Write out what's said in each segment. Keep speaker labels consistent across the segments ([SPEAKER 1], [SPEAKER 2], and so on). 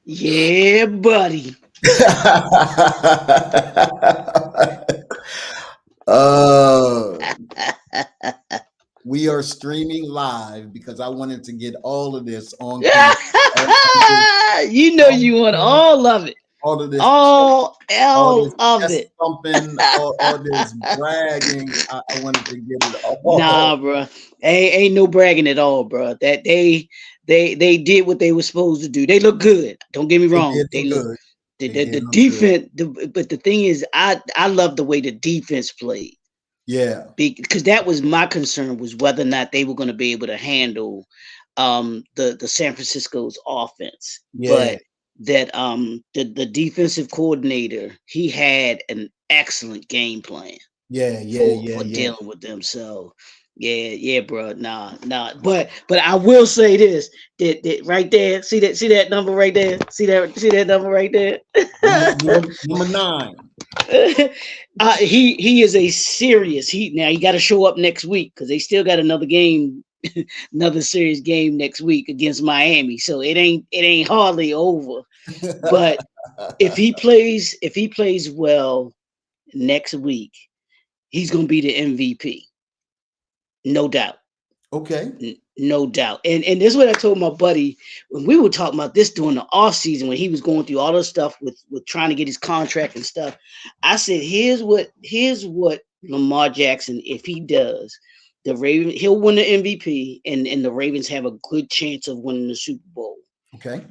[SPEAKER 1] Yeah, buddy.
[SPEAKER 2] uh, we are streaming live because I wanted to get all of this on camera. All of this,
[SPEAKER 1] You know
[SPEAKER 2] all
[SPEAKER 1] you want
[SPEAKER 2] of this,
[SPEAKER 1] all of it.
[SPEAKER 2] all of this all
[SPEAKER 1] All
[SPEAKER 2] this
[SPEAKER 1] of
[SPEAKER 2] chest
[SPEAKER 1] it.
[SPEAKER 2] thumping, all this bragging. I wanted to get it all.
[SPEAKER 1] Nah, bro. Ain't no bragging at all, bro. That they did what they were supposed to do. They look good. Don't get me
[SPEAKER 2] They
[SPEAKER 1] wrong.
[SPEAKER 2] did
[SPEAKER 1] They
[SPEAKER 2] look
[SPEAKER 1] look
[SPEAKER 2] good.
[SPEAKER 1] the,
[SPEAKER 2] They
[SPEAKER 1] the,
[SPEAKER 2] did
[SPEAKER 1] the
[SPEAKER 2] look good.
[SPEAKER 1] defense. But the thing is, I love the way the defense played
[SPEAKER 2] Yeah,
[SPEAKER 1] because that was my concern was whether or not they were going to be able to handle the San Francisco's offense.
[SPEAKER 2] yeah,
[SPEAKER 1] But that the defensive coordinator, he had an excellent game plan
[SPEAKER 2] yeah, yeah,
[SPEAKER 1] for
[SPEAKER 2] yeah, yeah.
[SPEAKER 1] dealing with them. So yeah, bro. Nah. But I will say this: that right there, see that number right there, see that number right there.
[SPEAKER 2] Number 9.
[SPEAKER 1] He is a serious. He got to show up next week because they still got another game, another serious game next week against Miami. So it ain't hardly over. But if he plays well next week, he's gonna be the MVP, no doubt.
[SPEAKER 2] Okay.
[SPEAKER 1] No doubt. And this is what I told my buddy when we were talking about this during the off season when he was going through all the stuff with trying to get his contract and stuff. I said, here's what Lamar Jackson, if he does, the Raven he'll win the MVP and the Ravens have a good chance of winning the Super Bowl.
[SPEAKER 2] Okay.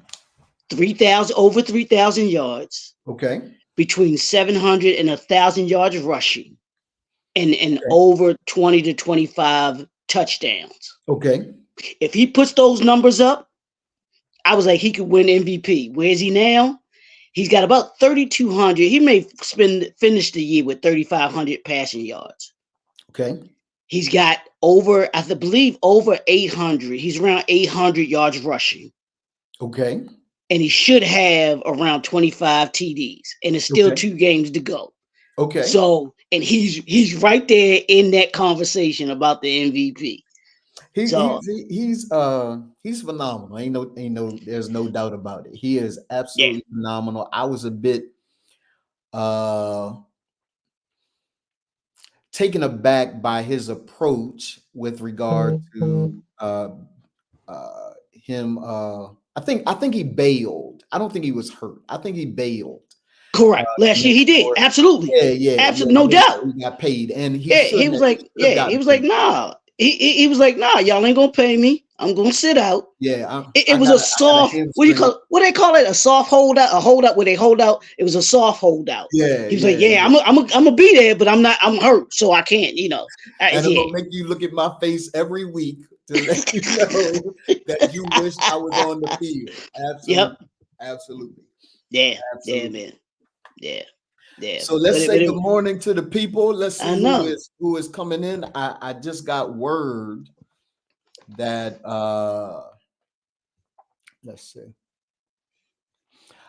[SPEAKER 1] 3,000 over 3,000 yards,
[SPEAKER 2] Okay.
[SPEAKER 1] between 700 and 1,000 yards rushing, and
[SPEAKER 2] Okay.
[SPEAKER 1] over 20 to 25 touchdowns.
[SPEAKER 2] Okay.
[SPEAKER 1] If he puts those numbers up, I was like, he could win MVP. Where is he now? He's got about 3,200. He may finish the year with 3,500 passing yards.
[SPEAKER 2] Okay.
[SPEAKER 1] He's got over, believe, over 800. He's around 800 yards rushing,
[SPEAKER 2] Okay.
[SPEAKER 1] and he should have around 25 TDs. And it's still
[SPEAKER 2] Okay.
[SPEAKER 1] 2 games to go.
[SPEAKER 2] Okay.
[SPEAKER 1] So, and he's right there in that conversation about the MVP.
[SPEAKER 2] He,
[SPEAKER 1] So,
[SPEAKER 2] he's phenomenal. There's no doubt about it. He is
[SPEAKER 1] yeah,
[SPEAKER 2] absolutely phenomenal. I was a bit uh taken aback by his approach with regard to him. I think he bailed. I don't think he was hurt. I think he bailed
[SPEAKER 1] correct.
[SPEAKER 2] to
[SPEAKER 1] Last year
[SPEAKER 2] make
[SPEAKER 1] he did.
[SPEAKER 2] sure.
[SPEAKER 1] Absolutely.
[SPEAKER 2] Yeah,
[SPEAKER 1] Absolutely.
[SPEAKER 2] to
[SPEAKER 1] No
[SPEAKER 2] make sure
[SPEAKER 1] doubt.
[SPEAKER 2] he got paid, and
[SPEAKER 1] Yeah, he was like,
[SPEAKER 2] he should have
[SPEAKER 1] yeah, he
[SPEAKER 2] gotten
[SPEAKER 1] was like,
[SPEAKER 2] paid.
[SPEAKER 1] nah. He was like, nah, y'all ain't gonna pay me. I'm gonna sit out.
[SPEAKER 2] Yeah,
[SPEAKER 1] It was a
[SPEAKER 2] I got a
[SPEAKER 1] soft, what do you
[SPEAKER 2] hamstring.
[SPEAKER 1] call what they call it? A soft holdout, a holdout where they hold out. It was a soft holdout.
[SPEAKER 2] Yeah,
[SPEAKER 1] He was like,
[SPEAKER 2] yeah,
[SPEAKER 1] yeah,
[SPEAKER 2] yeah.
[SPEAKER 1] I'm gonna be there, but I'm hurt, so I can't.
[SPEAKER 2] And I'm
[SPEAKER 1] Yeah.
[SPEAKER 2] gonna make you look at my face every week to let you know that you wished I was on the field.
[SPEAKER 1] Yep.
[SPEAKER 2] Absolutely, absolutely,
[SPEAKER 1] Yeah,
[SPEAKER 2] absolutely.
[SPEAKER 1] man. Yeah. Yeah.
[SPEAKER 2] So
[SPEAKER 1] But
[SPEAKER 2] let's
[SPEAKER 1] it,
[SPEAKER 2] say
[SPEAKER 1] but
[SPEAKER 2] good
[SPEAKER 1] it,
[SPEAKER 2] morning to the people. Let's
[SPEAKER 1] I
[SPEAKER 2] see
[SPEAKER 1] know.
[SPEAKER 2] who is coming in. I just got word that let's see.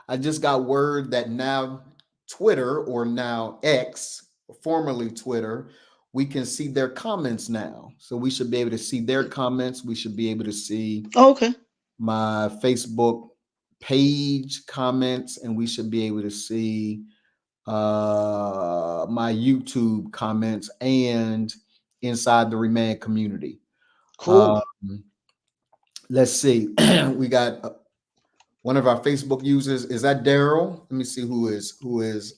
[SPEAKER 2] I just got word that now Twitter, or now X, formerly Twitter, we can see their comments now. So we should be able to see their comments. We should be able to see
[SPEAKER 1] Oh, okay.
[SPEAKER 2] my Facebook page comments, and we should be able to see my YouTube comments and inside the Remand community.
[SPEAKER 1] Cool.
[SPEAKER 2] Um, let's see. We got one of our Facebook users. Is that Daryl? Let me see who is.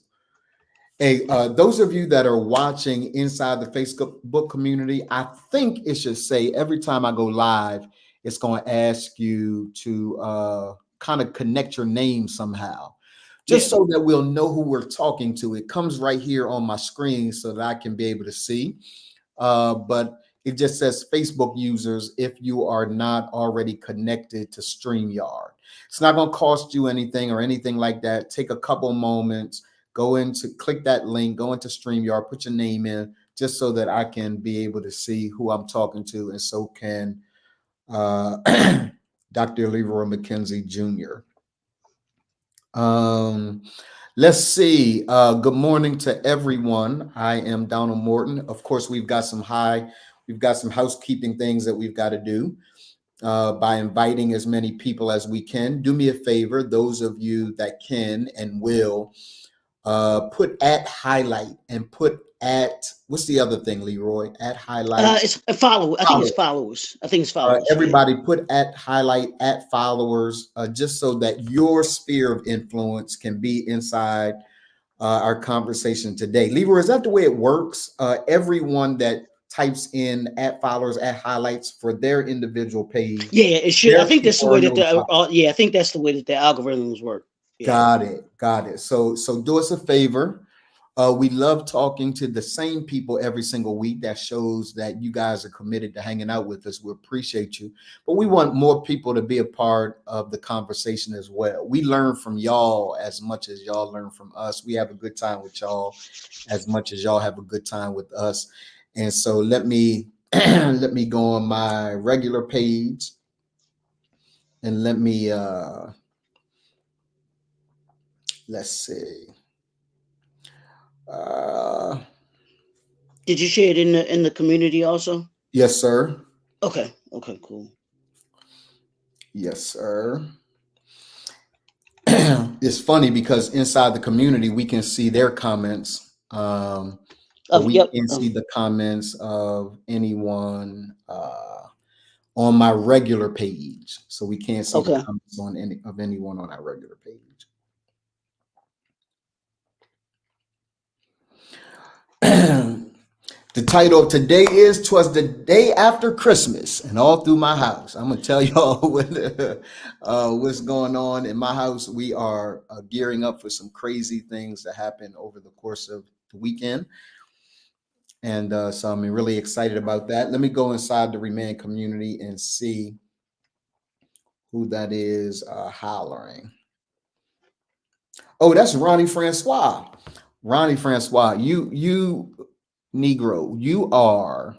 [SPEAKER 2] Hey, those of you that are watching inside the Facebook community, I think it should say every time I go live, it's going to ask you to kind of connect your name somehow,
[SPEAKER 1] Yeah.
[SPEAKER 2] just so that we'll know who we're talking to. It comes right here on my screen so that I can be able to see. But it just says Facebook users if you are not already connected to StreamYard. It's not going to cost you anything or anything like that. Take a couple moments, click that link, go into StreamYard, put your name in, just so that I can be able to see who I'm talking to, and so can uh, Dr. Leroy McKenzie Jr. Let's see. Good morning to everyone. I am Donald Morton. Of course, we've got we've got some housekeeping things that we've got to do by inviting as many people as we can. Do me a favor, those of you that can and will, put at highlight and put at, what's the other thing, Leroy? At highlight,
[SPEAKER 1] It's a follow. I think it's
[SPEAKER 2] follow.
[SPEAKER 1] followers. I think it's followers. Yeah.
[SPEAKER 2] Everybody put at highlight, at followers, just so that your sphere of influence can be inside our conversation today. Leroy, is that the way it works? Everyone that types in at followers, at highlights for their individual page,
[SPEAKER 1] Yeah, it should. I
[SPEAKER 2] their
[SPEAKER 1] think that's
[SPEAKER 2] people
[SPEAKER 1] the
[SPEAKER 2] are
[SPEAKER 1] way that
[SPEAKER 2] notified.
[SPEAKER 1] yeah, I think that's the way that the algorithms work. Yeah.
[SPEAKER 2] Got it. Got it. So do us a favor. We love talking to the same people every single week. That shows that you guys are committed to hanging out with us. We appreciate you. But we want more people to be a part of the conversation as well. We learn from y'all as much as y'all learn from us. We have a good time with y'all as much as y'all have a good time with us. And so let me let me go on my regular page and let me let's see. Uh,
[SPEAKER 1] Did you share it in the community also?
[SPEAKER 2] yes, sir.
[SPEAKER 1] Okay. Okay. Cool.
[SPEAKER 2] Yes, sir. It's funny because inside the community, we can see their comments, but
[SPEAKER 1] Of
[SPEAKER 2] we
[SPEAKER 1] yep.
[SPEAKER 2] can't see the comments of anyone on my regular page. So we can't see the
[SPEAKER 1] Okay.
[SPEAKER 2] comments on anyone on our regular page. The title of today is "Twas the Day After Christmas," and all through my house, I'm gonna tell y'all what's going on in my house. We are gearing up for some crazy things to happen over the course of the weekend, and so I'm really excited about that. Let me go inside the Remain community and see who that is hollering. Oh, that's Ronnie Francois. Ronnie Francois, you Negro, you are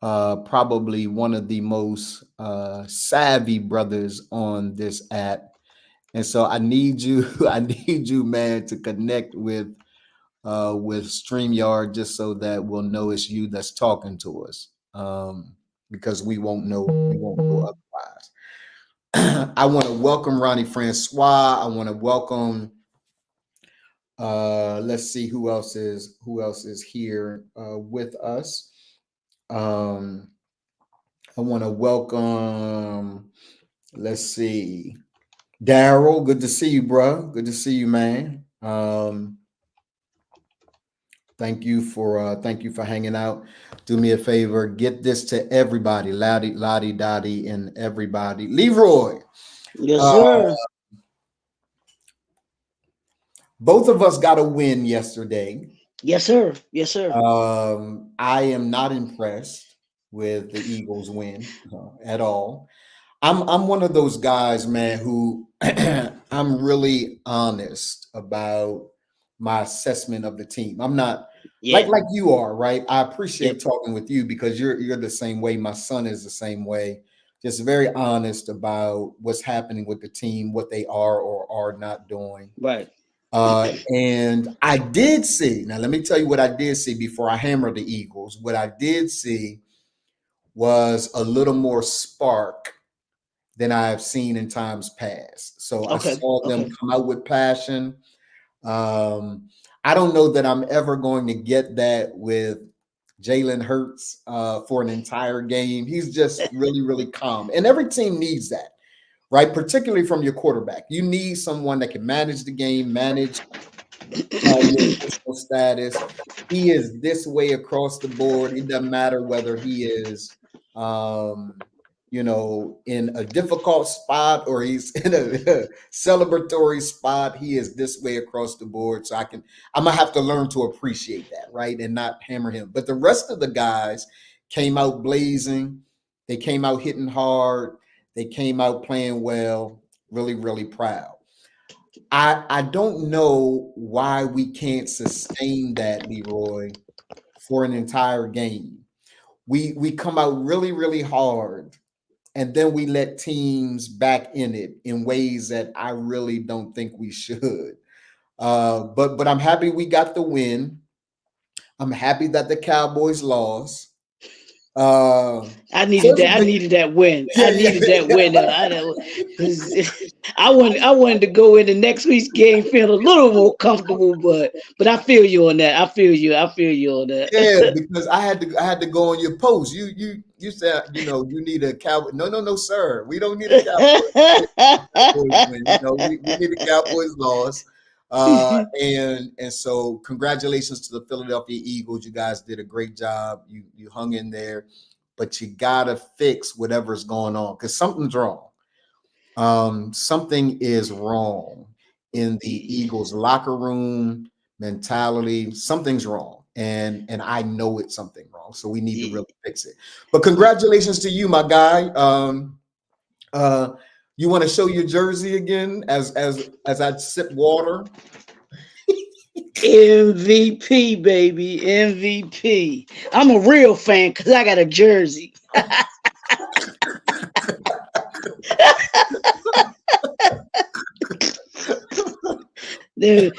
[SPEAKER 2] probably one of the most savvy brothers on this app. And so I need you, I need you, man, to connect with StreamYard just so that we'll know it's you that's talking to us. Because we won't know otherwise. I want to welcome Ronnie Francois. I want to welcome let's see who else is here with us. Um I want to welcome, let's see, Daryl. Good to see you, bro. Good to see you, man. Thank you for hanging out. Do me a favor, get this to everybody, Lottie, Lottie, Dottie, and everybody. Leroy,
[SPEAKER 1] Yes,
[SPEAKER 2] uh,
[SPEAKER 1] sir.
[SPEAKER 2] both of us got a win yesterday.
[SPEAKER 1] Yes, sir. Yes, sir.
[SPEAKER 2] I am not impressed with the Eagles win at all. I'm one of those guys, man, who I'm really honest about my assessment of the team. I'm not
[SPEAKER 1] Yeah.
[SPEAKER 2] like you are, right? I appreciate
[SPEAKER 1] Yep.
[SPEAKER 2] talking with you because you're the same way. My son is the same way. Just very honest about what's happening with the team, what they are or are not doing.
[SPEAKER 1] Right.
[SPEAKER 2] And I did see. Now, let me tell you what I did see before I hammer the Eagles. What I did see was a little more spark than I have seen in times past. So I
[SPEAKER 1] Okay.
[SPEAKER 2] saw them
[SPEAKER 1] Okay.
[SPEAKER 2] come out with passion. I don't know that I'm ever going to get that with Jalen Hurts for an entire game. He's just really, really calm. And every team needs that, right? Particularly from your quarterback. You need someone that can manage the game, manage your emotional status. He is this way across the board. It doesn't matter whether he is, um, in a difficult spot or he's in a celebratory spot. He is this way across the board. So I'm gonna have to learn to appreciate that, right, and not hammer him. But the rest of the guys came out blazing. They came out hitting hard. They came out playing well. Really, really proud. I don't know why we can't sustain that, Leroy, for an entire game. We come out really, really hard, and then we let teams back in it in ways that I really don't think we should. But I'm happy we got the win. I'm happy that the Cowboys lost.
[SPEAKER 1] I
[SPEAKER 2] So
[SPEAKER 1] needed
[SPEAKER 2] it's a
[SPEAKER 1] that. I
[SPEAKER 2] big,
[SPEAKER 1] needed that win. I
[SPEAKER 2] yeah,
[SPEAKER 1] needed
[SPEAKER 2] yeah,
[SPEAKER 1] that win.
[SPEAKER 2] yeah.
[SPEAKER 1] I wanted to go into next week's game feeling a little more comfortable, but I feel you on that. I feel you. I feel you on
[SPEAKER 2] Yeah,
[SPEAKER 1] that.
[SPEAKER 2] because I had to go on your post. You said, you need a cowboy. No, no, no, sir. We don't need a cowboy. Cowboys win. We need a Cowboys loss. And so congratulations to the Philadelphia Eagles. You guys did a great job. You hung in there, but you gotta fix whatever's going on because something's wrong. Something is wrong in the Eagles locker room mentality. Something's wrong. And I know it's something wrong. So we need to really fix it. But congratulations to you, my guy. Uh, you want to show your jersey again as I sip water?
[SPEAKER 1] MVP, baby. MVP. I'm a real fan because I got a jersey. Them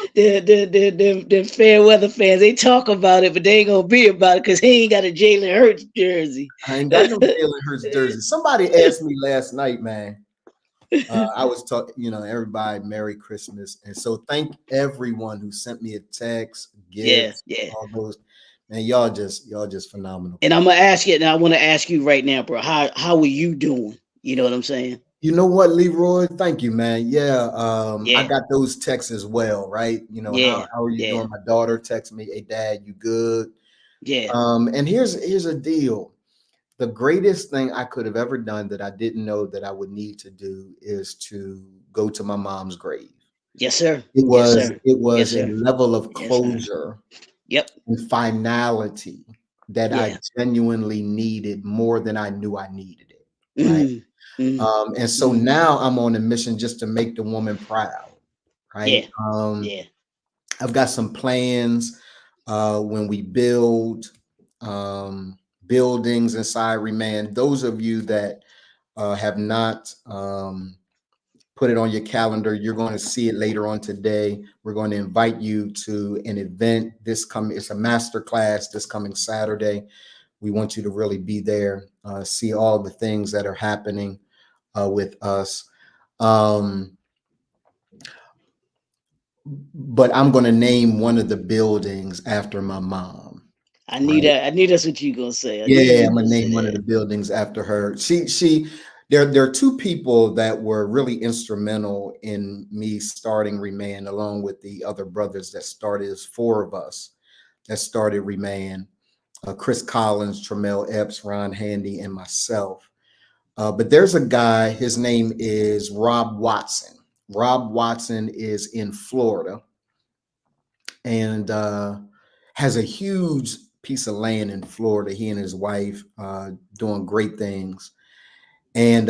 [SPEAKER 1] fair weather fans, they talk about it, but they ain't gonna be about it because he ain't got a Jalen Hurts jersey.
[SPEAKER 2] I ain't got no Jalen Hurts jersey. Somebody asked me last night, man. I was talking, everybody, Merry Christmas. And so thank everyone who sent me a text,
[SPEAKER 1] Yeah,
[SPEAKER 2] gifts,
[SPEAKER 1] yeah.
[SPEAKER 2] all those. Man, y'all just phenomenal
[SPEAKER 1] And I'm
[SPEAKER 2] people.
[SPEAKER 1] gonna ask you, and I want to ask you right now, bro. How are you doing? You know what I'm saying?
[SPEAKER 2] You know what, Leroy? Thank you, man. Yeah, I
[SPEAKER 1] Yeah,
[SPEAKER 2] got those texts as well, right?
[SPEAKER 1] yeah,
[SPEAKER 2] How are you
[SPEAKER 1] yeah,
[SPEAKER 2] doing? My daughter texted me, "Hey, Dad, you good?"
[SPEAKER 1] yeah.
[SPEAKER 2] And here's a deal. The greatest thing I could have ever done that I didn't know that I would need to do is to go to my mom's grave.
[SPEAKER 1] Yes, sir.
[SPEAKER 2] It
[SPEAKER 1] Yes,
[SPEAKER 2] was
[SPEAKER 1] sir.
[SPEAKER 2] it
[SPEAKER 1] Yes,
[SPEAKER 2] was a
[SPEAKER 1] sir.
[SPEAKER 2] level of
[SPEAKER 1] Yes, sir.
[SPEAKER 2] closure
[SPEAKER 1] Yep.
[SPEAKER 2] and finality that I
[SPEAKER 1] Yeah.
[SPEAKER 2] genuinely needed more than I knew I needed it, right?
[SPEAKER 1] Mm, mm,
[SPEAKER 2] And so
[SPEAKER 1] mm.
[SPEAKER 2] now I'm on a mission just to make the woman proud, right?
[SPEAKER 1] Yeah. Yeah.
[SPEAKER 2] I've got some plans when we build buildings inside Remand. Those of you that have not put it on your calendar, you're going to see it later on today. We're going to invite you to an event it's a master class this coming Saturday. We want you to really be there, see all the things that are happening with us. Um, but I'm going to name one of the buildings after my mom,
[SPEAKER 1] I knew
[SPEAKER 2] right?
[SPEAKER 1] that. I knew that's what you gonna say. I knew
[SPEAKER 2] Yeah,
[SPEAKER 1] you
[SPEAKER 2] I'm
[SPEAKER 1] were
[SPEAKER 2] gonna
[SPEAKER 1] gonna say
[SPEAKER 2] name one of
[SPEAKER 1] that.
[SPEAKER 2] the buildings after her. There are two people that were really instrumental in me starting Remand, along with the other brothers that started. There's four of us that started Remand: Chris Collins, Tramel Epps, Ron Handy, and myself. But there's a guy. His name is Rob Watson. Rob Watson is in Florida and has a huge piece of land in Florida. He and his wife doing great things. And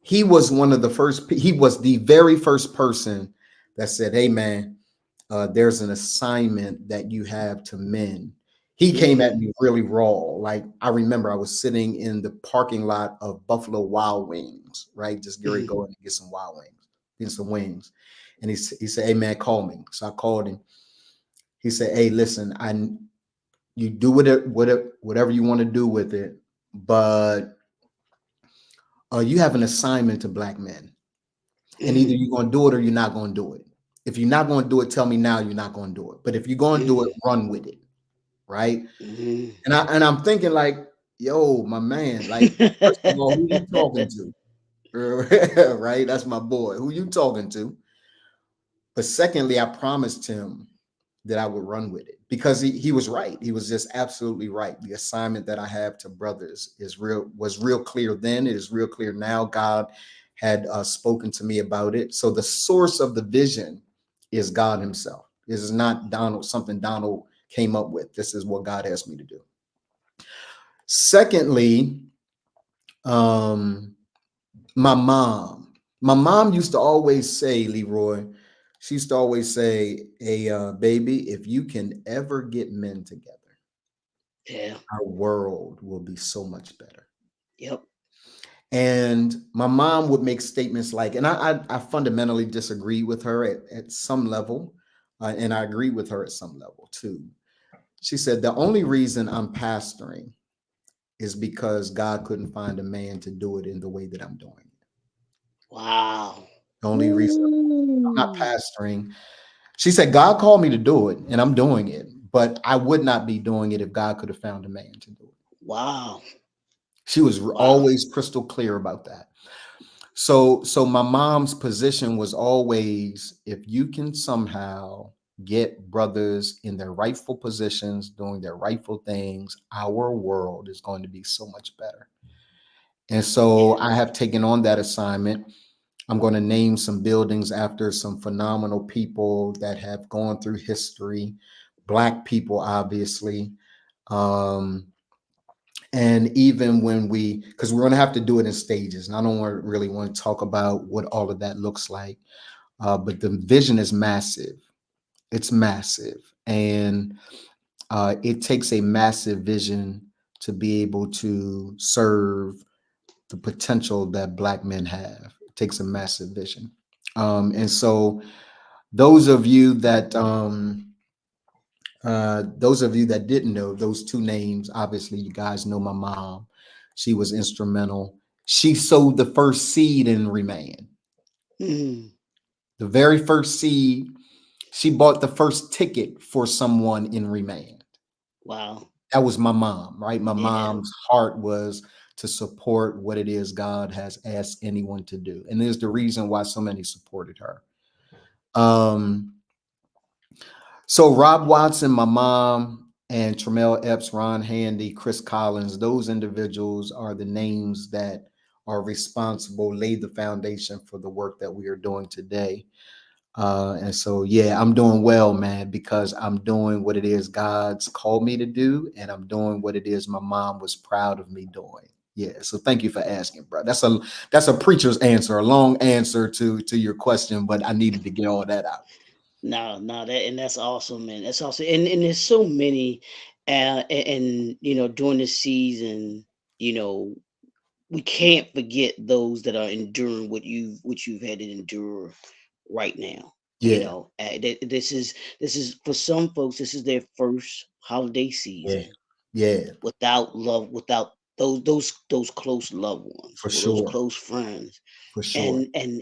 [SPEAKER 2] he was one of the first, he was the very first person that said, "Hey, man, there's an assignment that you have to men." He came
[SPEAKER 1] Mm,
[SPEAKER 2] at me really raw. Like, I remember I was sitting in the parking lot of Buffalo Wild Wings, right? Just get ready to
[SPEAKER 1] mm,
[SPEAKER 2] go in and get some wild wings, get some wings. And he said, "Hey, man, call me." So I called him. He said, "Hey, listen, you do whatever you want to do with it, but you have an assignment to black men, and either
[SPEAKER 1] mm,
[SPEAKER 2] you're going to do it or you're not going to do it. If you're not going to do it, tell me now you're not going to do it. But if you're going to do it,
[SPEAKER 1] mm,
[SPEAKER 2] run with it, right?"
[SPEAKER 1] mm.
[SPEAKER 2] And I'm thinking like, yo, my man, like, first of all, who you talking to? Right? That's my boy. Who you talking to? But secondly, I promised him that I would run with it because he was right. He was just absolutely right. The assignment that I have to brothers was real clear then. It is real clear now. God had spoken to me about it. So the source of the vision is God Himself. This is not something Donald came up with. This is what God asked me to do. Secondly, um, my mom. My mom used to always say, Leroy, she used to always say, "Hey, baby, if you can ever get men together,
[SPEAKER 1] Yeah.
[SPEAKER 2] our world will be so much better."
[SPEAKER 1] Yep.
[SPEAKER 2] And my mom would make statements like, and I fundamentally disagree with her at some level, and I agree with her at some level too. She said, "The only reason I'm pastoring is because God couldn't find a man to do it in the way that I'm doing it.
[SPEAKER 1] Wow.
[SPEAKER 2] The only reason I'm not
[SPEAKER 1] Ooh.
[SPEAKER 2] pastoring, she said, God called me to do it and I'm doing it, but I would not be doing it if God could have found a man to do it.
[SPEAKER 1] Wow.
[SPEAKER 2] She was
[SPEAKER 1] Wow.
[SPEAKER 2] always crystal clear about that. So my mom's position was always, if you can somehow get brothers in their rightful positions, doing their rightful things, our world is going to be so much better. And
[SPEAKER 1] Yeah.
[SPEAKER 2] so I have taken on that assignment. I'm going to name some buildings after some phenomenal people that have gone through history, Black people, obviously. Um, and even when because we're going to have to do it in stages, and I don't really want to talk about what all of that looks like, but the vision is massive. It's massive. And it takes a massive vision to be able to serve the potential that Black men have. It takes a massive vision. And so those of you that didn't know those two names, obviously you guys know my mom. She was instrumental. She sowed the first seed in Remain.
[SPEAKER 1] Mm.
[SPEAKER 2] The very first seed. She bought the first ticket for someone in Remain.
[SPEAKER 1] Wow.
[SPEAKER 2] That was my mom, right? My
[SPEAKER 1] Yeah.
[SPEAKER 2] mom's heart was to support what it is God has asked anyone to do. And there's the reason why so many supported her. Um, So Rob Watson, my mom, and Tremel Epps, Ron Handy, Chris Collins, those individuals are the names that are responsible, laid the foundation for the work that we are doing today. And so, yeah, I'm doing well, man, because I'm doing what it is God's called me to do, and I'm doing what it is my mom was proud of me doing. Yeah. So thank you for asking, bro. That's a preacher's answer, a long answer to your question, but I needed to get all that out.
[SPEAKER 1] No, no, that and that's awesome, man. That's awesome. And there's so many and during this season, you know, we can't forget those that are enduring what you've had to endure right now.
[SPEAKER 2] Yeah.
[SPEAKER 1] This is for some folks, this is their first holiday
[SPEAKER 2] Yeah.
[SPEAKER 1] season
[SPEAKER 2] Yeah.
[SPEAKER 1] without love, without those close loved ones
[SPEAKER 2] For
[SPEAKER 1] or those
[SPEAKER 2] sure.
[SPEAKER 1] close friends,
[SPEAKER 2] For sure.
[SPEAKER 1] and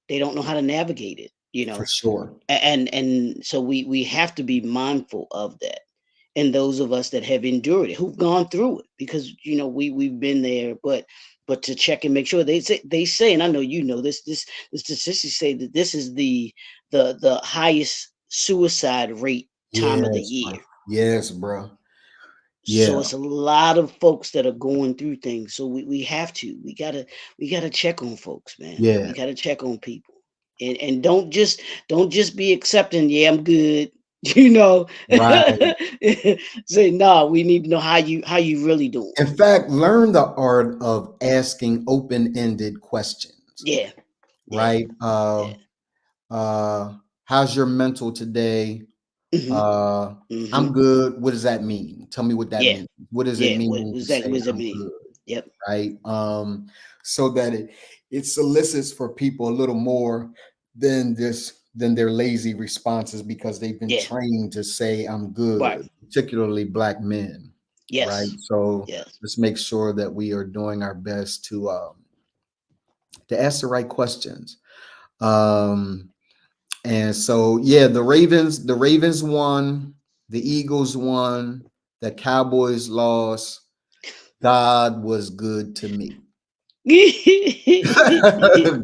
[SPEAKER 1] they don't know how to navigate it.
[SPEAKER 2] For sure.
[SPEAKER 1] And so we have to be mindful of that, and those of us that have endured it, who've gone through it, because we've been there. But to check and make sure, they say, and I know the statistics say that this is the highest suicide rate time of the
[SPEAKER 2] Yes, bro.
[SPEAKER 1] year.
[SPEAKER 2] Yes, bro.
[SPEAKER 1] So
[SPEAKER 2] Yeah.
[SPEAKER 1] it's a lot of folks that are going through things. So we have to. We gotta check on folks, man. We
[SPEAKER 2] Yeah.
[SPEAKER 1] gotta check on people. And don't just be accepting, yeah, I'm good. You know.
[SPEAKER 2] Right.
[SPEAKER 1] Say, nah, we need to know how you really doing.
[SPEAKER 2] In fact, learn the art of asking open-ended questions.
[SPEAKER 1] Yeah, yeah,
[SPEAKER 2] Right.
[SPEAKER 1] yeah.
[SPEAKER 2] Uh how's your mental today?
[SPEAKER 1] Hmm.
[SPEAKER 2] Uh
[SPEAKER 1] Hmm.
[SPEAKER 2] I'm good. What does that mean? Tell me what that
[SPEAKER 1] Yeah,
[SPEAKER 2] means. What does it
[SPEAKER 1] yeah. What
[SPEAKER 2] mean to
[SPEAKER 1] was that? What
[SPEAKER 2] say
[SPEAKER 1] does that
[SPEAKER 2] I'm
[SPEAKER 1] mean?
[SPEAKER 2] good?
[SPEAKER 1] Yep.
[SPEAKER 2] Right? So that it solicits for people a little more than their lazy responses because they've been
[SPEAKER 1] Yeah.
[SPEAKER 2] trained to say I'm
[SPEAKER 1] Right.
[SPEAKER 2] good, particularly Black men, right?
[SPEAKER 1] Yes.
[SPEAKER 2] So
[SPEAKER 1] Yes.
[SPEAKER 2] let's make sure that we are doing our best to ask the right questions. Um, and so yeah, the Ravens won, the Eagles won, the Cowboys lost. God was good to me.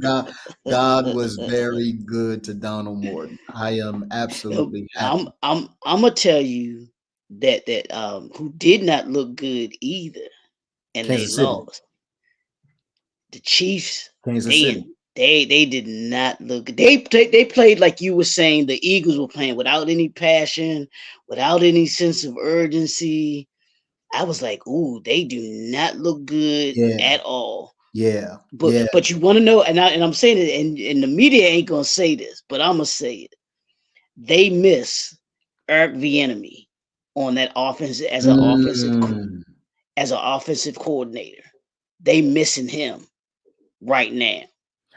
[SPEAKER 2] God, God was very good to Donald Morton. I am absolutely
[SPEAKER 1] I'm
[SPEAKER 2] happy.
[SPEAKER 1] I'm I'm gonna tell you that who did not look good either, and they
[SPEAKER 2] Kansas City,
[SPEAKER 1] lost. The Chiefs,
[SPEAKER 2] Kansas
[SPEAKER 1] they
[SPEAKER 2] City.
[SPEAKER 1] they did not look good. They played like you were saying. The Eagles were playing without any passion, without any sense of urgency. I was like, ooh, they do not look good
[SPEAKER 2] Yeah,
[SPEAKER 1] at all.
[SPEAKER 2] yeah,
[SPEAKER 1] But
[SPEAKER 2] yeah.
[SPEAKER 1] but you want to know, and I'm saying it, and the media ain't gonna say this, but I'm gonna say it. They miss Eric Bieniemy on that offense
[SPEAKER 2] Mm.
[SPEAKER 1] as an offensive coordinator. They missing him right now.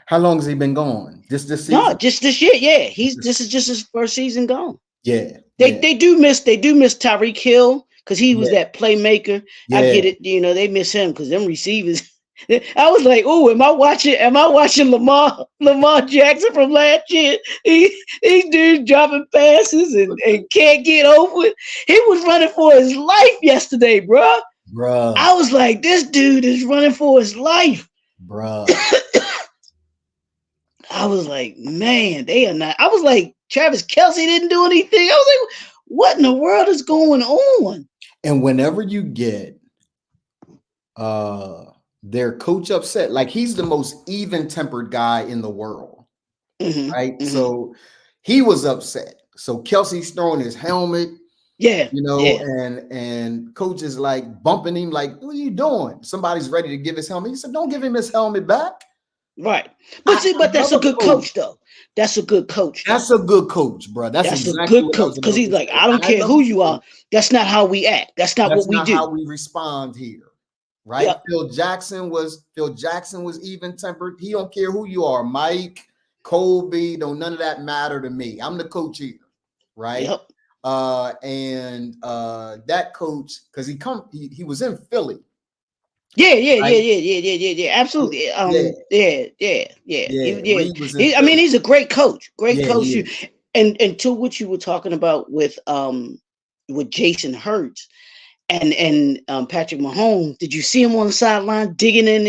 [SPEAKER 2] How long has he been gone? This
[SPEAKER 1] No,
[SPEAKER 2] season?
[SPEAKER 1] just this year. Yeah, this is just his first season gone.
[SPEAKER 2] Yeah,
[SPEAKER 1] They
[SPEAKER 2] yeah.
[SPEAKER 1] they do miss Tyreek Hill. because he was
[SPEAKER 2] Yeah.
[SPEAKER 1] that playmaker. I
[SPEAKER 2] Yeah.
[SPEAKER 1] get it. They miss him because them receivers. I was like, "Oh, am I watching Lamar Jackson from last year? These dudes dropping passes and can't get over it. He was running for his life yesterday, bro.
[SPEAKER 2] Bruh.
[SPEAKER 1] I was like, this dude is running for his life.
[SPEAKER 2] Bruh.
[SPEAKER 1] I was like, man, they are not. I was like, Travis Kelsey didn't do anything. I was like, what in the world is going on?
[SPEAKER 2] And whenever you get uh their coach upset, like he's the most even-tempered guy in the world,
[SPEAKER 1] Hmm.
[SPEAKER 2] right?
[SPEAKER 1] Hmm.
[SPEAKER 2] So he was upset. So Kelsey's throwing his helmet,
[SPEAKER 1] Yeah, yeah,
[SPEAKER 2] and coach is like bumping him, like, what are you doing? Somebody's ready to give his helmet. He said, don't give him his helmet back.
[SPEAKER 1] right. But see, but that's a
[SPEAKER 2] Another
[SPEAKER 1] good
[SPEAKER 2] coach,
[SPEAKER 1] coach, though. That's a good coach, though.
[SPEAKER 2] that's a good coach, bro. That's
[SPEAKER 1] That's a
[SPEAKER 2] exactly
[SPEAKER 1] good
[SPEAKER 2] what I
[SPEAKER 1] coach
[SPEAKER 2] was
[SPEAKER 1] because
[SPEAKER 2] about
[SPEAKER 1] he's
[SPEAKER 2] to
[SPEAKER 1] like,
[SPEAKER 2] say.
[SPEAKER 1] I don't
[SPEAKER 2] I
[SPEAKER 1] care
[SPEAKER 2] love
[SPEAKER 1] who
[SPEAKER 2] a
[SPEAKER 1] you are.
[SPEAKER 2] coach.
[SPEAKER 1] That's not how we act. That's not
[SPEAKER 2] That's
[SPEAKER 1] what we
[SPEAKER 2] not how
[SPEAKER 1] do.
[SPEAKER 2] we respond here, right?
[SPEAKER 1] Yep.
[SPEAKER 2] Phil Jackson was even tempered. He don't care who you are, Mike, Colby. Don't none of that matter to me. I'm the coach here, right?
[SPEAKER 1] Yep.
[SPEAKER 2] And that coach, because he was in Philly,
[SPEAKER 1] Yeah, yeah, yeah,
[SPEAKER 2] right?
[SPEAKER 1] yeah, yeah, yeah, yeah, yeah. Absolutely.
[SPEAKER 2] Yeah,
[SPEAKER 1] Yeah, yeah, yeah.
[SPEAKER 2] yeah.
[SPEAKER 1] Yeah.
[SPEAKER 2] Reed was in
[SPEAKER 1] I mean,
[SPEAKER 2] Philly.
[SPEAKER 1] he's a great coach. Great
[SPEAKER 2] Yeah,
[SPEAKER 1] coach.
[SPEAKER 2] he is.
[SPEAKER 1] And to what you were talking about with Jason Hurts and Patrick Mahomes, did you see him on the sideline digging in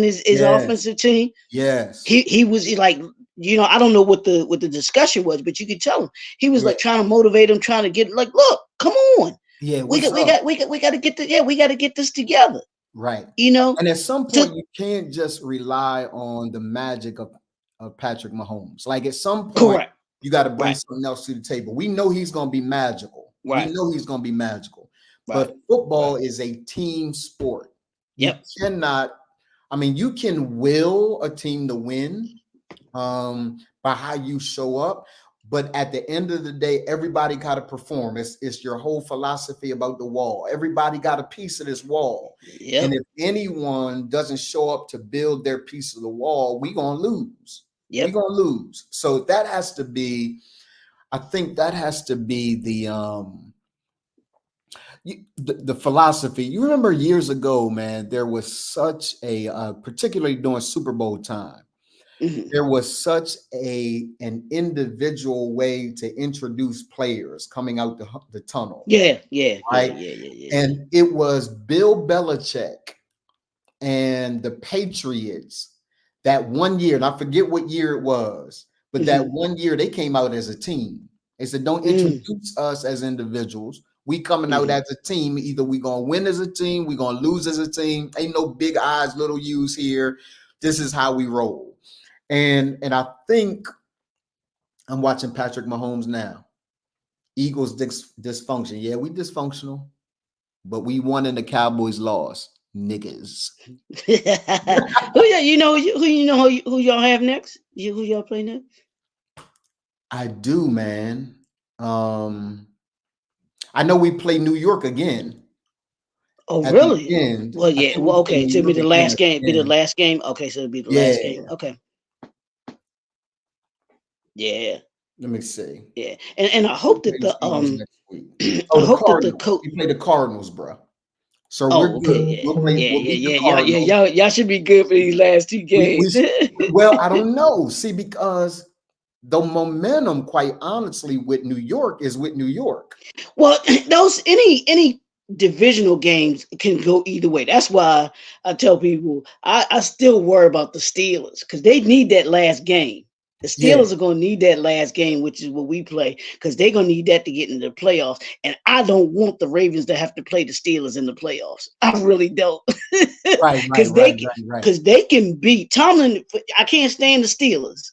[SPEAKER 1] his
[SPEAKER 2] Yes,
[SPEAKER 1] offensive team?
[SPEAKER 2] yes,
[SPEAKER 1] He was like, I don't know what the discussion was, but you could tell him he was
[SPEAKER 2] yeah,
[SPEAKER 1] like trying to motivate him, trying to get like, look, come on,
[SPEAKER 2] yeah.
[SPEAKER 1] we
[SPEAKER 2] What's
[SPEAKER 1] got we
[SPEAKER 2] up?
[SPEAKER 1] got we got to get the yeah we got to get this together,
[SPEAKER 2] Right.
[SPEAKER 1] you know.
[SPEAKER 2] And at some
[SPEAKER 1] To
[SPEAKER 2] point, you can't just rely on the magic of Patrick Mahomes. Like at some point,
[SPEAKER 1] correct,
[SPEAKER 2] you got to bring
[SPEAKER 1] right,
[SPEAKER 2] something else to the table. We know he's going to be magical. We
[SPEAKER 1] right,
[SPEAKER 2] know he's going to be magical.
[SPEAKER 1] right,
[SPEAKER 2] But football
[SPEAKER 1] right.
[SPEAKER 2] is a team sport. You
[SPEAKER 1] Yep,
[SPEAKER 2] cannot, I mean, you can will a team to win by how you show up. But at the end of the day, everybody got to perform. It's your whole philosophy about the wall. Everybody got a piece of this wall. And
[SPEAKER 1] yep,
[SPEAKER 2] if anyone doesn't show up to build their piece of the wall, we're going to lose. We're
[SPEAKER 1] yep.
[SPEAKER 2] going to lose. So that has to be, I think that has to be the philosophy. You remember years ago, man, there was such a, particularly during Super Bowl time,
[SPEAKER 1] Hmm.
[SPEAKER 2] there was such an individual way to introduce players coming out the tunnel,
[SPEAKER 1] Yeah, yeah, yeah,
[SPEAKER 2] right?
[SPEAKER 1] yeah, yeah, yeah, yeah.
[SPEAKER 2] And it was Bill Belichick and the Patriots that one year, and I forget what year it was, but that
[SPEAKER 1] Hmm.
[SPEAKER 2] one year they came out as a team. They said, don't
[SPEAKER 1] Mm,
[SPEAKER 2] introduce us as individuals. We coming out
[SPEAKER 1] hmm.
[SPEAKER 2] as a team. Either we gonna win as a team, we gonna lose as a team. Ain't no big eyes, little U's here. This is how we roll. And I think I'm watching Patrick Mahomes now. Eagles dysfunction. Yeah, we dysfunctional, but we won and the Cowboys lost. Niggas.
[SPEAKER 1] Who who y'all have next? Who y'all play next?
[SPEAKER 2] I do, man. Um, I know we play New York again
[SPEAKER 1] Oh,
[SPEAKER 2] at the
[SPEAKER 1] really?
[SPEAKER 2] end.
[SPEAKER 1] Well,
[SPEAKER 2] I
[SPEAKER 1] yeah.
[SPEAKER 2] think
[SPEAKER 1] Well,
[SPEAKER 2] we play
[SPEAKER 1] okay.
[SPEAKER 2] New
[SPEAKER 1] So it'll be
[SPEAKER 2] York
[SPEAKER 1] the
[SPEAKER 2] again
[SPEAKER 1] last
[SPEAKER 2] at
[SPEAKER 1] game.
[SPEAKER 2] the
[SPEAKER 1] Be the
[SPEAKER 2] end.
[SPEAKER 1] last game. Okay, so it'll be the last game.
[SPEAKER 2] Yeah.
[SPEAKER 1] Okay. Yeah,
[SPEAKER 2] Let me see.
[SPEAKER 1] yeah. And I
[SPEAKER 2] Who
[SPEAKER 1] hope that
[SPEAKER 2] plays
[SPEAKER 1] the
[SPEAKER 2] Eagles next week?
[SPEAKER 1] I
[SPEAKER 2] Oh, the
[SPEAKER 1] hope that the
[SPEAKER 2] Cardinals.
[SPEAKER 1] coach.
[SPEAKER 2] We play the Cardinals, bro. So we're
[SPEAKER 1] Oh, okay.
[SPEAKER 2] good.
[SPEAKER 1] Yeah,
[SPEAKER 2] We'll play.
[SPEAKER 1] yeah,
[SPEAKER 2] We'll
[SPEAKER 1] yeah,
[SPEAKER 2] beat the
[SPEAKER 1] yeah. Yeah.
[SPEAKER 2] Cardinals.
[SPEAKER 1] Y'all should be good for these last two
[SPEAKER 2] We
[SPEAKER 1] games.
[SPEAKER 2] well, I don't know. See, because the momentum, quite honestly, with New York is with New York.
[SPEAKER 1] Well, those any divisional games can go either way. That's why I tell people I still worry about the Steelers because they need that last game. The
[SPEAKER 2] Yeah,
[SPEAKER 1] Steelers are going to need that last game, which is what we play, because they're going to need that to get into the playoffs. And I don't want the Ravens to have to play the Steelers in the playoffs. I really don't,
[SPEAKER 2] right, right,
[SPEAKER 1] because
[SPEAKER 2] right, right, right.
[SPEAKER 1] they can beat Tomlin. I can't stand the Steelers,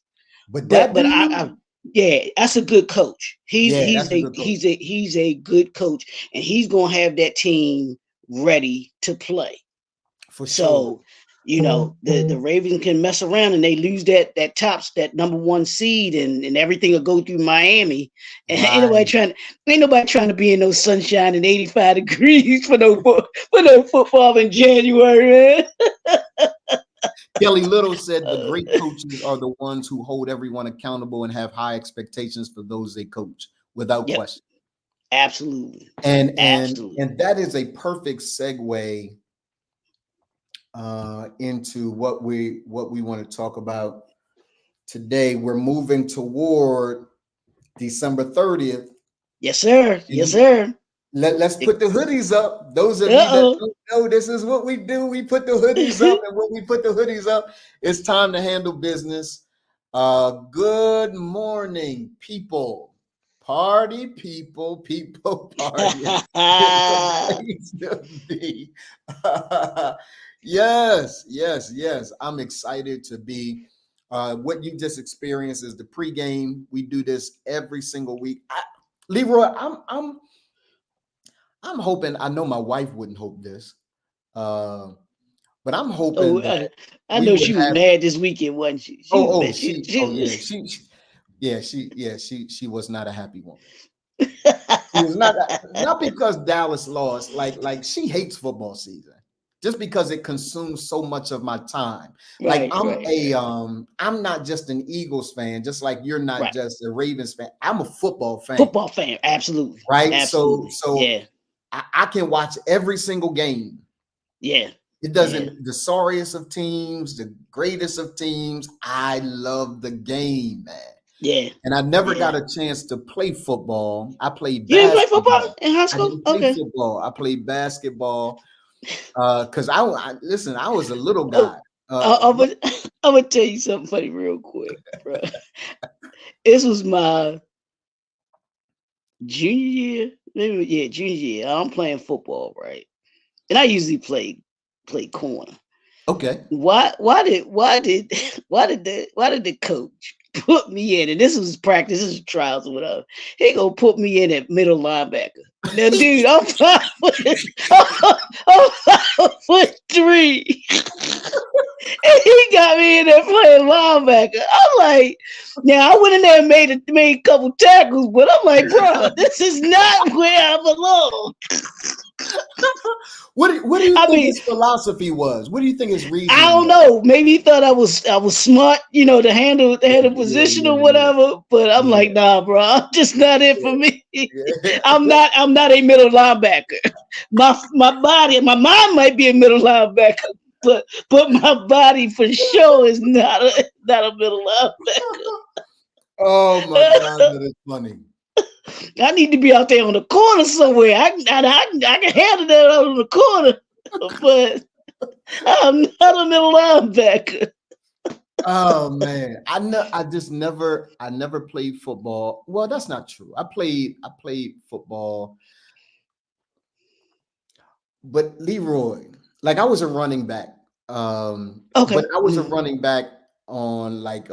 [SPEAKER 2] But that
[SPEAKER 1] but
[SPEAKER 2] dude,
[SPEAKER 1] yeah, that's a good coach. He's
[SPEAKER 2] yeah,
[SPEAKER 1] he's
[SPEAKER 2] that's a
[SPEAKER 1] a
[SPEAKER 2] good coach
[SPEAKER 1] he's a he's a good coach, and he's gonna have that team ready to play.
[SPEAKER 2] for sure.
[SPEAKER 1] So, the Ravens can mess around and they lose that number one seed, and everything will go through Miami. And
[SPEAKER 2] Right.
[SPEAKER 1] ain't nobody trying to be in no sunshine and 85 degrees for no football in January,
[SPEAKER 2] Kelly Little said the great
[SPEAKER 1] man.
[SPEAKER 2] coaches are the ones who hold everyone accountable and have high expectations for those they coach, without
[SPEAKER 1] Yep,
[SPEAKER 2] question.
[SPEAKER 1] Absolutely.
[SPEAKER 2] And
[SPEAKER 1] Absolutely.
[SPEAKER 2] that is a perfect segue into what we want to talk about today. We're moving toward December 30th.
[SPEAKER 1] Yes, sir. Yes,
[SPEAKER 2] And
[SPEAKER 1] sir.
[SPEAKER 2] let's put the hoodies up. Those of you that
[SPEAKER 1] Uh-oh.
[SPEAKER 2] don't know, this is what we do. We put the hoodies up, and when we put the hoodies up, it's time to handle business. Good morning, people. Party people, people party. It's a place to be. Yes, yes, yes. I'm excited to be. What you just experienced is the pregame. We do this every single week. Leroy, I'm hoping. I know my wife wouldn't hope this, uh, but I'm
[SPEAKER 1] Oh,
[SPEAKER 2] hoping that
[SPEAKER 1] I
[SPEAKER 2] we
[SPEAKER 1] know
[SPEAKER 2] would
[SPEAKER 1] she was
[SPEAKER 2] have.
[SPEAKER 1] mad this weekend, wasn't she? She was mad.
[SPEAKER 2] Oh yeah,
[SPEAKER 1] She
[SPEAKER 2] she was not a happy woman. She was not because Dallas lost. Like she hates football season, just because it consumes so much of my time. Like
[SPEAKER 1] right, right, right,
[SPEAKER 2] I'm not just an Eagles fan, just like you're not
[SPEAKER 1] right.
[SPEAKER 2] just a Ravens fan. I'm a football fan,
[SPEAKER 1] Football fan, absolutely,
[SPEAKER 2] right? So
[SPEAKER 1] absolutely.
[SPEAKER 2] so
[SPEAKER 1] Yeah,
[SPEAKER 2] I can watch every single game.
[SPEAKER 1] yeah,
[SPEAKER 2] It
[SPEAKER 1] yeah,
[SPEAKER 2] doesn't, the sorriest of teams, the greatest of teams. I love the game, man.
[SPEAKER 1] yeah,
[SPEAKER 2] And I never
[SPEAKER 1] yeah.
[SPEAKER 2] got a chance to play football. I played
[SPEAKER 1] You didn't play football
[SPEAKER 2] basketball.
[SPEAKER 1] in high
[SPEAKER 2] I
[SPEAKER 1] school?
[SPEAKER 2] didn't play
[SPEAKER 1] Okay.
[SPEAKER 2] football. I played basketball because listen, I was a little
[SPEAKER 1] Oh,
[SPEAKER 2] guy.
[SPEAKER 1] I'm gonna, I'm gonna tell you something funny real quick, bro. This was my junior year. Maybe, yeah, junior year. I'm playing football, right? And I usually play corner.
[SPEAKER 2] Okay.
[SPEAKER 1] Why did why did the coach put me in? And this was practice, this was trials or whatever. He gonna put me in at middle linebacker. Now, dude, I'm 5'3", and he got me in there playing linebacker. I'm like, now I went in there and made a couple tackles, but I'm like, bro, this is not where I belong.
[SPEAKER 2] What do you
[SPEAKER 1] I
[SPEAKER 2] think
[SPEAKER 1] mean,
[SPEAKER 2] his philosophy was? What do you think his
[SPEAKER 1] I
[SPEAKER 2] reasoning
[SPEAKER 1] don't
[SPEAKER 2] was?
[SPEAKER 1] know. Maybe he thought I was smart, to handle
[SPEAKER 2] Yeah,
[SPEAKER 1] position or
[SPEAKER 2] yeah,
[SPEAKER 1] whatever. But I'm
[SPEAKER 2] yeah,
[SPEAKER 1] like, nah, bro, I'm just not it for me.
[SPEAKER 2] yeah,
[SPEAKER 1] I'm not a middle linebacker. My body, my mind might be a middle linebacker, but my body for sure is not a middle linebacker.
[SPEAKER 2] Oh my God, that is funny.
[SPEAKER 1] I need to be out there on the corner somewhere. I can handle that out on the corner, but I'm not a middle linebacker.
[SPEAKER 2] Oh man, I never played football. Well, that's not true. I played football, but Leroy, like I was a running back. But
[SPEAKER 1] Okay.
[SPEAKER 2] I was a running back on like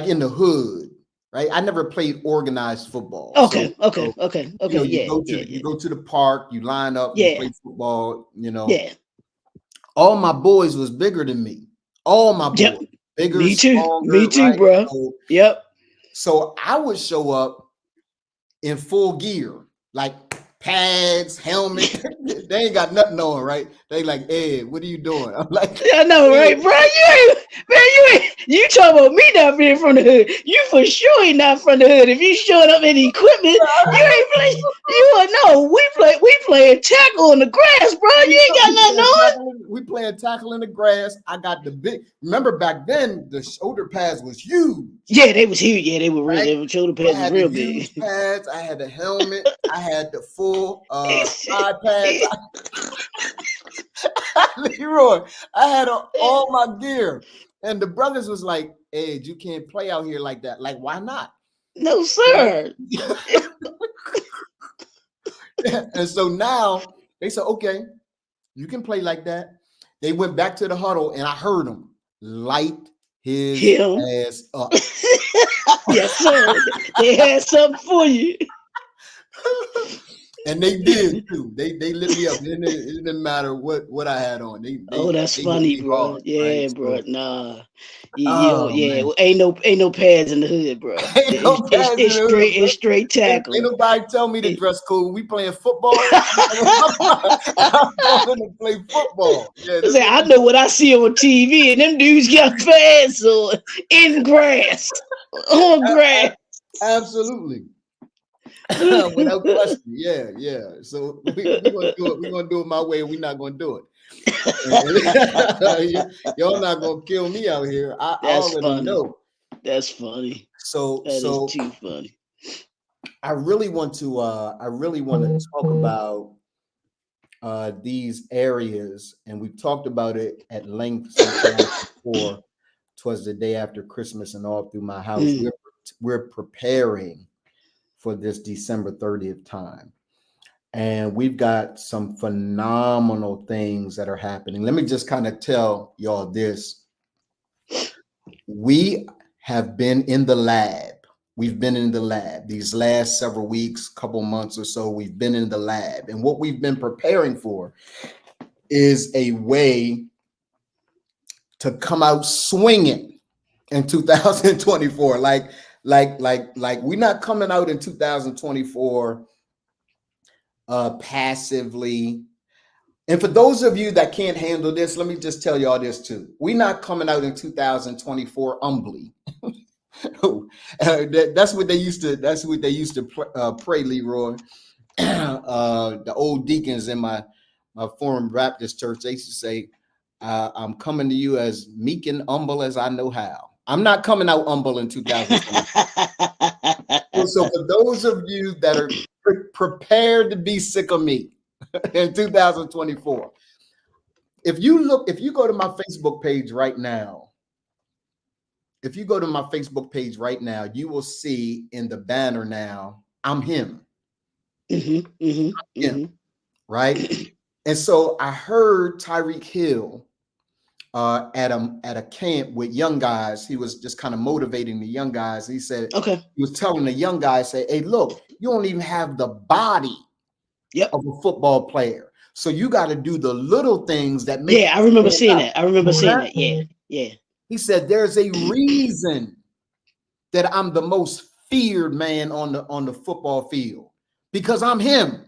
[SPEAKER 2] in the hood, right? I never played organized football.
[SPEAKER 1] Okay, okay,
[SPEAKER 2] So
[SPEAKER 1] okay, okay.
[SPEAKER 2] you
[SPEAKER 1] Yeah,
[SPEAKER 2] go to
[SPEAKER 1] yeah,
[SPEAKER 2] you
[SPEAKER 1] yeah,
[SPEAKER 2] go to the park, you line up, you
[SPEAKER 1] yeah,
[SPEAKER 2] play football.
[SPEAKER 1] yeah.
[SPEAKER 2] All my boys was bigger than me. All my
[SPEAKER 1] Yep.
[SPEAKER 2] boys, bigger,
[SPEAKER 1] Me too. Me
[SPEAKER 2] stronger,
[SPEAKER 1] too,
[SPEAKER 2] right?
[SPEAKER 1] bro.
[SPEAKER 2] So
[SPEAKER 1] Yep.
[SPEAKER 2] so I would show up in full gear, like pads, helmet. They ain't got nothing on, right? They like, Ed, what are you doing? I'm like,
[SPEAKER 1] I know,
[SPEAKER 2] Ed,
[SPEAKER 1] right, bro? You talking about me not being from the hood? You for sure ain't not from the hood. If you showing up in equipment, you ain't play. You would know. We playing tackle on the grass, bro. You ain't got nothing on.
[SPEAKER 2] we playing tackle in the grass. I got the big. Remember back then, the shoulder pads was huge,
[SPEAKER 1] Yeah, they was huge. Yeah, they were real.
[SPEAKER 2] right?
[SPEAKER 1] Their shoulder
[SPEAKER 2] So I
[SPEAKER 1] pads was
[SPEAKER 2] had the
[SPEAKER 1] real
[SPEAKER 2] huge
[SPEAKER 1] big.
[SPEAKER 2] pads. I had the helmet. I had the full side pads. Leroy, I had all my gear, and the brothers was like, "Ed, you can't play out here like that. Like, why not?"
[SPEAKER 1] No,
[SPEAKER 2] Right?
[SPEAKER 1] sir.
[SPEAKER 2] And so now they said, "Okay, you can play like that." They went back to the huddle, and I heard them light his
[SPEAKER 1] Him.
[SPEAKER 2] ass up.
[SPEAKER 1] Yes, sir. They had something for you.
[SPEAKER 2] And they did too. They lit me up. It didn't matter what I had on. They
[SPEAKER 1] Oh,
[SPEAKER 2] they
[SPEAKER 1] that's
[SPEAKER 2] they hit
[SPEAKER 1] funny,
[SPEAKER 2] me
[SPEAKER 1] bro.
[SPEAKER 2] hard, right?
[SPEAKER 1] Yeah, bro.
[SPEAKER 2] So,
[SPEAKER 1] Nah, you don't.
[SPEAKER 2] oh
[SPEAKER 1] Yeah,
[SPEAKER 2] man,
[SPEAKER 1] well, ain't no pads in the hood, bro.
[SPEAKER 2] ain't no
[SPEAKER 1] It's it's,
[SPEAKER 2] pads in
[SPEAKER 1] it's
[SPEAKER 2] the hood,
[SPEAKER 1] straight
[SPEAKER 2] bro.
[SPEAKER 1] it's straight
[SPEAKER 2] Ain't
[SPEAKER 1] tackle.
[SPEAKER 2] nobody tell me to
[SPEAKER 1] It-
[SPEAKER 2] dress cool. We playing football. I'm going to play football. Yeah,
[SPEAKER 1] I
[SPEAKER 2] this
[SPEAKER 1] say
[SPEAKER 2] what
[SPEAKER 1] I
[SPEAKER 2] we
[SPEAKER 1] know what I see on TV, and them dudes got pads on in grass on grass.
[SPEAKER 2] absolutely. Without question. Yeah, yeah. So we're gonna do it. We're gonna do it my way. We're not gonna do it. Y'all not gonna kill me out here. I
[SPEAKER 1] That's
[SPEAKER 2] already
[SPEAKER 1] funny.
[SPEAKER 2] know.
[SPEAKER 1] That's funny.
[SPEAKER 2] So
[SPEAKER 1] That is
[SPEAKER 2] so
[SPEAKER 1] too funny.
[SPEAKER 2] I really want to talk about these areas, and we've talked about it at length sometimes before. Twas the day after Christmas and all through my house.
[SPEAKER 1] Mm.
[SPEAKER 2] We're preparing for this December 30th time. And we've got some phenomenal things that are happening. Let me just kind of tell y'all this. We have been in the lab. We've been in the lab these last several weeks, couple months or so. We've been in the lab. And what we've been preparing for is a way to come out swinging in 2024. Like we're not coming out in 2024 passively. And for those of you that can't handle this, let me just tell y'all this too. We're not coming out in 2024 humbly. That's what they used to. That's what they used to pray, Leroy. The old deacons in my former Baptist church, they used to say, "I'm coming to you as meek and humble as I know how." I'm not coming out humble in 2020. So for those of you that are prepared to be sick of me in 2024, if you go to my Facebook page right now, if you go to my Facebook page right now, you will see in the banner now, I'm him.
[SPEAKER 1] Mm-hmm, mm-hmm,
[SPEAKER 2] Him,
[SPEAKER 1] mm-hmm.
[SPEAKER 2] right? And so I heard Tyreek Hill at a camp with young guys. He was just kind of motivating the young guys. He said,
[SPEAKER 1] Okay.
[SPEAKER 2] he was telling the young guys, say, hey, look, you don't even have the body
[SPEAKER 1] Yep.
[SPEAKER 2] of a football player. So you got to do the little things that make
[SPEAKER 1] Yeah, I
[SPEAKER 2] you
[SPEAKER 1] remember
[SPEAKER 2] stand
[SPEAKER 1] seeing
[SPEAKER 2] out.
[SPEAKER 1] that. I remember seeing
[SPEAKER 2] Right?
[SPEAKER 1] that. Yeah. Yeah.
[SPEAKER 2] He said, there's a reason that I'm the most feared man on the football field because I'm him.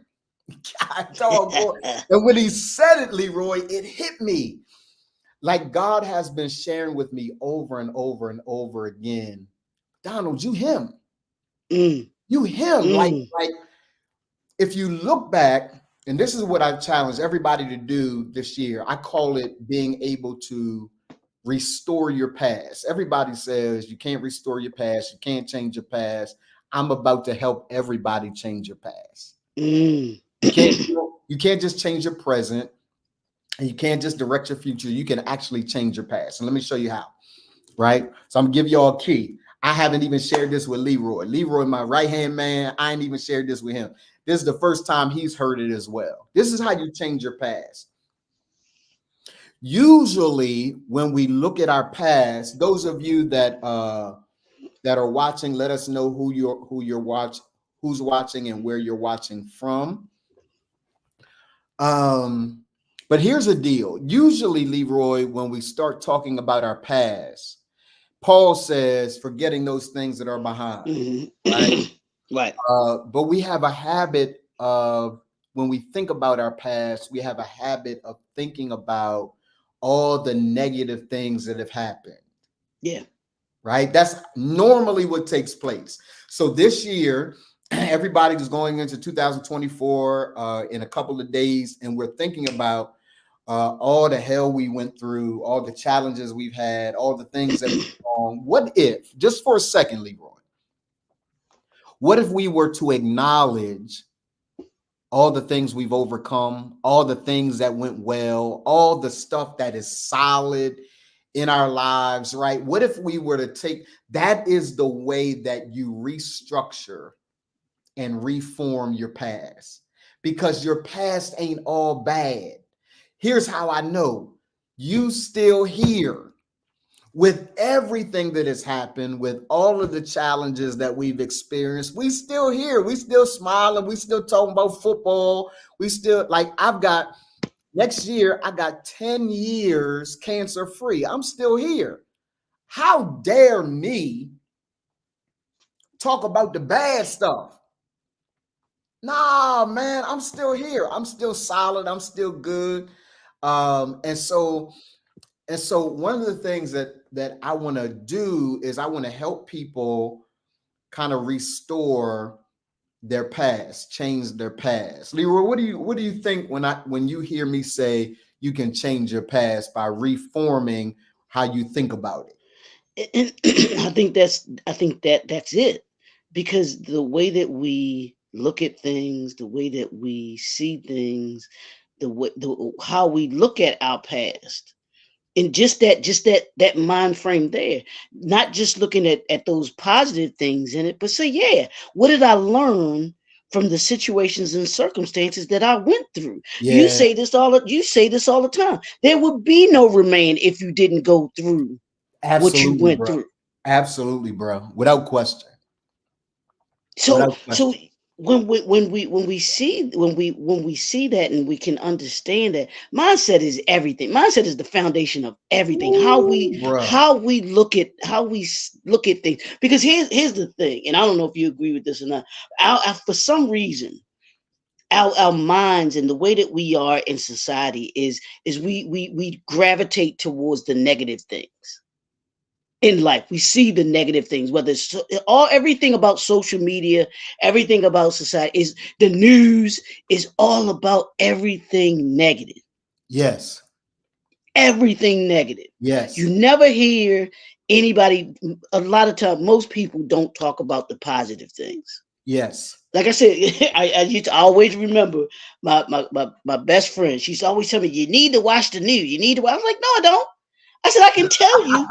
[SPEAKER 2] God, doggone. And when he said it, Leroy, it hit me. Like God has been sharing with me over and over and over again. Donald, you him.
[SPEAKER 1] Mm,
[SPEAKER 2] You him.
[SPEAKER 1] mm,
[SPEAKER 2] Like if you look back, and this is what I challenge everybody to do this year. I call it being able to restore your past. Everybody says you can't restore your past, you can't change your past. I'm about to help everybody change your past.
[SPEAKER 1] mm.
[SPEAKER 2] You can't you can't just change your present, and you can't just direct your future. You can actually change your past. And let me show you how. Right? So I'm gonna give y'all a key. I haven't even shared this with Leroy. Leroy, my right-hand man, I ain't even shared this with him. This is the first time he's heard it as well. This is how you change your past. Usually, when we look at our past, those of you that are watching, let us know who's watching and where you're watching from. But here's the deal. Usually, Leroy, when we start talking about our past, Paul says, forgetting those things that are behind, right?
[SPEAKER 1] Mm-hmm. Right.
[SPEAKER 2] But we have a habit of, when we think about our past, we have a habit of thinking about all the negative things that have happened.
[SPEAKER 1] Yeah.
[SPEAKER 2] Right? That's normally what takes place. So this year, everybody is going into 2024 in a couple of days, and we're thinking about all the hell we went through, all the challenges we've had, all the things that went wrong. What if, just for a second, Leroy, what if we were to acknowledge all the things we've overcome, all the things that went well, all the stuff that is solid in our lives, right? What if we were to take that is the way that you restructure and reform your past, because your past ain't all bad. Here's how I know you still here with everything that has happened, with all of the challenges that we've experienced. We still here, we still smiling, we still talking about football. We still, like, I've got next year, I got 10 years cancer free. I'm still here. How dare me talk about the bad stuff? Nah, man, I'm still here. I'm still solid. I'm still good. And so one of the things that I want to do is I want to help people kind of restore their past, change their past. Leroy, what do you think when you hear me say you can change your past by reforming how you think about it?
[SPEAKER 1] And I think that's it, because the way that we look at things, the way that we see things, how we look at our past, and just that mind frame there, not just looking at those positive things in it, but say, yeah, what did I learn from the situations and circumstances that I went through?
[SPEAKER 2] Yeah,
[SPEAKER 1] You say this all the time. There would be no remain if you didn't go through what you
[SPEAKER 2] absolutely,
[SPEAKER 1] went
[SPEAKER 2] bro.
[SPEAKER 1] through.
[SPEAKER 2] Absolutely, bro. Without question.
[SPEAKER 1] So
[SPEAKER 2] Without
[SPEAKER 1] so
[SPEAKER 2] question.
[SPEAKER 1] when we see that, and we can understand that mindset is everything. Mindset is the foundation of everything. How we
[SPEAKER 2] Ooh, bro.
[SPEAKER 1] how we look at look at things. Because here's the thing, and I don't know if you agree with this or not. For some reason, our minds and the way that we are in society is we gravitate towards the negative things in life. We see the negative things, whether it's everything about social media, everything about society, is the news is all about everything negative.
[SPEAKER 2] Yes.
[SPEAKER 1] Everything negative. You
[SPEAKER 2] Yes.
[SPEAKER 1] never hear anybody. A lot of time, most people don't talk about the positive things.
[SPEAKER 2] Yes.
[SPEAKER 1] Like I said, I used to always remember my best friend. She's always telling me, "You need to watch the news. You need to." I was like, "No, I don't." I said, "I can tell you."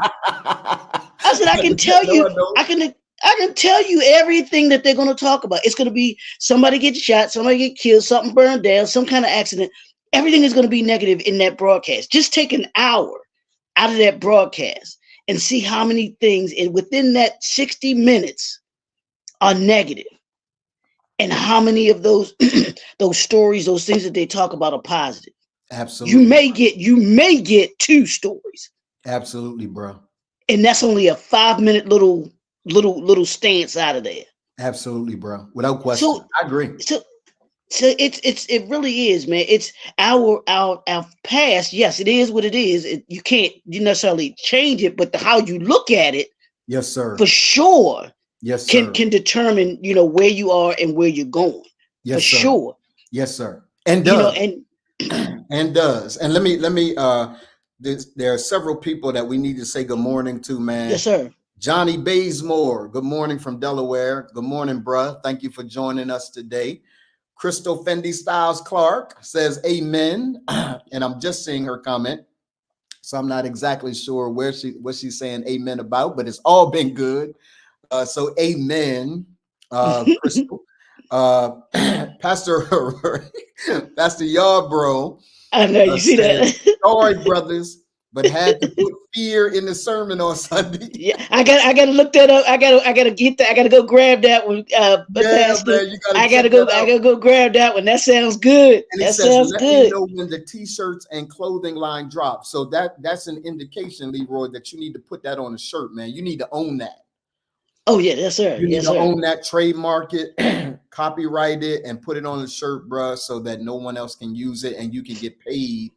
[SPEAKER 1] I said, I can tell
[SPEAKER 2] No,
[SPEAKER 1] you,
[SPEAKER 2] I don't.
[SPEAKER 1] I can tell you everything that they're gonna talk about. It's gonna be somebody get shot, somebody get killed, something burned down, some kind of accident. Everything is gonna be negative in that broadcast. Just take an hour out of that broadcast and see how many things within that 60 minutes are negative, and how many of those those stories, those things that they talk about are positive. You
[SPEAKER 2] Absolutely.
[SPEAKER 1] may get you may get two stories,
[SPEAKER 2] Absolutely, bro.
[SPEAKER 1] and that's only a 5 minute little stance out of there.
[SPEAKER 2] Absolutely, bro. Without question.
[SPEAKER 1] So
[SPEAKER 2] I agree.
[SPEAKER 1] so it really is, man. It's our past. Yes, it is what it is. You can't you necessarily change it, but how you look at it
[SPEAKER 2] Yes,
[SPEAKER 1] for
[SPEAKER 2] sir.
[SPEAKER 1] sure
[SPEAKER 2] Yes,
[SPEAKER 1] can
[SPEAKER 2] sir.
[SPEAKER 1] can determine where you are and where you're going, for
[SPEAKER 2] Yes, sir.
[SPEAKER 1] sure.
[SPEAKER 2] Yes, sir. And
[SPEAKER 1] You know,
[SPEAKER 2] does.
[SPEAKER 1] and
[SPEAKER 2] And does. And let me there are several people that we need to say good morning to,
[SPEAKER 1] yes,
[SPEAKER 2] man.
[SPEAKER 1] sir.
[SPEAKER 2] Johnny Bazemore, good morning from Delaware. Good morning, bruh. Thank you for joining us today. Crystal Fendi Styles Clark says amen. And I'm just seeing her comment. So I'm not exactly sure what she's saying amen about, but it's all been good. So amen, Crystal. Uh, Pastor Pastor Yarbrough
[SPEAKER 1] I know you see
[SPEAKER 2] said,
[SPEAKER 1] that.
[SPEAKER 2] sorry, brothers, but had to put fear in the sermon on Sunday.
[SPEAKER 1] Yeah, I gotta look that up. I gotta get that. I gotta go grab that one,
[SPEAKER 2] Yeah,
[SPEAKER 1] Pastor.
[SPEAKER 2] man, you got to check that
[SPEAKER 1] I
[SPEAKER 2] out.
[SPEAKER 1] gotta go grab that one. That sounds good.
[SPEAKER 2] And he
[SPEAKER 1] That
[SPEAKER 2] says,
[SPEAKER 1] sounds
[SPEAKER 2] let me
[SPEAKER 1] good.
[SPEAKER 2] know when the t-shirts and clothing line drops. So that's an indication, Leroy, that you need to put that on a shirt, man. You need to own that.
[SPEAKER 1] Oh yeah, yes sir,
[SPEAKER 2] You need
[SPEAKER 1] yes
[SPEAKER 2] to
[SPEAKER 1] sir.
[SPEAKER 2] own that, trademark it, copyright it, and put it on the shirt, bruh, so that no one else can use it and you can get paid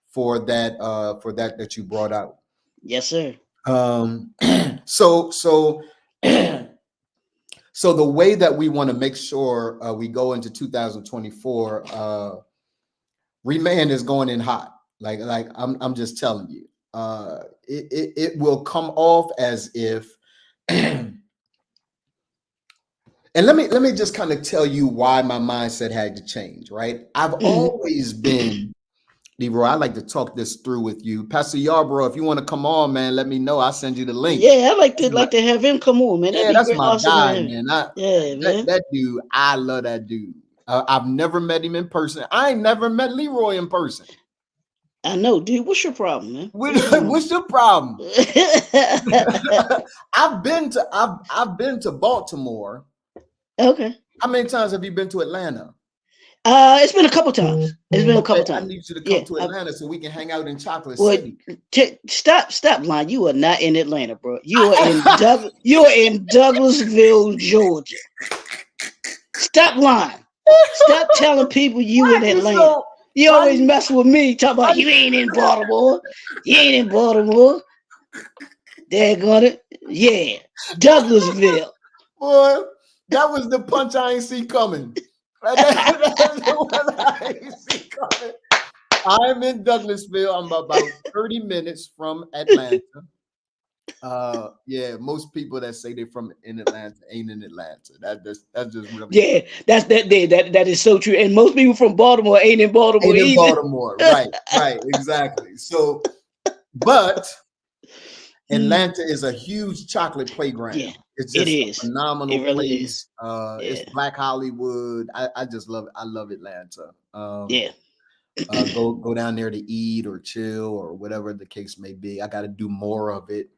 [SPEAKER 2] for that you brought out.
[SPEAKER 1] Yes sir.
[SPEAKER 2] Um, so so the way that we want to make sure we go into 2024, Remand is going in hot. Like I'm just telling you, it will come off as if. And let me just kind of tell you why my mindset had to change, right? I've
[SPEAKER 1] Mhm.
[SPEAKER 2] always been, Leroy, I like to talk this through with you. Pastor Yarbrough, if you want to come on, man, let me know. I'll send you the link.
[SPEAKER 1] Yeah, I like
[SPEAKER 2] That's
[SPEAKER 1] to
[SPEAKER 2] my,
[SPEAKER 1] like to have him come on, man. That'd
[SPEAKER 2] yeah,
[SPEAKER 1] be
[SPEAKER 2] that's
[SPEAKER 1] great,
[SPEAKER 2] my
[SPEAKER 1] awesome to
[SPEAKER 2] guy,
[SPEAKER 1] have him.
[SPEAKER 2] man.
[SPEAKER 1] Yeah, man.
[SPEAKER 2] That dude, I love that dude. I've never met him in person. I ain't never met Leroy in person.
[SPEAKER 1] I know, dude. What's your problem, man? What's going on?
[SPEAKER 2] What's your problem? I've been to Baltimore.
[SPEAKER 1] Okay.
[SPEAKER 2] How many times have you been to Atlanta?
[SPEAKER 1] It's been a couple times. It's been a couple
[SPEAKER 2] Okay, I
[SPEAKER 1] times.
[SPEAKER 2] need you to come
[SPEAKER 1] Yeah.
[SPEAKER 2] to Atlanta so we can hang out in Chocolate
[SPEAKER 1] Well,
[SPEAKER 2] City.
[SPEAKER 1] stop lying. You are not in Atlanta, bro.
[SPEAKER 2] I,
[SPEAKER 1] You are in Douglasville, Georgia. Stop lying. Stop telling people you
[SPEAKER 2] why
[SPEAKER 1] in
[SPEAKER 2] you
[SPEAKER 1] Atlanta.
[SPEAKER 2] so
[SPEAKER 1] You
[SPEAKER 2] why
[SPEAKER 1] always
[SPEAKER 2] you
[SPEAKER 1] mess with me, talking
[SPEAKER 2] why
[SPEAKER 1] about you ain't in Baltimore. You ain't in Baltimore. Daggone it. Yeah. Douglasville.
[SPEAKER 2] boy? That was the punch I ain't see coming. That's the one I ain't see coming. I'm in Douglasville. I'm about 30 minutes from Atlanta. Yeah, most people that say they're from in Atlanta ain't in Atlanta. That's just really
[SPEAKER 1] Yeah, that is so true. And most people from Baltimore ain't in Baltimore
[SPEAKER 2] ain't in
[SPEAKER 1] either.
[SPEAKER 2] Baltimore. Right, right, exactly. So, but
[SPEAKER 1] Mm,
[SPEAKER 2] Atlanta is a huge chocolate
[SPEAKER 1] yeah,
[SPEAKER 2] playground. It's
[SPEAKER 1] it
[SPEAKER 2] just a
[SPEAKER 1] is. It
[SPEAKER 2] phenomenal
[SPEAKER 1] really is.
[SPEAKER 2] place. It's
[SPEAKER 1] Yeah,
[SPEAKER 2] Black Hollywood. I just love it. I love Atlanta.
[SPEAKER 1] yeah.
[SPEAKER 2] Go down there to eat or chill or whatever the case may be. I got to do more of it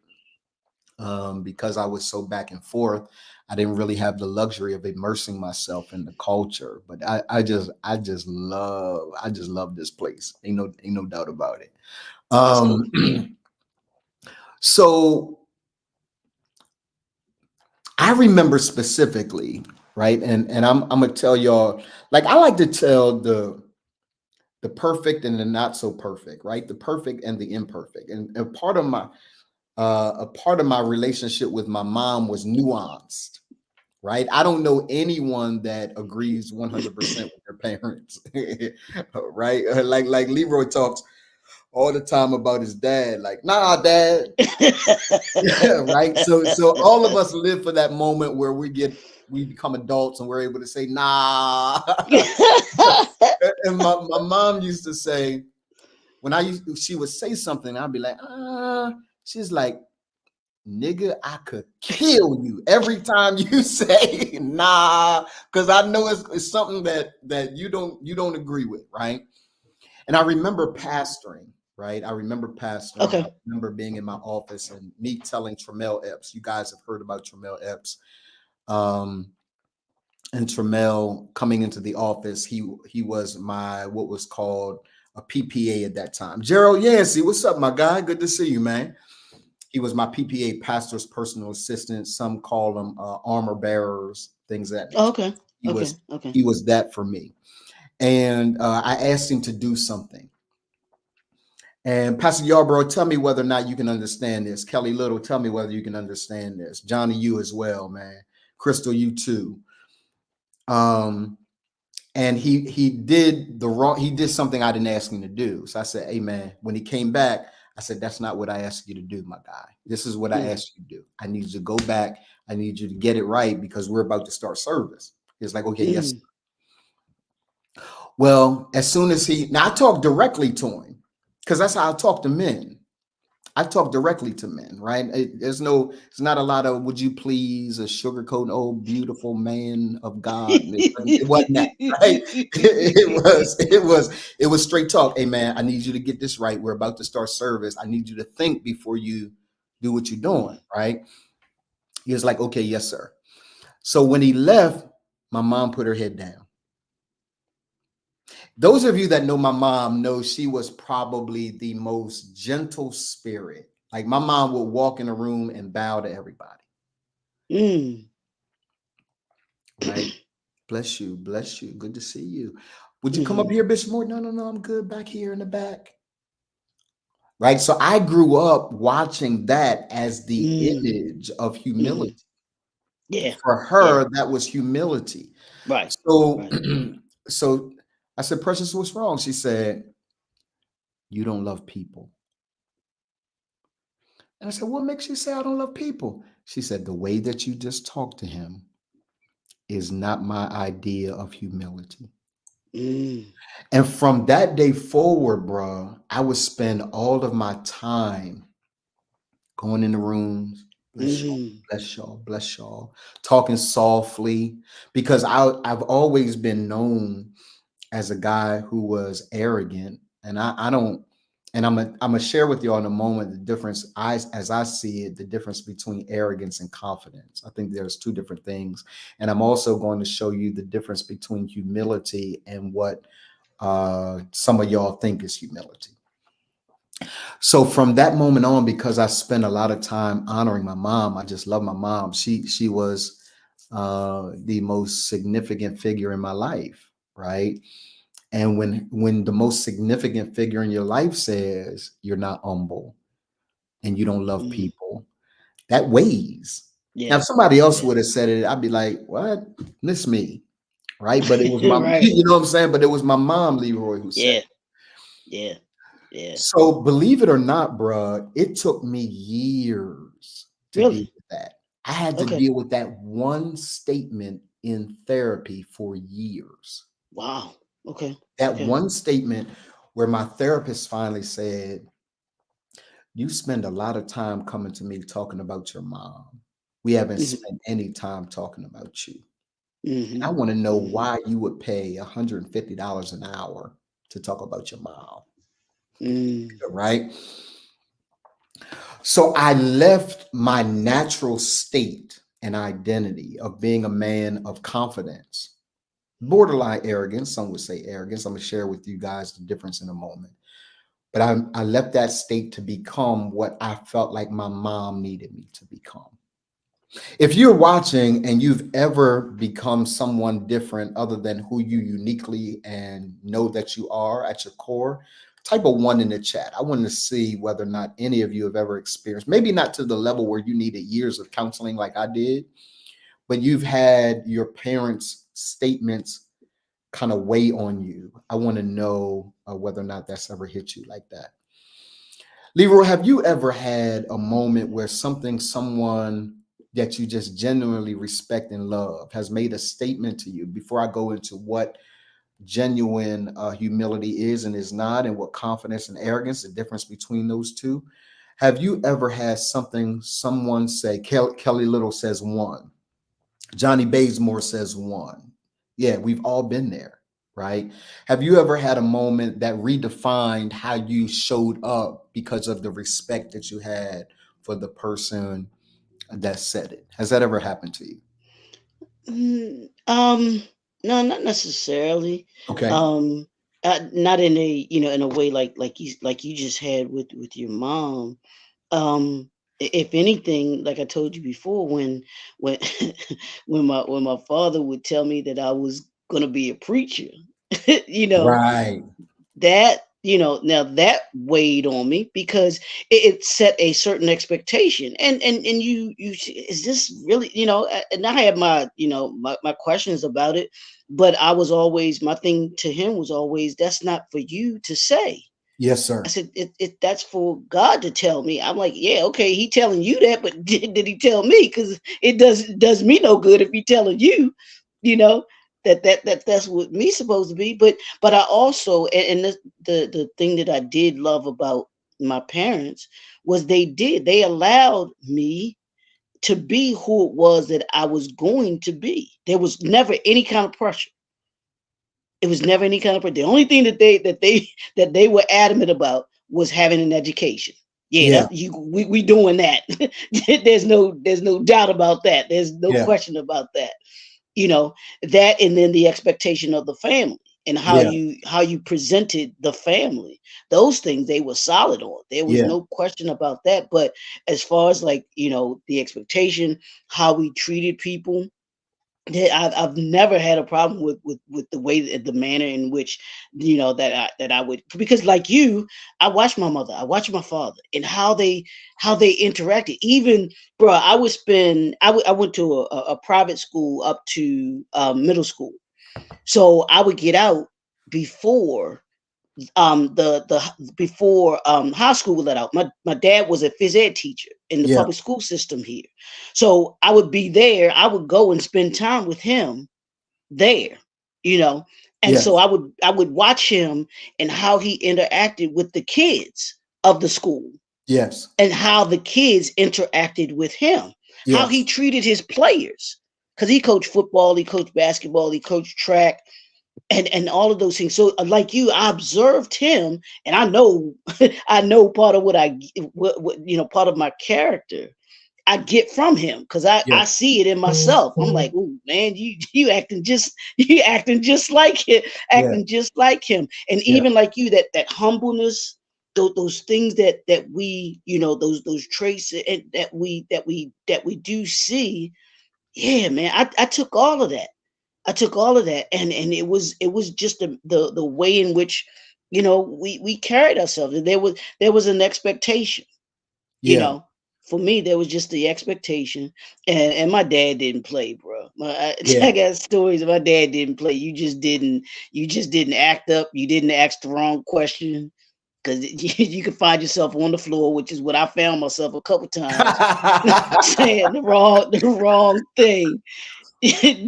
[SPEAKER 2] because I was so back and forth. I didn't really have the luxury of immersing myself in the culture. But I just love this place. Ain't no doubt about it.
[SPEAKER 1] So
[SPEAKER 2] Um, so I remember specifically, right? And I'm gonna tell y'all, like I like to tell the perfect and the not so perfect, right? The perfect and the imperfect. And a part of my relationship with my mom was nuanced, right? I don't know anyone that agrees 100% with their parents, right? Like Leroy talks all the time about his dad, like, nah, dad, right? So all of us live for that moment where we become adults and we're able to say, nah. And my mom used to say, she would say something, I'd be like, she's like, nigga, I could kill you every time you say nah, because I know it's something that you don't agree with, right? And I remember pastoring, right? I remember pastoring. I
[SPEAKER 1] okay.
[SPEAKER 2] remember being in my office and me telling Tremel Epps. You guys have heard about Tremel Epps. Um, and Tremel coming into the office, he was my what was called a PPA at that time. Gerald Yancey, what's up, my guy? Good to see you, man. He was my PPA, pastor's personal assistant. Some call them armor bearers, things of that nature.
[SPEAKER 1] Okay.
[SPEAKER 2] He
[SPEAKER 1] Okay.
[SPEAKER 2] was
[SPEAKER 1] Okay.
[SPEAKER 2] he was that for me. And I asked him to do something. And Pastor Yarbrough, tell me whether or not you can understand this. Kelly Little, tell me whether you can understand this. Johnny, you as well, man. Crystal, you too. Um, and he did something I didn't ask him to do. So I said, hey man, when he came back, I said, that's not what I asked you to do, my guy. This is what I
[SPEAKER 1] Mm,
[SPEAKER 2] asked you to do. I need you to go back. I need you to get it right because we're about to start service. He's like, okay, yes.
[SPEAKER 1] mm,
[SPEAKER 2] Well, as soon as now I talked directly to him because that's how I talk to men. I talk directly to men, right? It's not a lot of would you please a sugarcoat old beautiful man of God. It wasn't that, right? It was straight talk. Hey man, I need you to get this right. We're about to start service. I need you to think before you do what you're doing,
[SPEAKER 1] mm,
[SPEAKER 2] right? He was like, okay, yes, sir. So when he left, my mom put her head down. Those of you that know my mom know she was probably the most gentle spirit. Like my mom would walk in a room and bow to everybody,
[SPEAKER 1] mm.
[SPEAKER 2] right? Bless you, bless you. Good to see you. Would you come up
[SPEAKER 1] Mhm,
[SPEAKER 2] here, Bishop Moore? No, no, no, I'm good back here in the back. Right. So I grew up watching that as the
[SPEAKER 1] mm,
[SPEAKER 2] image of
[SPEAKER 1] mhm.
[SPEAKER 2] humility.
[SPEAKER 1] Yeah.
[SPEAKER 2] For
[SPEAKER 1] Yeah.
[SPEAKER 2] her, that was humility.
[SPEAKER 1] Right.
[SPEAKER 2] So,
[SPEAKER 1] Right.
[SPEAKER 2] so I said, Precious, what's wrong? She said, you don't love people. And I said, what makes you say I don't love people? She said, the way that you just talked to him is not my idea of humility.
[SPEAKER 1] Mm,
[SPEAKER 2] And from that day forward, bro, I would spend all of my time going in the rooms, bless y'all,
[SPEAKER 1] mhm,
[SPEAKER 2] bless y'all, bless y'all, talking softly, because I've always been known as a guy who was arrogant, and I don't, and I'm gonna share with y'all in a moment the difference as I see it, the difference between arrogance and confidence. I think there's two different things, and I'm also going to show you the difference between humility and what some of y'all think is humility. So from that moment on, because I spent a lot of time honoring my mom, I just love my mom. She was the most significant figure in my life, right? And when the most significant figure in your life says you're not humble and you don't love
[SPEAKER 1] mm,
[SPEAKER 2] people, that weighs. Now,
[SPEAKER 1] Yeah.
[SPEAKER 2] if somebody else
[SPEAKER 1] Yeah.
[SPEAKER 2] would have said it, I'd be like, "What? Miss me?" Right? But it was my,
[SPEAKER 1] Right.
[SPEAKER 2] you know what I'm saying? But it was my mom, Leroy, who said
[SPEAKER 1] Yeah.
[SPEAKER 2] it.
[SPEAKER 1] Yeah. Yeah.
[SPEAKER 2] So believe it or not, bruh, it took me years to deal
[SPEAKER 1] Really?
[SPEAKER 2] with that. I had to
[SPEAKER 1] Okay.
[SPEAKER 2] deal with that one statement in therapy for years.
[SPEAKER 1] Wow. Okay.
[SPEAKER 2] That
[SPEAKER 1] Okay.
[SPEAKER 2] one statement where my therapist finally said, "You spend a lot of time coming to me talking about your mom. We haven't
[SPEAKER 1] Hmm.
[SPEAKER 2] spent any time talking about you. And I
[SPEAKER 1] Hmm.
[SPEAKER 2] want to know
[SPEAKER 1] Hmm.
[SPEAKER 2] why you would pay $150 an hour to talk about your mom."
[SPEAKER 1] Mm.
[SPEAKER 2] Right? So I left my natural state and identity of being a man of confidence, borderline arrogance. Some would say arrogance. I'm going to share with you guys the difference in a moment. But I left that state to become what I felt like my mom needed me to become. If you're watching and you've ever become someone different other than who you uniquely and know that you are at your core, type a one in the chat. I want to see whether or not any of you have ever experienced, maybe not to the level where you needed years of counseling like I did, but you've had your parents' statements kind of weigh on you. I want to know whether or not that's ever hit you like that. Leroy, have you ever had a moment where someone that you just genuinely respect and love has made a statement to you? Before I go into what genuine humility is and is not, and what confidence and arrogance, the difference between those two, have you ever had someone say, Kelly Little says one, Johnny Bazemore says one. Yeah, we've all been there, right? Have you ever had a moment that redefined how you showed up because of the respect that you had for the person that said it? Has that ever happened to you?
[SPEAKER 1] Mm, no, not necessarily.
[SPEAKER 2] Okay.
[SPEAKER 1] Um, not in a in a way like you just had with your mom. If anything, like I told you before, when when my father would tell me that I was gonna be a preacher, you know,
[SPEAKER 2] Right.
[SPEAKER 1] that now that weighed on me because it set a certain expectation, and is this really, and I had my my questions about it, but I was always, my thing to him was always, that's not for you to say.
[SPEAKER 2] Yes,
[SPEAKER 1] I
[SPEAKER 2] sir.
[SPEAKER 1] said, that's for God to tell me. I'm like, yeah, okay, he telling you that, but did he tell me? Because it does me no good if he telling you, you know, that's what me supposed to be. But I also, and the thing that I did love about my parents was they allowed me to be who it was that I was going to be. There was never any kind of pressure. It was never any kind of. The only thing that they were adamant about was having an education. Yeah,
[SPEAKER 2] Yeah.
[SPEAKER 1] that's you. We doing that. there's no doubt about that. There's no
[SPEAKER 2] Yeah.
[SPEAKER 1] question about that. You know that, and then the expectation of the family and
[SPEAKER 2] Yeah.
[SPEAKER 1] how you presented the family. Those things they were solid on. There was
[SPEAKER 2] Yeah.
[SPEAKER 1] no question about that. But as far as like the expectation, how we treated people, yeah, I've never had a problem with the way the manner in which that I would, because like you, I watched my mother, I watched my father, and how they interacted. Even, bro, I went to a private school up to middle school, so I would get out before the before high school would let out. My dad was a phys ed teacher in the
[SPEAKER 2] Yeah.
[SPEAKER 1] public school system here, so I would be there. I would go and spend time with him there, you know, and so
[SPEAKER 2] Yes.
[SPEAKER 1] I would watch him and how he interacted with the kids of the school,
[SPEAKER 2] Yes.
[SPEAKER 1] and how the kids interacted with him, how he
[SPEAKER 2] Yes.
[SPEAKER 1] treated his players, because he coached football, he coached basketball, he coached track, and all of those things. So like you, I observed him, and I know I know part of what part of my character I get from him, because I
[SPEAKER 2] Yeah.
[SPEAKER 1] see it in myself. I'm like, oh man, you acting just you acting just like it,
[SPEAKER 2] Yeah.
[SPEAKER 1] acting just like him. And
[SPEAKER 2] Yeah.
[SPEAKER 1] even like you, that humbleness, those things that we, those traits, and that we do see. Yeah, man, I took all of that. I took all of that, and it was just the way in which we carried ourselves. There was an expectation, you
[SPEAKER 2] Yeah.
[SPEAKER 1] know. For me, there was just the expectation, and my dad didn't play, bro.
[SPEAKER 2] Yeah.
[SPEAKER 1] I got stories. My dad didn't play. You just didn't act up. You didn't ask the wrong question because you could find yourself on the floor, which is what I found myself a couple times saying the wrong thing,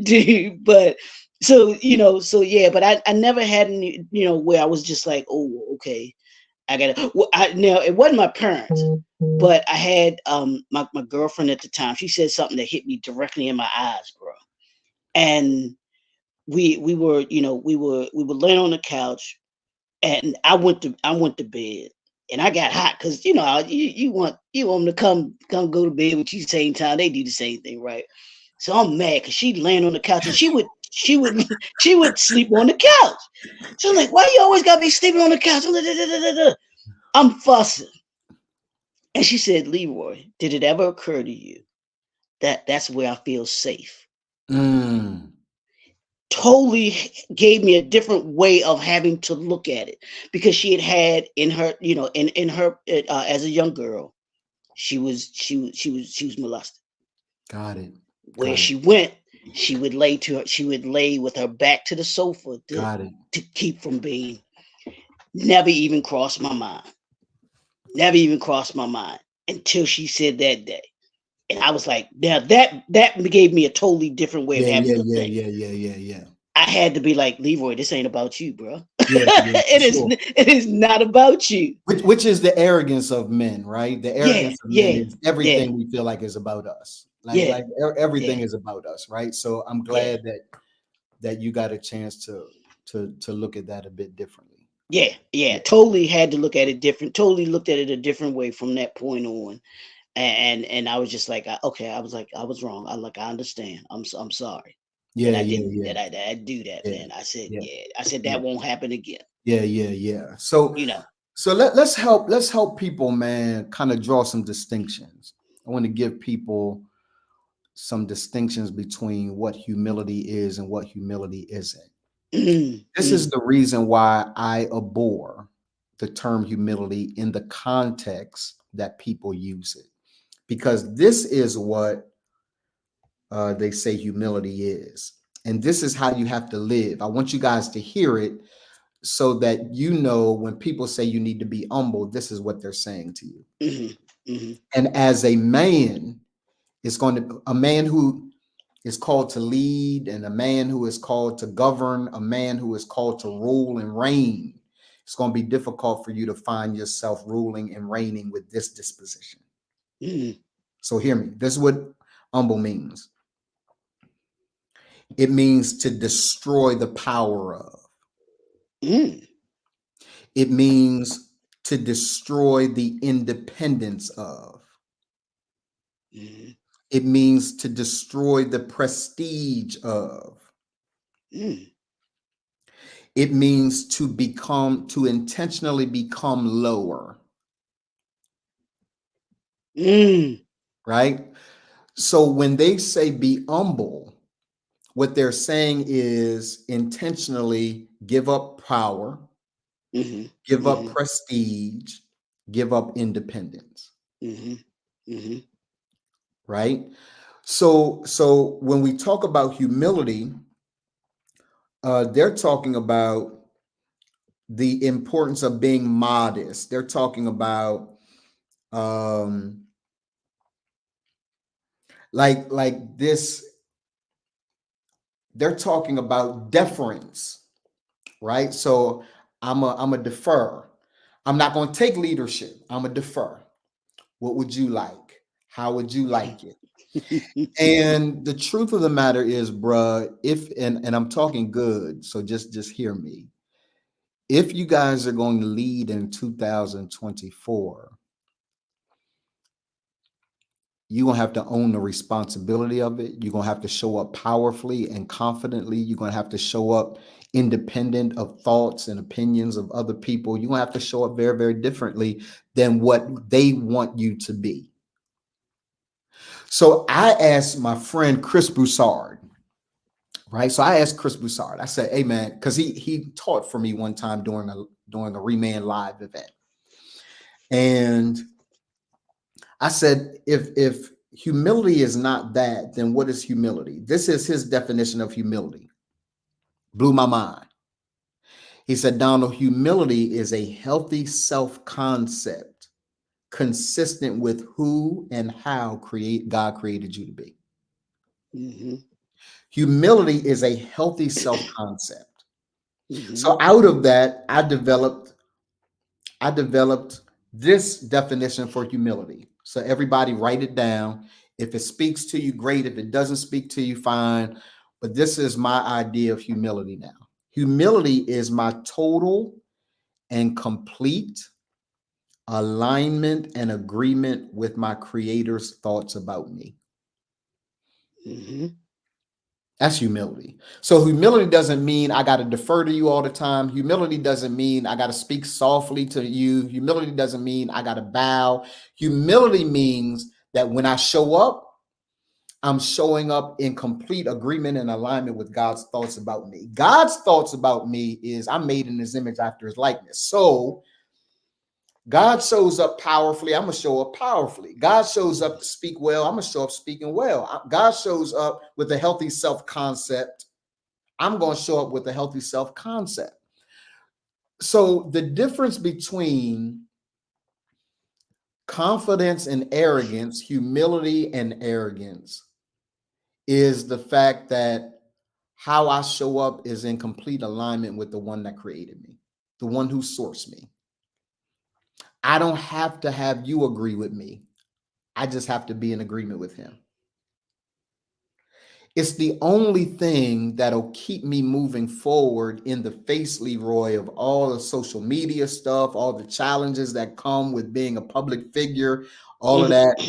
[SPEAKER 1] dude. But so so yeah. But I never had any where I was just like, oh, okay, I gotta. Well, now it wasn't my parents, but I had my girlfriend at the time. She said something that hit me directly in my eyes, bro. And we were we were laying on the couch, and I went to bed, and I got hot because you want them to come go to bed with you same time. They do the same thing, right? So I'm mad because she laying on the couch, and she would she would sleep on the couch. So I'm like, why you always gotta be sleeping on the couch? I'm fussing. And she said, Leroy, did it ever occur to you that that's where I feel safe?
[SPEAKER 2] Mm,
[SPEAKER 1] Totally gave me a different way of having to look at it because she had in her, in her as a young girl, she was molested.
[SPEAKER 2] got it.
[SPEAKER 1] Where
[SPEAKER 2] Got it.
[SPEAKER 1] she went, she would lay with her back to the sofa
[SPEAKER 2] Got it.
[SPEAKER 1] to keep from being. Never even crossed my mind. Never even crossed my mind until she said that day. And I was like, now that gave me a totally different way of
[SPEAKER 2] Yeah,
[SPEAKER 1] having
[SPEAKER 2] yeah,
[SPEAKER 1] to
[SPEAKER 2] yeah,
[SPEAKER 1] think.
[SPEAKER 2] yeah, yeah, yeah, yeah.
[SPEAKER 1] I had to be like, Leroy, this ain't about you, bro.
[SPEAKER 2] Yeah, yeah, for sure.
[SPEAKER 1] It is not about you.
[SPEAKER 2] Which is the arrogance of men, right? The
[SPEAKER 1] Yeah,
[SPEAKER 2] arrogance of men
[SPEAKER 1] yeah,
[SPEAKER 2] is
[SPEAKER 1] yeah,
[SPEAKER 2] everything we feel like is about us.
[SPEAKER 1] yeah,
[SPEAKER 2] Everything
[SPEAKER 1] yeah,
[SPEAKER 2] is about us, right? So I'm
[SPEAKER 1] yeah,
[SPEAKER 2] glad that you got a chance to look at that a bit differently.
[SPEAKER 1] yeah, yeah.
[SPEAKER 2] Yeah,
[SPEAKER 1] Totally had to look at it different. Totally looked at it a different way from that point on. And I was just like, okay, I was like, I was wrong. I understand. I'm sorry that
[SPEAKER 2] yeah,
[SPEAKER 1] I
[SPEAKER 2] yeah,
[SPEAKER 1] didn't
[SPEAKER 2] yeah,
[SPEAKER 1] that I do that,
[SPEAKER 2] yeah,
[SPEAKER 1] man. I said,
[SPEAKER 2] yeah,
[SPEAKER 1] yeah. I said
[SPEAKER 2] yeah,
[SPEAKER 1] that won't happen again.
[SPEAKER 2] yeah, yeah, yeah. So
[SPEAKER 1] You know.
[SPEAKER 2] let's help people, man, kind of draw some distinctions. I want to give people some distinctions between what humility is and what humility isn't.
[SPEAKER 1] Mm,
[SPEAKER 2] This is
[SPEAKER 1] mm,
[SPEAKER 2] the reason why I abhor the term humility in the context that people use it, because this is what they say humility is. And this is how you have to live. I want you guys to hear it so that you know when people say you need to be humble, this is what they're saying to you.
[SPEAKER 1] mm, mm,
[SPEAKER 2] And as a man, a man who is called to lead, and a man who is called to govern, a man who is called to rule and reign. It's going to be difficult for you to find yourself ruling and reigning with this disposition.
[SPEAKER 1] mm,
[SPEAKER 2] So hear me. This is what humble means. It means to destroy the power of.
[SPEAKER 1] mm,
[SPEAKER 2] It means to destroy the independence of.
[SPEAKER 1] mm,
[SPEAKER 2] It means to destroy the prestige of.
[SPEAKER 1] mm,
[SPEAKER 2] It means to intentionally become lower,
[SPEAKER 1] mm,
[SPEAKER 2] right? So when they say be humble, what they're saying is intentionally give up power,
[SPEAKER 1] mm,
[SPEAKER 2] give up
[SPEAKER 1] mm,
[SPEAKER 2] prestige, give up independence,
[SPEAKER 1] mm, mm,
[SPEAKER 2] right? So when we talk about humility, they're talking about the importance of being modest. They're talking about um, like this. They're talking about deference, right? So I'm a defer. I'm not going to take leadership. I'm a defer. What would you like? How would you like it? And the truth of the matter is, bruh, if and I'm talking good, so just hear me. If you guys are going to lead in 2024, you're going to have to own the responsibility of it. You're going to have to show up powerfully and confidently. You're going to have to show up independent of thoughts and opinions of other people. You're going to have to show up very, very differently than what they want you to be. So I asked my friend Chris Broussard, right? So I asked Chris Broussard, I said, hey man, because he taught for me one time during a Reman Live event. And I said, if humility is not that, then what is humility? This is his definition of humility. Blew my mind. He said, Donald, humility is a healthy self-concept consistent with who and how God created you to be.
[SPEAKER 1] Mm-hmm.
[SPEAKER 2] Humility is a healthy self-concept.
[SPEAKER 1] Mm-hmm.
[SPEAKER 2] So out of that, I developed this definition for humility. So everybody write it down. If it speaks to you, great. If it doesn't speak to you, fine. But this is my idea of humility now. Humility is my total and complete alignment and agreement with my creator's thoughts about me.
[SPEAKER 1] Mm-hmm.
[SPEAKER 2] That's humility. So humility doesn't mean I got to defer to you all the time. Humility doesn't mean I got to speak softly to you. Humility doesn't mean I got to bow. Humility means that when I show up, I'm showing up in complete agreement and alignment with God's thoughts about me. God's thoughts about me is I'm made in his image after his likeness. So God shows up powerfully, I'm going to show up powerfully. God shows up to speak well, I'm going to show up speaking well. God shows up with a healthy self-concept, I'm going to show up with a healthy self-concept. So the difference between confidence and arrogance, humility and arrogance, is the fact that how I show up is in complete alignment with the one that created me, the one who sourced me. I don't have to have you agree with me. I just have to be in agreement with him. It's the only thing that'll keep me moving forward in the face, Leroy, of all the social media stuff, all the challenges that come with being a public figure, all of that.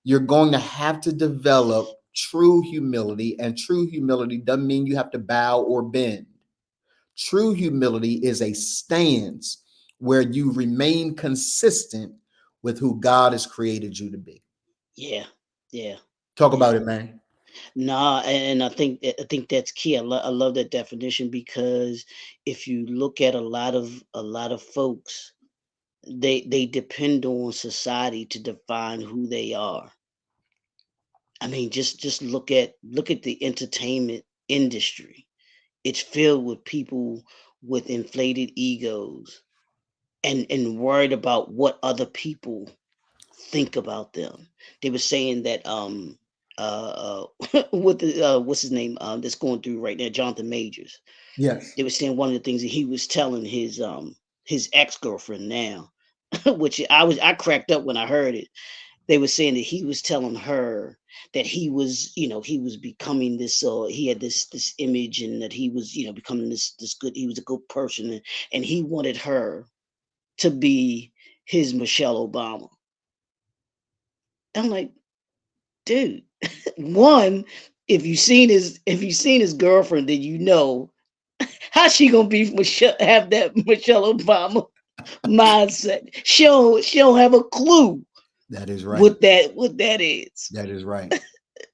[SPEAKER 2] You're going to have to develop true humility, and true humility doesn't mean you have to bow or bend. True humility is a stance where you remain consistent with who God has created you to be.
[SPEAKER 1] Yeah. Yeah.
[SPEAKER 2] Talk
[SPEAKER 1] Yeah.
[SPEAKER 2] about it, man.
[SPEAKER 1] Nah, and I think that's key. I love that definition because if you look at a lot of folks, they depend on society to define who they are. I mean, just look at the entertainment industry. It's filled with people with inflated egos and worried about what other people think about them. They were saying that what the what's his name that's going through right now, Jonathan Majors.
[SPEAKER 2] Yes.
[SPEAKER 1] They were saying one of the things that he was telling his ex girlfriend now, which I cracked up when I heard it. They were saying that he was telling her that he was becoming this he had this image, and that he was becoming this good, he was a good person, and he wanted her to be his Michelle Obama. I'm like, dude, one, if you seen his girlfriend, then how she gonna be have that Michelle Obama mindset. She don't have a clue
[SPEAKER 2] That is right.
[SPEAKER 1] what that is.
[SPEAKER 2] That is right.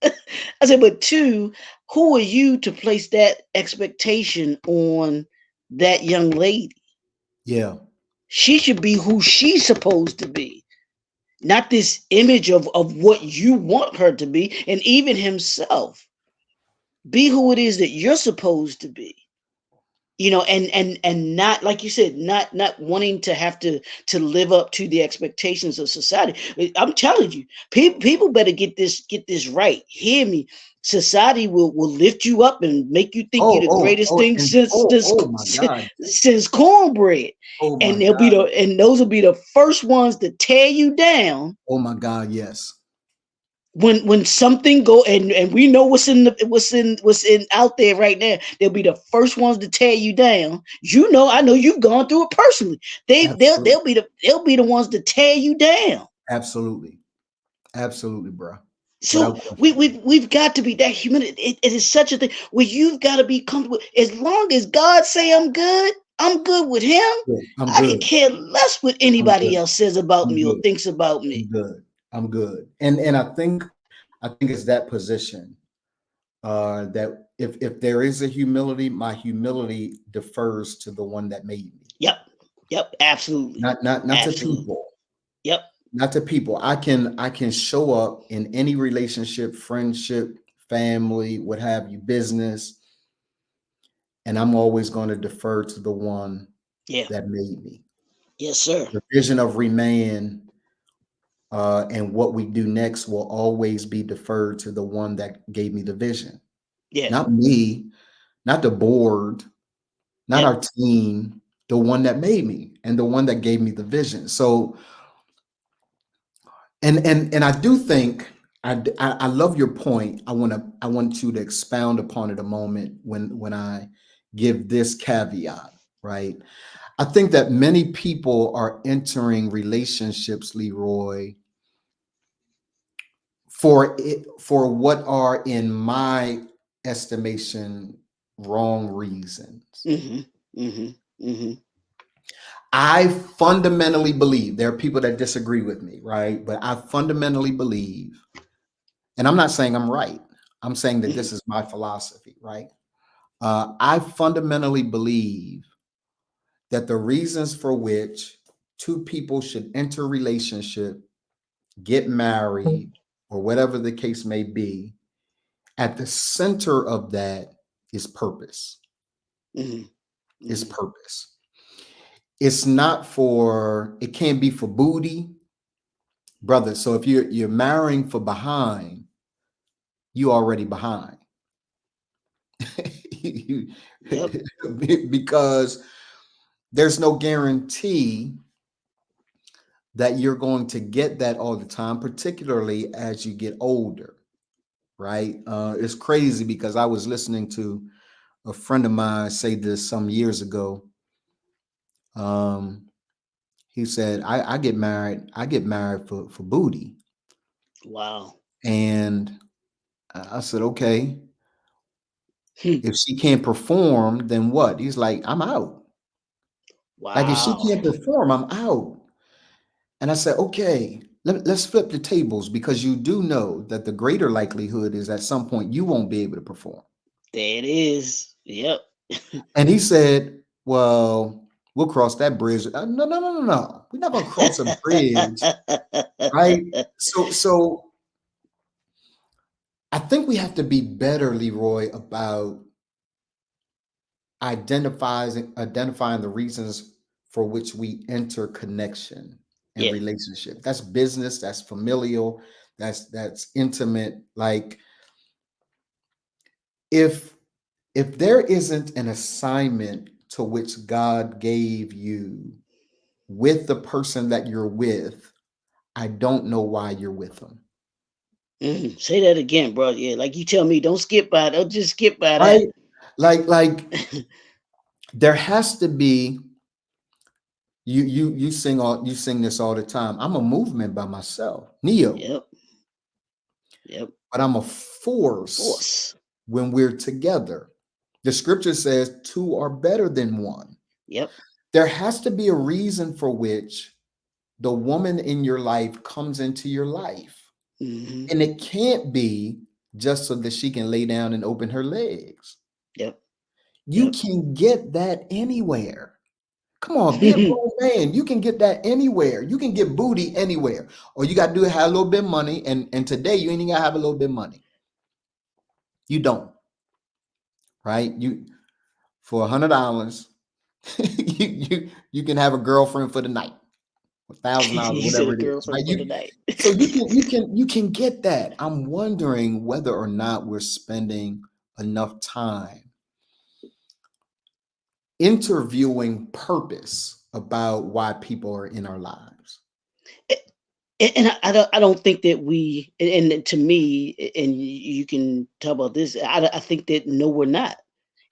[SPEAKER 1] I said, but two, who are you to place that expectation on that young lady?
[SPEAKER 2] Yeah.
[SPEAKER 1] She should be who she's supposed to be, not this image of what you want her to be. And even himself, be who it is that you're supposed to be. And not, like you said, not wanting to have to live up to the expectations of society. I'm telling you, people better get this right. Hear me. Society will lift you up and make you think you're the greatest thing since
[SPEAKER 2] Oh my God.
[SPEAKER 1] since cornbread.
[SPEAKER 2] Oh my
[SPEAKER 1] And they'll be
[SPEAKER 2] God.
[SPEAKER 1] those will be the first ones to tear you down
[SPEAKER 2] Oh my God. Yes.
[SPEAKER 1] when something go, and we know what's in out there right now. They'll be the first ones to tear you down. I know you've gone through it personally.
[SPEAKER 2] Absolutely.
[SPEAKER 1] They'll be the ones to tear you down.
[SPEAKER 2] Absolutely. Absolutely, bro.
[SPEAKER 1] So
[SPEAKER 2] Without question.
[SPEAKER 1] we've got to be that human. It is such a thing where you've got to be comfortable. As long as God say I'm good with him.
[SPEAKER 2] Good. I'm
[SPEAKER 1] I can
[SPEAKER 2] good.
[SPEAKER 1] care less what
[SPEAKER 2] I'm
[SPEAKER 1] anybody
[SPEAKER 2] good.
[SPEAKER 1] else says about
[SPEAKER 2] I'm
[SPEAKER 1] me or
[SPEAKER 2] good.
[SPEAKER 1] thinks about me.
[SPEAKER 2] I'm good. I'm good. And I think it's that position that if there is a humility, my humility defers to the one that made me.
[SPEAKER 1] Yep. Yep. Absolutely.
[SPEAKER 2] Not to
[SPEAKER 1] Absolutely.
[SPEAKER 2] people.
[SPEAKER 1] Yep.
[SPEAKER 2] not to people. I can show up in any relationship, friendship, family, what have you, business, and I'm always going to defer to the one
[SPEAKER 1] Yeah.
[SPEAKER 2] that made me.
[SPEAKER 1] Yes, sir.
[SPEAKER 2] The vision of remain and what we do next will always be deferred to the one that gave me the vision,
[SPEAKER 1] Yeah.
[SPEAKER 2] not me, not the board, not
[SPEAKER 1] Yep.
[SPEAKER 2] our team, the one that made me and the one that gave me the vision. So, and I do think I love your point. I want you to expound upon it a moment when I give this caveat, right? I think that many people are entering relationships, Leroy, for what are in my estimation wrong reasons.
[SPEAKER 1] Mm-hmm. Mm-hmm. Mm-hmm.
[SPEAKER 2] I fundamentally believe there are people that disagree with me, right? But I fundamentally believe, and I'm not saying I'm right. I'm saying that
[SPEAKER 1] Mm-hmm.
[SPEAKER 2] this is my philosophy, right? I fundamentally believe that the reasons for which two people should enter a relationship, get married, or whatever the case may be, at the center of that is purpose.
[SPEAKER 1] Mm-hmm.
[SPEAKER 2] Is
[SPEAKER 1] Mm-hmm.
[SPEAKER 2] purpose. It's not for, it can't be for booty, brother. So if you're marrying for behind, you already behind. You-
[SPEAKER 1] Yep.
[SPEAKER 2] because there's no guarantee that you're going to get that all the time, particularly as you get older, right? It's crazy because I was listening to a friend of mine say this some years ago. Um, he said, I get married. I get married for booty.
[SPEAKER 1] Wow.
[SPEAKER 2] And I said, okay,
[SPEAKER 1] Hmm.
[SPEAKER 2] if she can't perform, then what? He's like, I'm out. Like if she
[SPEAKER 1] Wow.
[SPEAKER 2] can't perform, I'm out. And I said, okay, let's flip the tables because you do know that the greater likelihood is at some point you won't be able to perform.
[SPEAKER 1] There it is. Yep.
[SPEAKER 2] And he said, well, we'll cross that bridge. No, no, no, no, no. We're not going to cross a bridge, right? So I think we have to be better, Leroy, about identifying the reasons for which we enter connection and
[SPEAKER 1] Yeah.
[SPEAKER 2] relationship. That's business, that's familial, that's intimate. Like if if there isn't an assignment to which God gave you with the person that you're with, I don't know why you're with them.
[SPEAKER 1] Mm, say that again, bro. Yeah, like you tell me, don't skip by. Don't just skip by that.
[SPEAKER 2] Right? Like there has to be, you sing this all the time. I'm a movement by myself, Neo,
[SPEAKER 1] Yep. Yep.
[SPEAKER 2] but I'm a force
[SPEAKER 1] Force.
[SPEAKER 2] when we're together. The scripture says two are better than one.
[SPEAKER 1] Yep.
[SPEAKER 2] There has to be a reason for which the woman in your life comes into your life.
[SPEAKER 1] Mm-hmm.
[SPEAKER 2] And it can't be just so that she can lay down and open her legs.
[SPEAKER 1] Yep.
[SPEAKER 2] You
[SPEAKER 1] Yep.
[SPEAKER 2] can get that anywhere. Come on, be a grown man. You can get that anywhere. You can get booty anywhere. Or you got to do have a little bit of money. And today you ain't even got to have a little bit of money. You don't, right? You for $100, you can have a girlfriend for the night. $1,000,
[SPEAKER 1] You said
[SPEAKER 2] whatever
[SPEAKER 1] a
[SPEAKER 2] it is, right?
[SPEAKER 1] girlfriend for the night.
[SPEAKER 2] So you can get that. I'm wondering whether or not we're spending enough time interviewing purpose about why people are in our lives.
[SPEAKER 1] And I don't think that we and to me and you can talk about this. I think that no, we're not.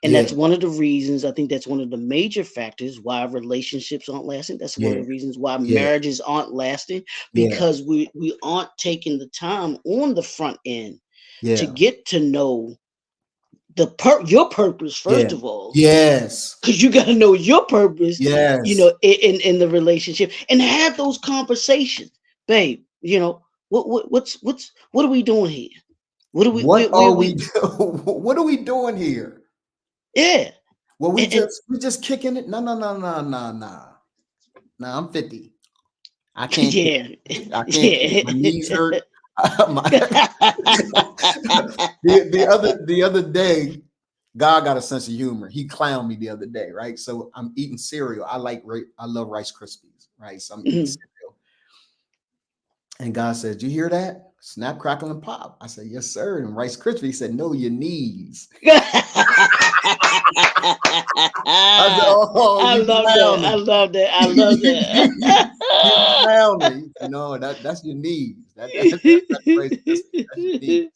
[SPEAKER 1] And
[SPEAKER 2] Yeah,
[SPEAKER 1] that's one of the reasons. I think that's one of the major factors why relationships aren't lasting. That's one of
[SPEAKER 2] yeah,
[SPEAKER 1] the reasons why
[SPEAKER 2] yeah,
[SPEAKER 1] marriages aren't lasting,
[SPEAKER 2] yeah,
[SPEAKER 1] because we aren't taking the time on the front end to
[SPEAKER 2] yeah,
[SPEAKER 1] get to know your purpose
[SPEAKER 2] yeah.
[SPEAKER 1] first of all,
[SPEAKER 2] Yes,
[SPEAKER 1] because you got to know your purpose,
[SPEAKER 2] yes.
[SPEAKER 1] in the relationship, and have those conversations, babe. What are we doing here? What are
[SPEAKER 2] What are we
[SPEAKER 1] we
[SPEAKER 2] what are we doing here?
[SPEAKER 1] Yeah.
[SPEAKER 2] Well, we
[SPEAKER 1] and
[SPEAKER 2] just we just kicking it. No, no, no, no, no, no. No, I'm 50. I can't kick.
[SPEAKER 1] Yeah.
[SPEAKER 2] I can't kick. My
[SPEAKER 1] Yeah.
[SPEAKER 2] knees hurt. The other day, God got a sense of humor. He clowned me the other day, right? So I'm eating cereal. I love Rice Krispies, right? So I'm eating
[SPEAKER 1] Mhm.
[SPEAKER 2] cereal, and God said, "You hear that? Snap, crackle, and pop." I said, "Yes, sir." And Rice Krispies said, "No, your knees." I said, "Oh,
[SPEAKER 1] I
[SPEAKER 2] you
[SPEAKER 1] love that. I
[SPEAKER 2] clowning?
[SPEAKER 1] love that. I love
[SPEAKER 2] You
[SPEAKER 1] that.
[SPEAKER 2] clowning?" No, that's your knees. That's Rice Krispies. That's your knees.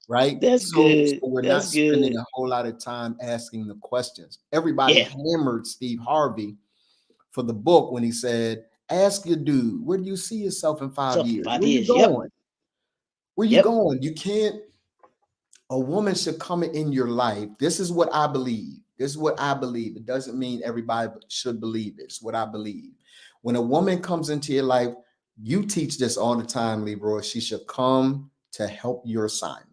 [SPEAKER 2] Right?
[SPEAKER 1] That's
[SPEAKER 2] So
[SPEAKER 1] good.
[SPEAKER 2] we're not
[SPEAKER 1] That's
[SPEAKER 2] spending
[SPEAKER 1] good.
[SPEAKER 2] a whole lot of time asking the questions. Everybody
[SPEAKER 1] Yeah.
[SPEAKER 2] hammered Steve Harvey for the book when he said, "Ask your dude, where do you see yourself in
[SPEAKER 1] So
[SPEAKER 2] 5 years?
[SPEAKER 1] five
[SPEAKER 2] Where you
[SPEAKER 1] years. Yep.
[SPEAKER 2] going? Where you
[SPEAKER 1] Yep.
[SPEAKER 2] going? You can't, a woman should come in your life. This is what I believe. This is what I believe. It doesn't mean everybody should believe it. It's what I believe. When a woman comes into your life, you teach this all the time, Leroy. She should come to help your assignment.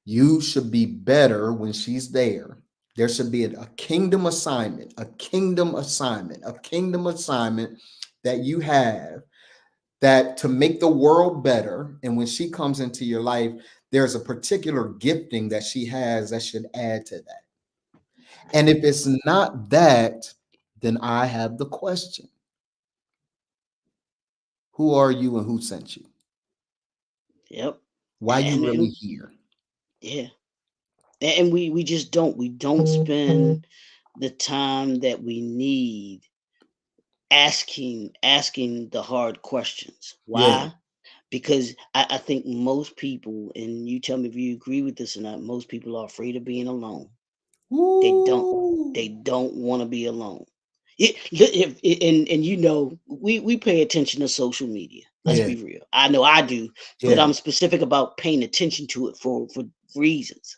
[SPEAKER 2] You should be better when she's there. There should be a kingdom assignment, a kingdom assignment, a kingdom assignment that you have that to make the world better. And when she comes into your life, there's a particular gifting that she has that should add to that. And if it's not that, then I have the question: who are you and who sent you?
[SPEAKER 1] Yep.
[SPEAKER 2] Why you really
[SPEAKER 1] And
[SPEAKER 2] here?
[SPEAKER 1] yeah. And we just don't spend the time that we need asking the hard questions.
[SPEAKER 2] Yeah.
[SPEAKER 1] Why? Because I think most people, and you tell me if you agree with this or not, most people are afraid of being alone. They don't they
[SPEAKER 2] Woo.
[SPEAKER 1] don't want to be alone. And you know, we pay attention to social media. Let's
[SPEAKER 2] Yeah.
[SPEAKER 1] be real. I know I do, but
[SPEAKER 2] Yeah.
[SPEAKER 1] I'm specific about paying attention to it for reasons.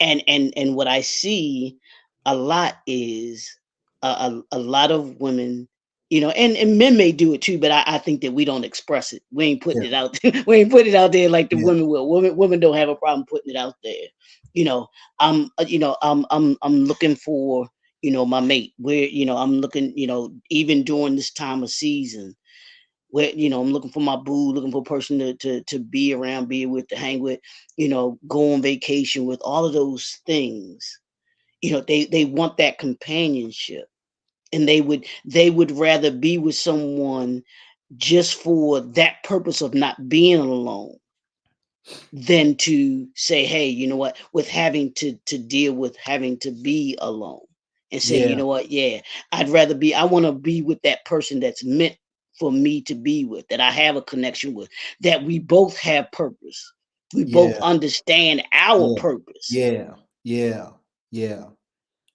[SPEAKER 1] And what I see a lot is a lot of women, you know, and men may do it too, but I think that we don't express it. We ain't putting
[SPEAKER 2] Yeah.
[SPEAKER 1] it out. We ain't putting it out there like the
[SPEAKER 2] Yeah.
[SPEAKER 1] women will. Women don't have a problem putting it out there. You know, I'm looking for, you know, my mate. Where, you know, I'm looking, you know, even during this time of season where, you know, I'm looking for my boo, looking for a person to be around, be with, to hang with, you know, go on vacation with, all of those things. You know, they want that companionship, and they would rather be with someone just for that purpose of not being alone than to say, hey, you know what, with having to deal with having to be alone, and say, you
[SPEAKER 2] Yeah.
[SPEAKER 1] know what, yeah, I want to be with that person that's meant for me to be with, that I have a connection with, that we both have purpose, we both
[SPEAKER 2] Yeah.
[SPEAKER 1] understand our
[SPEAKER 2] Yeah.
[SPEAKER 1] purpose,
[SPEAKER 2] Yeah. Yeah. Yeah.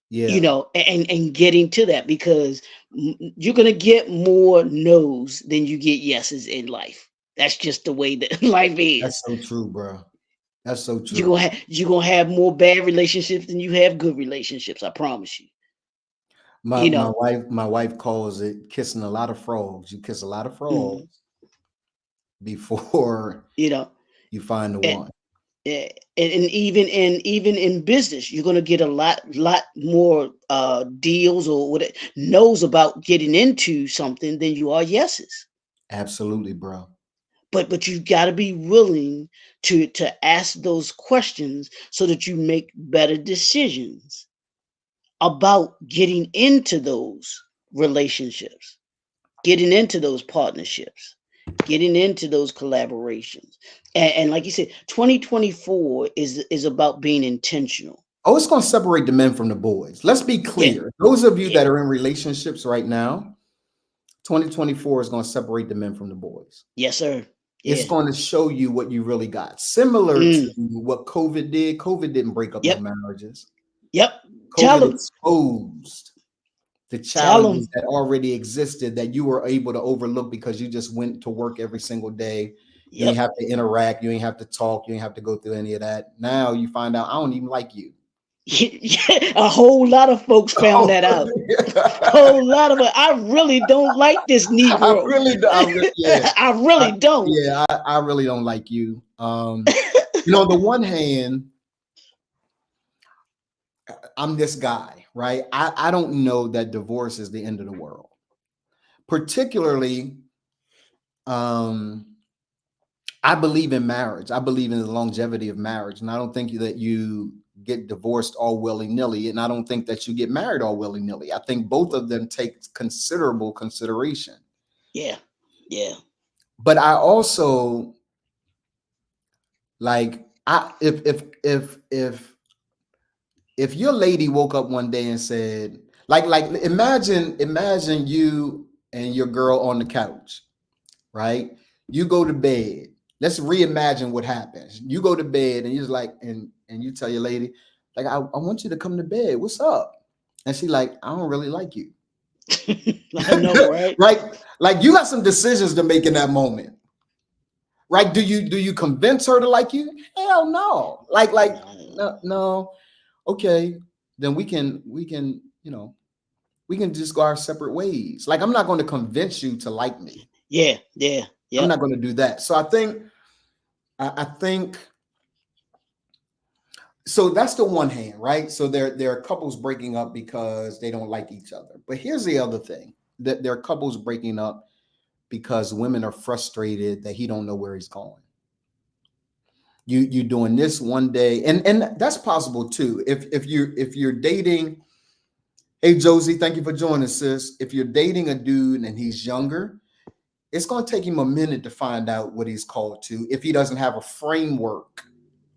[SPEAKER 1] you
[SPEAKER 2] Yeah.
[SPEAKER 1] know, and getting to that, because you're going to get more no's than you get yeses in life. That's just the way that life
[SPEAKER 2] That's
[SPEAKER 1] is.
[SPEAKER 2] so true, bro. That's so
[SPEAKER 1] You're
[SPEAKER 2] true.
[SPEAKER 1] gonna you're gonna have more bad relationships than you have good relationships. I promise you.
[SPEAKER 2] My
[SPEAKER 1] You
[SPEAKER 2] my
[SPEAKER 1] know,
[SPEAKER 2] wife my wife calls it kissing a lot of frogs. You kiss a lot of
[SPEAKER 1] mhm,
[SPEAKER 2] frogs before
[SPEAKER 1] you know,
[SPEAKER 2] you find the
[SPEAKER 1] and,
[SPEAKER 2] one.
[SPEAKER 1] and even in business, you're gonna get a lot more deals or what knows about getting into something than you are yeses.
[SPEAKER 2] Absolutely, bro.
[SPEAKER 1] But you've got to be willing to ask those questions so that you make better decisions about getting into those relationships, getting into those partnerships, getting into those collaborations. And like you said, 2024 is about being intentional.
[SPEAKER 2] Oh, it's going to separate the men from the boys. Let's be
[SPEAKER 1] Yeah,
[SPEAKER 2] clear. Those of you
[SPEAKER 1] yeah,
[SPEAKER 2] that are in relationships right now, 2024 is going to separate the men from the boys.
[SPEAKER 1] yes, sir.
[SPEAKER 2] It's
[SPEAKER 1] Yeah.
[SPEAKER 2] going to show you what you really got. Similar to
[SPEAKER 1] Mm,
[SPEAKER 2] what COVID did. COVID didn't break up no
[SPEAKER 1] yep.
[SPEAKER 2] marriages.
[SPEAKER 1] Yep. Tell
[SPEAKER 2] COVID
[SPEAKER 1] them.
[SPEAKER 2] exposed the
[SPEAKER 1] Tell
[SPEAKER 2] challenges
[SPEAKER 1] them.
[SPEAKER 2] that already existed that you were able to overlook because you just went to work every single day. You ain't
[SPEAKER 1] Yep.
[SPEAKER 2] have to interact. You ain't have to talk. You ain't have to go through any of that. Now you find out I don't even like you.
[SPEAKER 1] A whole lot of folks found that out. Whole lot of it. I really don't like this
[SPEAKER 2] I
[SPEAKER 1] Negro.
[SPEAKER 2] really, do- I really, yeah,
[SPEAKER 1] I really don't.
[SPEAKER 2] I really don't like you. On the one hand, I'm this guy, right? I don't know that divorce is the end of the world. particularly, um, I believe in marriage. I believe in the longevity of marriage. And I don't think that you get divorced all willy-nilly. And I don't think that you get married all willy-nilly. I think both of them take considerable consideration.
[SPEAKER 1] Yeah. Yeah.
[SPEAKER 2] But I also like I if your lady woke up one day and said, like imagine you and your girl on the couch, right? You go to bed. Let's reimagine what happens. You go to bed and you're like, and you tell your lady, like, I want you to come to bed. What's up? And she like, I don't really like you.
[SPEAKER 1] I know, right?
[SPEAKER 2] Right? Like you got some decisions to make in that moment. Right? Do you convince her to like you? Hell no. Like no, no. Okay, then we can, we can just go our separate ways. Like I'm not going to convince you to like me.
[SPEAKER 1] Yeah. Yeah.
[SPEAKER 2] I'm
[SPEAKER 1] Yep.
[SPEAKER 2] not going to do that. So I think so that's the one hand, right? So there are couples breaking up because they don't like each other. But here's the other thing, that there are couples breaking up because women are frustrated that he don't know where he's going. You doing this one day, and that's possible too. If you're dating, hey Josie, thank you for joining, sis. If you're dating a dude and he's younger, it's going to take him a minute to find out what he's called to if he doesn't have a framework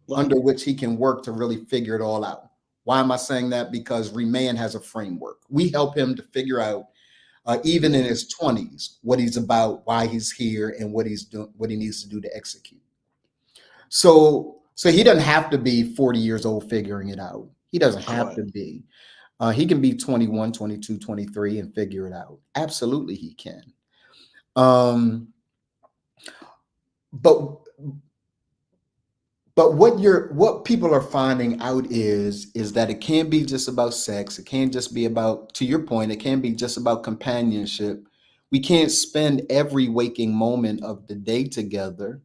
[SPEAKER 1] Right.
[SPEAKER 2] under which he can work to really figure it all out. Why am I saying that? Because Remain has a framework. We help him to figure out, even in his 20s, what he's about, why he's here, and what he's doing, what he needs to do to execute. So he doesn't have to be 40 years old figuring it out. He doesn't have
[SPEAKER 1] Correct.
[SPEAKER 2] to be. He can be 21, 22, 23 and figure it out. Absolutely, he can. Um, but but what people are finding out is that it can't be just about sex. It can't just be about, to your point, it can't be just about companionship. We can't spend every waking moment of the day together.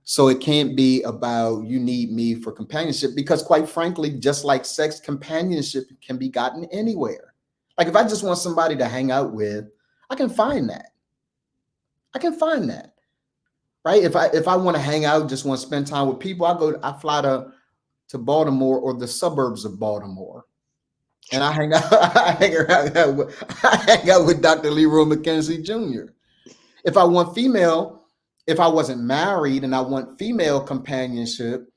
[SPEAKER 2] So it can't be about you need me for companionship, because quite frankly, just like sex, companionship can be gotten anywhere. Like if I just want somebody to hang out with, I can find that. I can find that. Right? If I want to hang out, just want to spend time with people, I fly to Baltimore or the suburbs of Baltimore. And I hang out, I hang out with Dr. Leroy McKenzie Jr. If I want female, if I wasn't married and I want female companionship,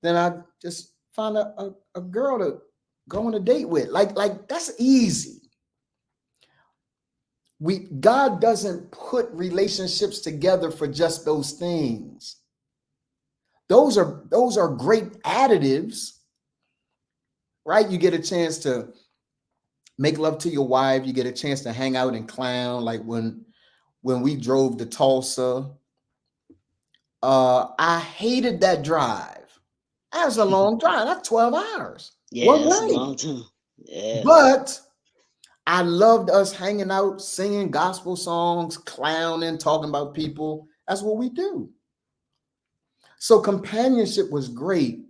[SPEAKER 2] then I just find a girl to go on a date with. Like that's easy. God doesn't put relationships together for just those things. Those are great additives, right? You get a chance to make love to your wife, you get a chance to hang out and clown. Like when we drove to Tulsa, I hated that drive. That was a long drive. That's 12 hours
[SPEAKER 1] Yeah,
[SPEAKER 2] one
[SPEAKER 1] that's a
[SPEAKER 2] way.
[SPEAKER 1] long time. Yeah.
[SPEAKER 2] But I loved us hanging out, singing gospel songs, clowning, talking about people. That's what we do. So companionship was great.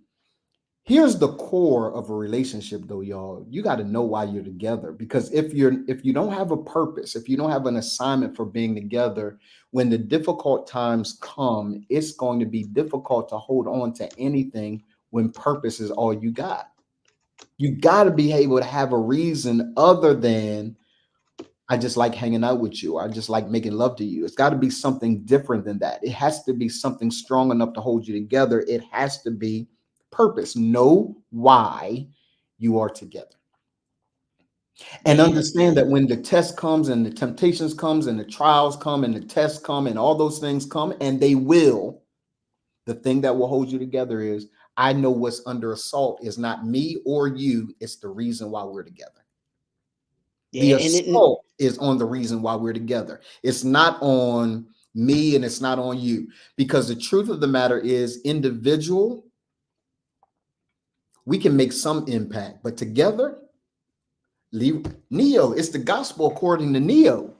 [SPEAKER 2] Here's the core of a relationship though, y'all. You got to know why you're together, because if you don't have a purpose, if you don't have an assignment for being together, when the difficult times come, it's going to be difficult to hold on to anything when purpose is all you got. You got to be able to have a reason other than I just like hanging out with you. I just like making love to you. It's got to be something different than that. It has to be something strong enough to hold you together. It has to be purpose. Know why you are together. And
[SPEAKER 1] Yeah.
[SPEAKER 2] understand
[SPEAKER 1] Yeah.
[SPEAKER 2] that when the test comes and the temptations comes and the trials come and the tests come and all those things come, and they will, the thing that will hold you together is I know what's under assault is not me or you. It's the reason why we're together. The
[SPEAKER 1] Yeah.
[SPEAKER 2] assault is on the reason why we're together. It's not on me and it's not on you. Because the truth of the matter is, individual, we can make some impact, but together, Neo, it's the gospel according to Neo.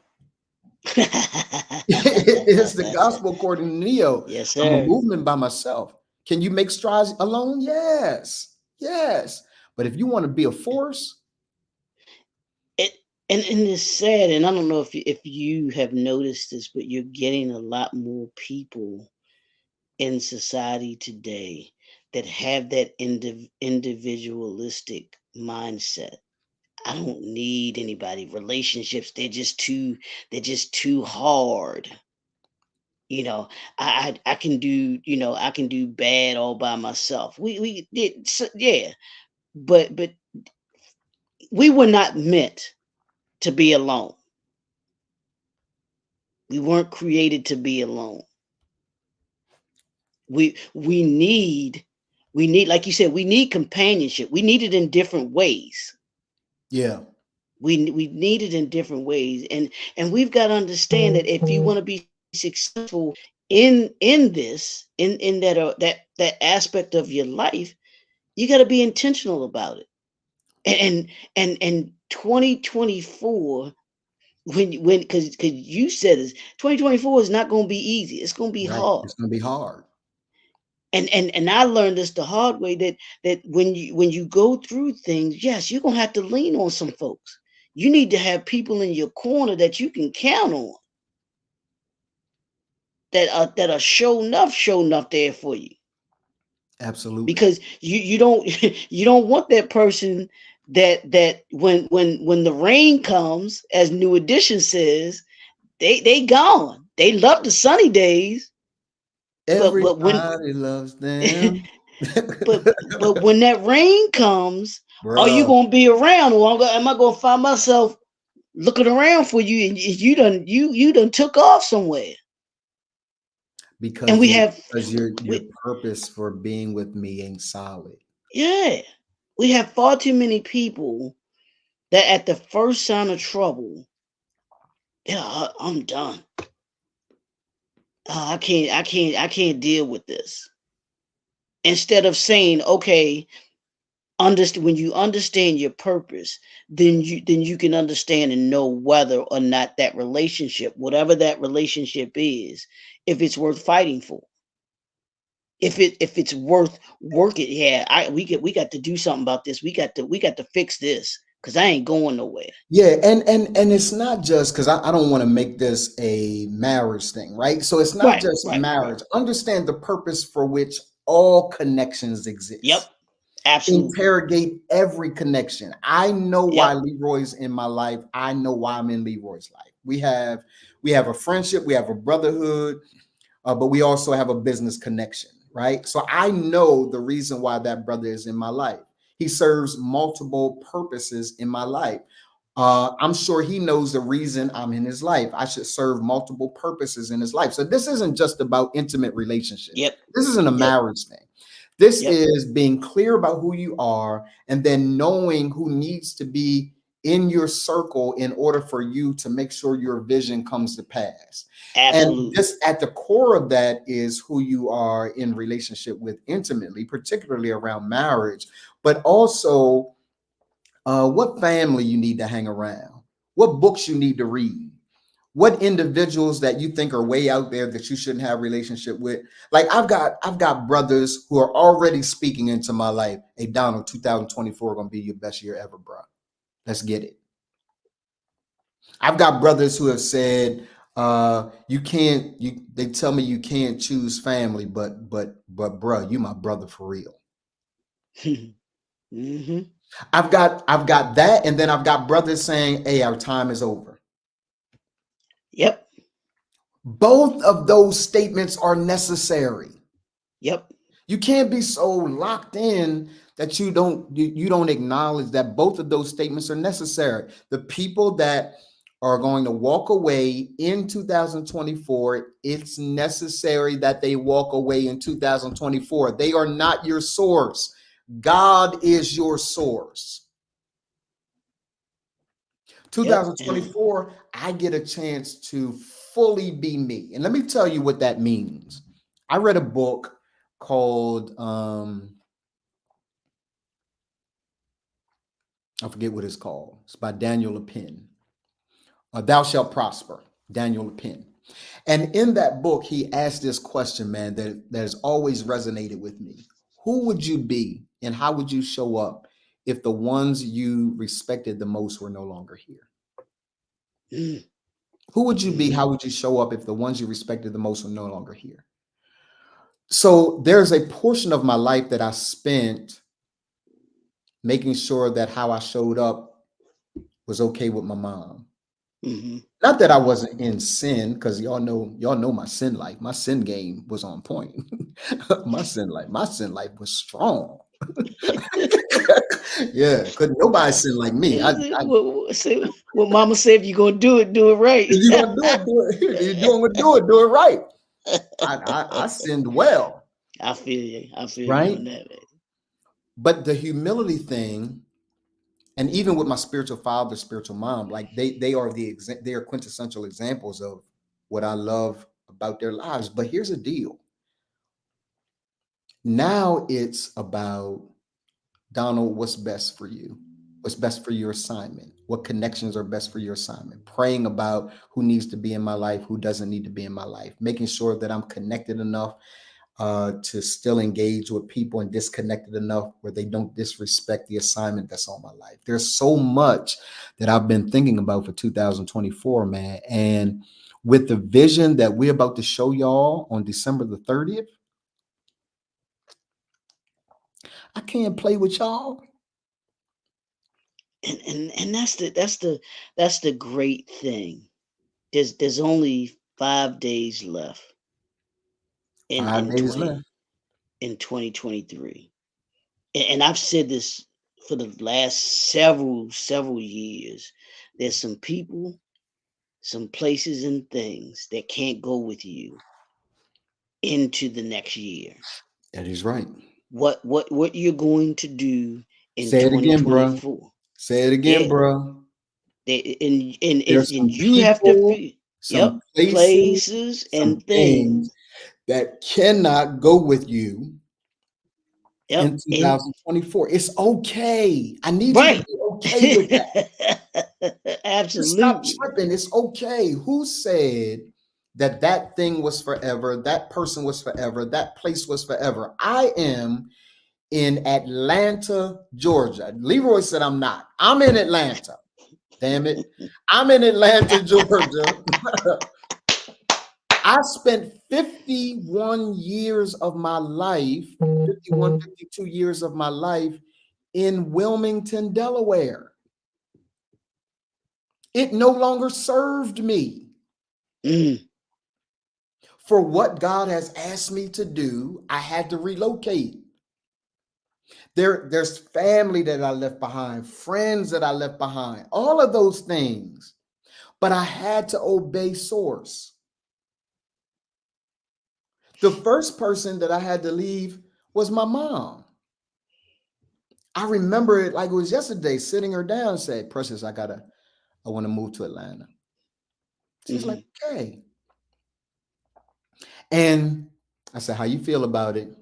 [SPEAKER 2] It's the gospel according to Neo.
[SPEAKER 1] Yes,
[SPEAKER 2] I'm a
[SPEAKER 1] sir.
[SPEAKER 2] movement by myself. Can you make strides alone? Yes. Yes. But if you want to be a force,
[SPEAKER 1] It. And it's sad, and I don't know if you have noticed this, but you're getting a lot more people in society today that have that individualistic mindset. I don't need anybody. Relationships, they're just too hard. You know, I can do, I can do bad all by myself. We did, yeah, but we were not meant to be alone. We weren't created to be alone. We need, like you said, we need companionship. We need it in different ways.
[SPEAKER 2] Yeah.
[SPEAKER 1] We need it in different ways, and we've got to understand that if you want to be successful in this, in that aspect of your life, you got to be intentional about it. And 2024, when because you said this, 2024 is not going to be easy. It's going to be
[SPEAKER 2] Right.
[SPEAKER 1] hard.
[SPEAKER 2] It's going to be hard.
[SPEAKER 1] And I learned this the hard way, that when you go through things, yes, you're gonna have to lean on some folks. You need to have people in your corner that you can count on, that are show enough there for you.
[SPEAKER 2] Absolutely.
[SPEAKER 1] Because you don't you don't want that person that when the rain comes, as New Edition says, they gone. They love the sunny days, but when
[SPEAKER 2] Everybody loves them.
[SPEAKER 1] but when that rain comes, are you
[SPEAKER 2] Bruh,
[SPEAKER 1] gonna be around, or am I gonna find myself looking around for you, and you done took off somewhere? And
[SPEAKER 2] because
[SPEAKER 1] we
[SPEAKER 2] your
[SPEAKER 1] have
[SPEAKER 2] because your
[SPEAKER 1] we,
[SPEAKER 2] purpose for being with me ain't solid.
[SPEAKER 1] yeah, we have far too many people that at the first sign of trouble, yeah, I'm done. I can't deal with this. Instead of saying, okay, understand, when you understand your purpose, then you can understand and know whether or not that relationship, whatever that relationship is, if it's worth fighting for, if it's worth working. Yeah, we got to do something about this. We got to fix this, because I ain't going nowhere.
[SPEAKER 2] Yeah, and it's not just because I don't want to make this a marriage thing, right? So it's not
[SPEAKER 1] Right,
[SPEAKER 2] just
[SPEAKER 1] right, right.
[SPEAKER 2] marriage. Understand the purpose for which all connections
[SPEAKER 1] Yep,
[SPEAKER 2] exist.
[SPEAKER 1] absolutely.
[SPEAKER 2] Interrogate every connection. I know why
[SPEAKER 1] Yep,
[SPEAKER 2] Leroy's in my life. I know why I'm in Leroy's life. We have a friendship, we have a brotherhood, but we also have a business connection, right? So I know the reason why that brother is in my life. He serves multiple purposes in my life. I'm sure he knows the reason I'm in his life. I should serve multiple purposes in his life. So this isn't just about intimate relationships.
[SPEAKER 1] yep,
[SPEAKER 2] This isn't a
[SPEAKER 1] yep,
[SPEAKER 2] marriage thing. This
[SPEAKER 1] yep,
[SPEAKER 2] is being clear about who you are and then knowing who needs to be in your circle in order for you to make sure your vision comes to pass. And
[SPEAKER 1] absolutely.
[SPEAKER 2] just at the core of that is who you are in relationship with intimately, particularly around marriage, but also what family you need to hang around, what books you need to read, what individuals that you think are way out there that you shouldn't have a relationship with. Like I've got brothers who are already speaking into my life. Hey Donald, 2024 gonna be your best year ever, bro. Let's get it. I've got brothers who have said, you can't, they tell me you can't choose family, but bro, you my brother for real.
[SPEAKER 1] Hmm.
[SPEAKER 2] I've got that, and then I've got brothers saying, hey, our time is over.
[SPEAKER 1] Yep,
[SPEAKER 2] Both of those statements are necessary.
[SPEAKER 1] yep,
[SPEAKER 2] You can't be so locked in that you don't acknowledge that both of those statements are necessary. The people that are going to walk away in 2024, it's necessary that they walk away in 2024. They are not your source. God is your source.
[SPEAKER 1] yep. And
[SPEAKER 2] 2024, I get a chance to fully be me. And let me tell you what that means. I read a book called I forget what it's called. It's by Daniel Lapin. Thou Shalt Prosper, Daniel Lapin. And in that book, he asked this question, man, that has always resonated with me. Who would you be and how would you show up if the ones you respected the most were no longer here?
[SPEAKER 1] Mm,
[SPEAKER 2] Who would you be?
[SPEAKER 1] mm,
[SPEAKER 2] How would you show up if the ones you respected the most are no longer here? So there's a portion of my life that I spent making sure that how I showed up was okay with my mom.
[SPEAKER 1] mhm,
[SPEAKER 2] Not that I
[SPEAKER 1] mhm.
[SPEAKER 2] wasn't in sin, because y'all know my sin life. My sin game was on point. My sin life was strong. Yeah, couldn't nobody sin like me.
[SPEAKER 1] What Mama said, if you're gonna do it right.
[SPEAKER 2] If you're gonna do it, if you're gonna do it right. I sinned well,
[SPEAKER 1] I feel you. I feel you
[SPEAKER 2] right?
[SPEAKER 1] on that, man.
[SPEAKER 2] But the humility thing, and even with my spiritual father, spiritual mom, like they are they are quintessential examples of what I love about their lives. But here's the deal. Now it's about, Donald, what's best for you? What's best for your assignment? What connections are best for your assignment? Praying about who needs to be in my life, who doesn't need to be in my life, making sure that I'm connected enough to still engage with people and disconnected enough where they don't disrespect the assignment that's on my life. There's so much that I've been thinking about for 2024, man. And with the vision that we're about to show y'all on December the 30th, I can't play with y'all.
[SPEAKER 1] And that's the great thing. There's only 5 days left in
[SPEAKER 2] Five
[SPEAKER 1] in
[SPEAKER 2] days
[SPEAKER 1] 20
[SPEAKER 2] left.
[SPEAKER 1] in 2023. And I've said this for the last several years. There's some people, some places and things that can't go with you into the next year.
[SPEAKER 2] That is right.
[SPEAKER 1] What you're going to do in
[SPEAKER 2] Say it again, bro.
[SPEAKER 1] 2024.
[SPEAKER 2] Say it again,
[SPEAKER 1] Yeah,
[SPEAKER 2] bro.
[SPEAKER 1] and
[SPEAKER 2] There's some
[SPEAKER 1] you have to
[SPEAKER 2] people,
[SPEAKER 1] feel.
[SPEAKER 2] some
[SPEAKER 1] Yep,
[SPEAKER 2] places,
[SPEAKER 1] places
[SPEAKER 2] some
[SPEAKER 1] and things.
[SPEAKER 2] things that cannot go with you
[SPEAKER 1] Yep,
[SPEAKER 2] in
[SPEAKER 1] and
[SPEAKER 2] 2024. It's okay. I need you to
[SPEAKER 1] right.
[SPEAKER 2] be okay with that. Just stop
[SPEAKER 1] Absolutely.
[SPEAKER 2] tripping. It's okay. Who said that that thing was forever? That person was forever. That place was forever. I am in Atlanta, Georgia. Leroy said I'm not. I'm in Atlanta. Damn it. I'm in Atlanta, Georgia. I spent 51 years of my life, 51, 52 years of my life in Wilmington, Delaware. It no longer served me.
[SPEAKER 1] Mm,
[SPEAKER 2] For what God has asked me to do, I had to relocate. There's family that I left behind, friends that I left behind, all of those things. But I had to obey source. The first person that I had to leave was my mom. I remember it like it was yesterday, sitting her down and said, Precious, I want to move to Atlanta. She's like,
[SPEAKER 1] mhm.
[SPEAKER 2] okay. And I said, how you feel about it?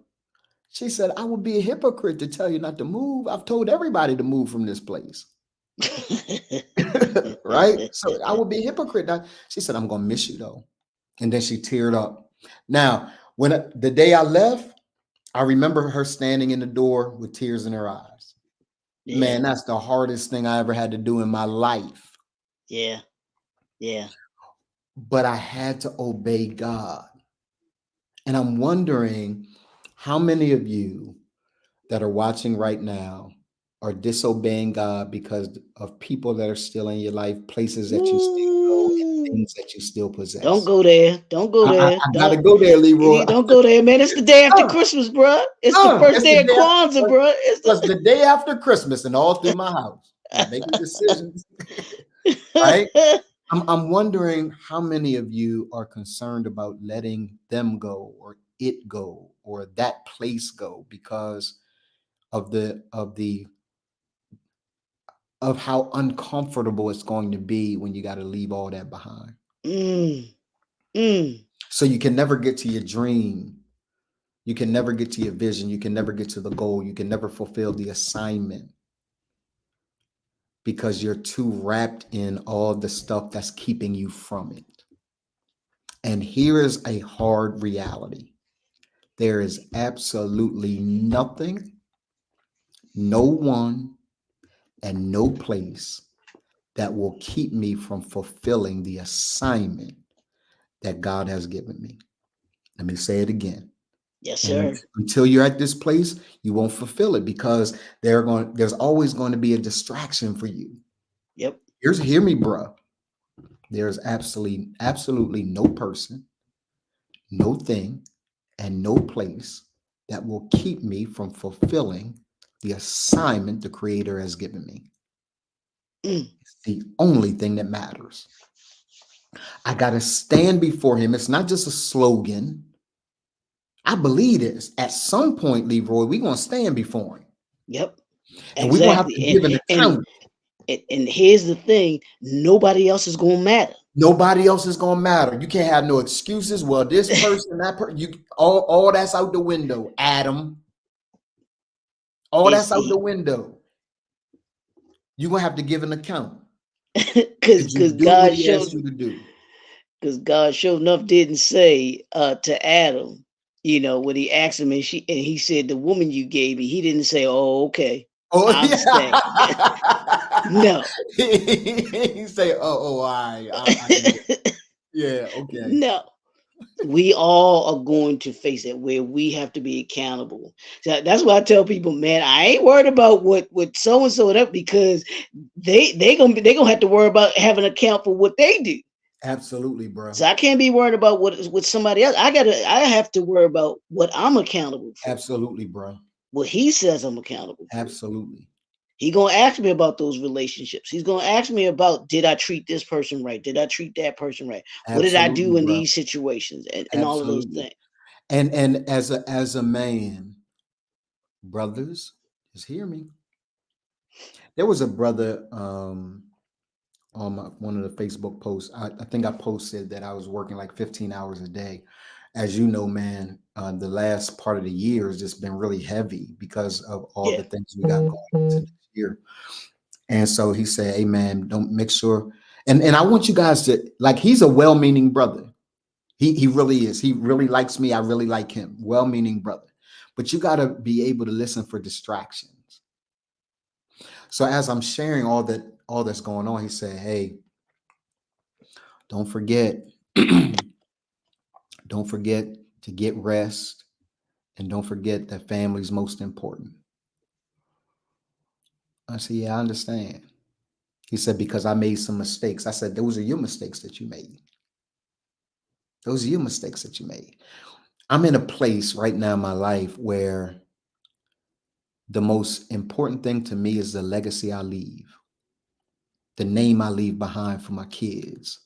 [SPEAKER 2] She said, I would be a hypocrite to tell you not to move. I've told everybody to move from this place. Right? So I would be a hypocrite. She said, I'm going to miss you though. And then she teared up. Now, the day I left, I remember her standing in the door with tears in her eyes.
[SPEAKER 1] Yeah,
[SPEAKER 2] Man, that's the hardest thing I ever had to do in my life.
[SPEAKER 1] yeah, yeah.
[SPEAKER 2] But I had to obey God. And I'm wondering how many of you that are watching right now are disobeying God because of people that are still in your life, places that you still go, and
[SPEAKER 1] Ooh,
[SPEAKER 2] things that you still
[SPEAKER 1] don't
[SPEAKER 2] possess.
[SPEAKER 1] go there. Don't go there.
[SPEAKER 2] I gotta go there, Leroy.
[SPEAKER 1] Don't go there, man. It's the day after Christmas, bruh. It's the first
[SPEAKER 2] It's the
[SPEAKER 1] day of
[SPEAKER 2] day
[SPEAKER 1] Kwanzaa,
[SPEAKER 2] after,
[SPEAKER 1] bruh. It's
[SPEAKER 2] was the day after Christmas, and all through my house, I'm making decisions, right?
[SPEAKER 1] the.
[SPEAKER 2] I'm wondering how many of you are concerned about letting them go or it go or that place go because of of how uncomfortable it's going to be when you got to leave all that behind.
[SPEAKER 1] mm, mm.
[SPEAKER 2] So you can never get to your dream. You can never get to your vision. You can never get to the goal. You can never fulfill the assignment because you're too wrapped in all the stuff that's keeping you from it. And here is a hard reality. There is absolutely nothing, no one, and no place that will keep me from fulfilling the assignment that God has given me. Let me say it again.
[SPEAKER 1] Yes,
[SPEAKER 2] And
[SPEAKER 1] sir.
[SPEAKER 2] until you're at this place, you won't fulfill it because there's always going to be a distraction for you.
[SPEAKER 1] Yep.
[SPEAKER 2] Hear me, bruh. There's absolutely no person, no thing, and no place that will keep me from fulfilling the assignment the Creator has given me.
[SPEAKER 1] Mm.
[SPEAKER 2] It's the only thing that matters. I got to stand before Him. It's not just a slogan. I believe this. At some point, Leroy, we're going to stand before Him
[SPEAKER 1] Yep.
[SPEAKER 2] and we're going to have to
[SPEAKER 1] Exactly.
[SPEAKER 2] give an
[SPEAKER 1] And
[SPEAKER 2] account.
[SPEAKER 1] and here's the thing: nobody else is gonna matter.
[SPEAKER 2] Nobody else is going to matter. You can't have no excuses. Well, this person, that person, all that's out the window, Adam. All
[SPEAKER 1] It's
[SPEAKER 2] that's out the window. You're going to have to give an account.
[SPEAKER 1] because
[SPEAKER 2] Did you
[SPEAKER 1] because
[SPEAKER 2] do what
[SPEAKER 1] God
[SPEAKER 2] He asked
[SPEAKER 1] showed
[SPEAKER 2] you to do?
[SPEAKER 1] because God sure enough didn't say to Adam, when he asked him, and he said, "The woman you gave me," he didn't say, "Oh, okay,
[SPEAKER 2] Oh,
[SPEAKER 1] I understand."
[SPEAKER 2] yeah.
[SPEAKER 1] No.
[SPEAKER 2] He say, oh, I get it. Yeah, okay.
[SPEAKER 1] No. We all are going to face it where we have to be accountable. So that's why I tell people, man, I ain't worried about what so and so up, because they gonna have to worry about having an account for what they do.
[SPEAKER 2] Absolutely, bro.
[SPEAKER 1] So I can't be worried about what somebody else. I have to worry about what I'm accountable for.
[SPEAKER 2] Absolutely, bro.
[SPEAKER 1] What he says I'm accountable for.
[SPEAKER 2] Absolutely.
[SPEAKER 1] He gonna ask me about those relationships. He's gonna ask me about, did I treat this person right? Did I treat that person right? What did I
[SPEAKER 2] Absolutely,
[SPEAKER 1] do in
[SPEAKER 2] bro.
[SPEAKER 1] these situations, and all of those
[SPEAKER 2] Absolutely.
[SPEAKER 1] things.
[SPEAKER 2] And as a man, brothers, just hear me. There was a brother on one of the Facebook posts. I think I posted that I was working like 15 hours a day. As you know, man, the last part of the year has just been really heavy because of all
[SPEAKER 1] Yeah.
[SPEAKER 2] the things we got going into this year. And so he said, "Hey, man, don't make sure." And I want you guys to, like, he's a well-meaning brother. He really is. He really likes me. I really like him. Well-meaning brother. But you got to be able to listen for distractions. So as I'm sharing all that's going on, he said, "Hey, don't forget, don't forget to get rest, and don't forget that family's most important." I said, "Yeah, I understand." He said, "Because I made some mistakes." I said, "Those are your mistakes that you made. Those are your mistakes that you made." I'm in a place right now in my life where the most important thing to me is the legacy I leave, the name I leave behind for my kids,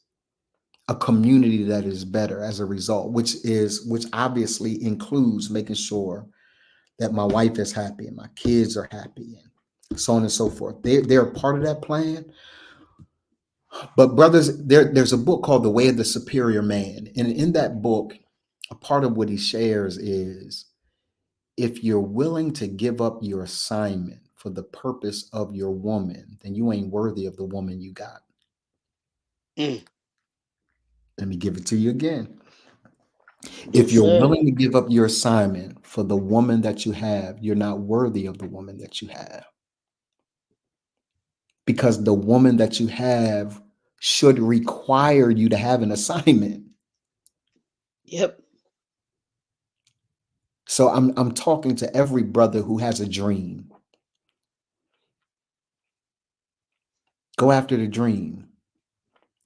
[SPEAKER 2] a community that is better as a result, which obviously includes making sure that my wife is happy and my kids are happy and so on and so forth. They're a part of that plan. But brothers, there's a book called The Way of the Superior Man. And in that book, a part of what he shares is, if you're willing to give up your assignment for the purpose of your woman, then you ain't worthy of the woman you got.
[SPEAKER 1] Mm.
[SPEAKER 2] Let me give it to you again. If
[SPEAKER 1] Yes,
[SPEAKER 2] you're
[SPEAKER 1] sir.
[SPEAKER 2] willing to give up your assignment for the woman that you have, you're not worthy of the woman that you have. Because the woman that you have should require you to have an assignment.
[SPEAKER 1] Yep.
[SPEAKER 2] So I'm talking to every brother who has a dream. Go after the dream.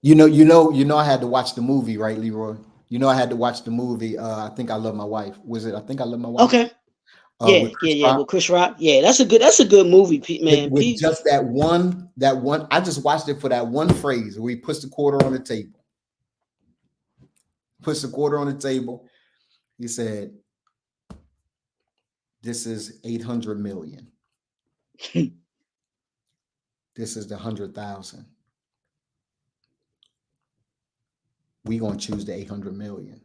[SPEAKER 2] I had to watch the movie, right, Leroy? I had to watch the movie. I think I love my wife. Was it? I think I love my wife.
[SPEAKER 1] Okay. Yeah,
[SPEAKER 2] With
[SPEAKER 1] yeah,
[SPEAKER 2] Chris
[SPEAKER 1] yeah.
[SPEAKER 2] Rock.
[SPEAKER 1] With Chris Rock. Yeah, that's a good movie, man.
[SPEAKER 2] With just that one. I just watched it for that one phrase where he puts the quarter on the table. Puts the quarter on the table. He said, "This is 800 million. This is the 100,000. We gonna choose the 800 million.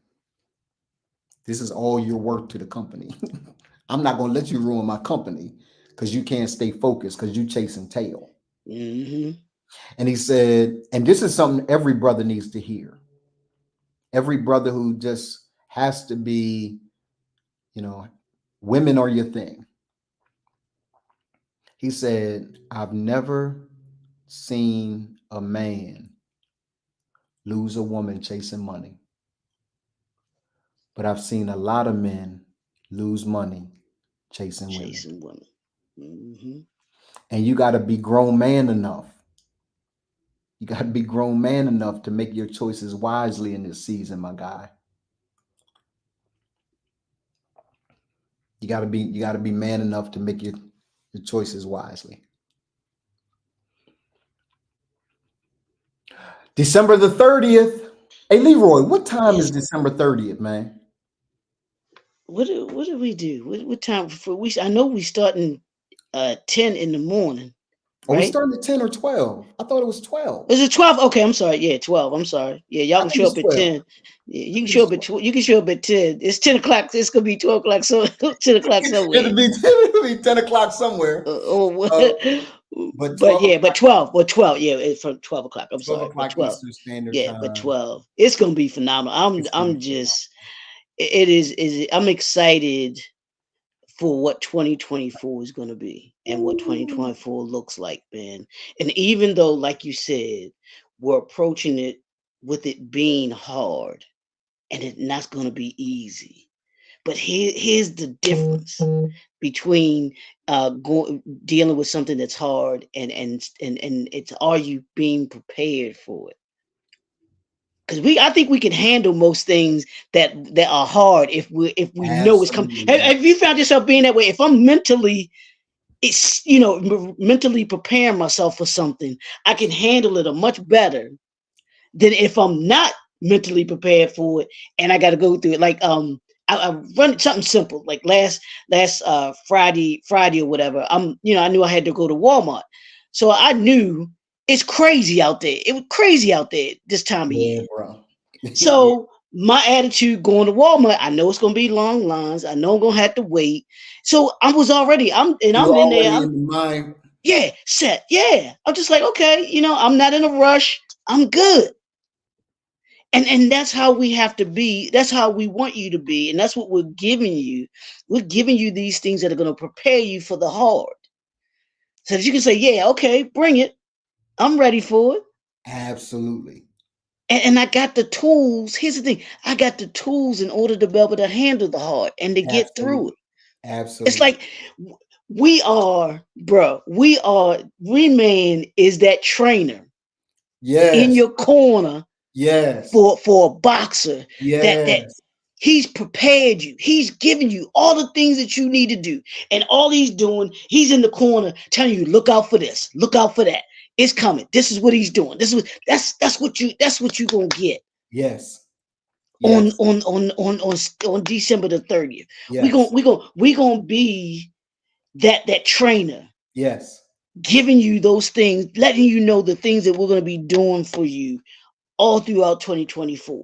[SPEAKER 2] This is all your work to the company. I'm not gonna let you ruin my company because you can't stay focused because you chasing tail."
[SPEAKER 1] Hmm.
[SPEAKER 2] And he said, and this is something every brother needs to hear. Every brother who just has to be, you know, women are your thing. He said, "I've never seen a man lose a woman chasing money, but I've seen a lot of men lose money chasing women.
[SPEAKER 1] Chasing women. Hmm.
[SPEAKER 2] And you got to be grown man enough. You got to be grown man enough to make your choices wisely in this season, my guy. You got to be man enough to make your choices wisely. December the 30th. Hey Leroy, what time is
[SPEAKER 1] Yes.
[SPEAKER 2] December 30th, man?
[SPEAKER 1] What do we do? What time for we? I know we starting 10 in the morning,
[SPEAKER 2] Are we
[SPEAKER 1] right?
[SPEAKER 2] starting at 10 or 12? I thought it was 12.
[SPEAKER 1] Is it 12? Okay, I'm sorry. Yeah, 12. I'm sorry. Yeah, y'all
[SPEAKER 2] I
[SPEAKER 1] can
[SPEAKER 2] think
[SPEAKER 1] show
[SPEAKER 2] it's
[SPEAKER 1] up at
[SPEAKER 2] 12.
[SPEAKER 1] 10. Yeah,
[SPEAKER 2] I
[SPEAKER 1] you can
[SPEAKER 2] think
[SPEAKER 1] show
[SPEAKER 2] it's
[SPEAKER 1] up at
[SPEAKER 2] 12.
[SPEAKER 1] you can show up at 10. It's 10 o'clock. It's gonna be 12 o'clock. So 10 o'clock somewhere.
[SPEAKER 2] It'll be 10 o'clock somewhere.
[SPEAKER 1] Or what?
[SPEAKER 2] Uh, but
[SPEAKER 1] But
[SPEAKER 2] 12
[SPEAKER 1] yeah, but
[SPEAKER 2] o'clock,
[SPEAKER 1] 12. But 12. Yeah, it's from 12 o'clock. I'm
[SPEAKER 2] 12
[SPEAKER 1] sorry, but
[SPEAKER 2] o'clock
[SPEAKER 1] 12.
[SPEAKER 2] Eastern Standard
[SPEAKER 1] Yeah, but
[SPEAKER 2] Time.
[SPEAKER 1] 12. It's gonna be phenomenal.
[SPEAKER 2] It's gonna be
[SPEAKER 1] I'm just it is I'm excited for what 2024 is going to be and what
[SPEAKER 2] phenomenal.
[SPEAKER 1] 2024 looks like, man. And even though, like you said, we're approaching it with it being hard and it not going to be easy. But here's the difference between dealing with something that's hard and it's are you being prepared for it? Because I think we can handle most things that are hard if we know it's coming.
[SPEAKER 2] Absolutely, bro.
[SPEAKER 1] Have you found yourself being that way? If I'm mentally it's mentally preparing myself for something, I can handle it a much better than if I'm not mentally prepared for it and I got to go through it. Like I run something simple like last Friday or whatever. I knew I had to go to Walmart, so I knew it's crazy out there. It was crazy out there this time of year.
[SPEAKER 2] Yeah, bro. Yeah.
[SPEAKER 1] So my attitude going to Walmart, I know it's gonna be long lines. I know I'm gonna have to wait. So I was already,
[SPEAKER 2] You're
[SPEAKER 1] I'm in there.
[SPEAKER 2] already in the mind.
[SPEAKER 1] Yeah, set. Yeah. I'm just like, okay, I'm not in a rush. I'm good. And that's how we have to be. That's how we want you to be. And that's what we're giving you. We're giving you these things that are gonna prepare you for the hard. So that you can say, yeah, okay, bring it. I'm ready for it.
[SPEAKER 2] Absolutely.
[SPEAKER 1] And I got the tools. Here's the thing: I got the tools in order to be able to handle the hard and to get through
[SPEAKER 2] Absolutely.
[SPEAKER 1] it. It's
[SPEAKER 2] Absolutely.
[SPEAKER 1] like we are, bro. We man is that trainer in
[SPEAKER 2] Yes.
[SPEAKER 1] your corner
[SPEAKER 2] Yes.
[SPEAKER 1] for a boxer that
[SPEAKER 2] Yes.
[SPEAKER 1] he's prepared you. He's giving you all the things that you need to do, and all he's doing, he's in the corner telling you, look out for this, look out for that. It's coming. This is what he's doing. That's what you gonna get
[SPEAKER 2] Yes.
[SPEAKER 1] on
[SPEAKER 2] Yes.
[SPEAKER 1] on on on on, on December the 30th. We going
[SPEAKER 2] Yes.
[SPEAKER 1] we gonna be that trainer
[SPEAKER 2] Yes.
[SPEAKER 1] giving you those things, letting you know the things that we're gonna be doing for you all throughout 2024.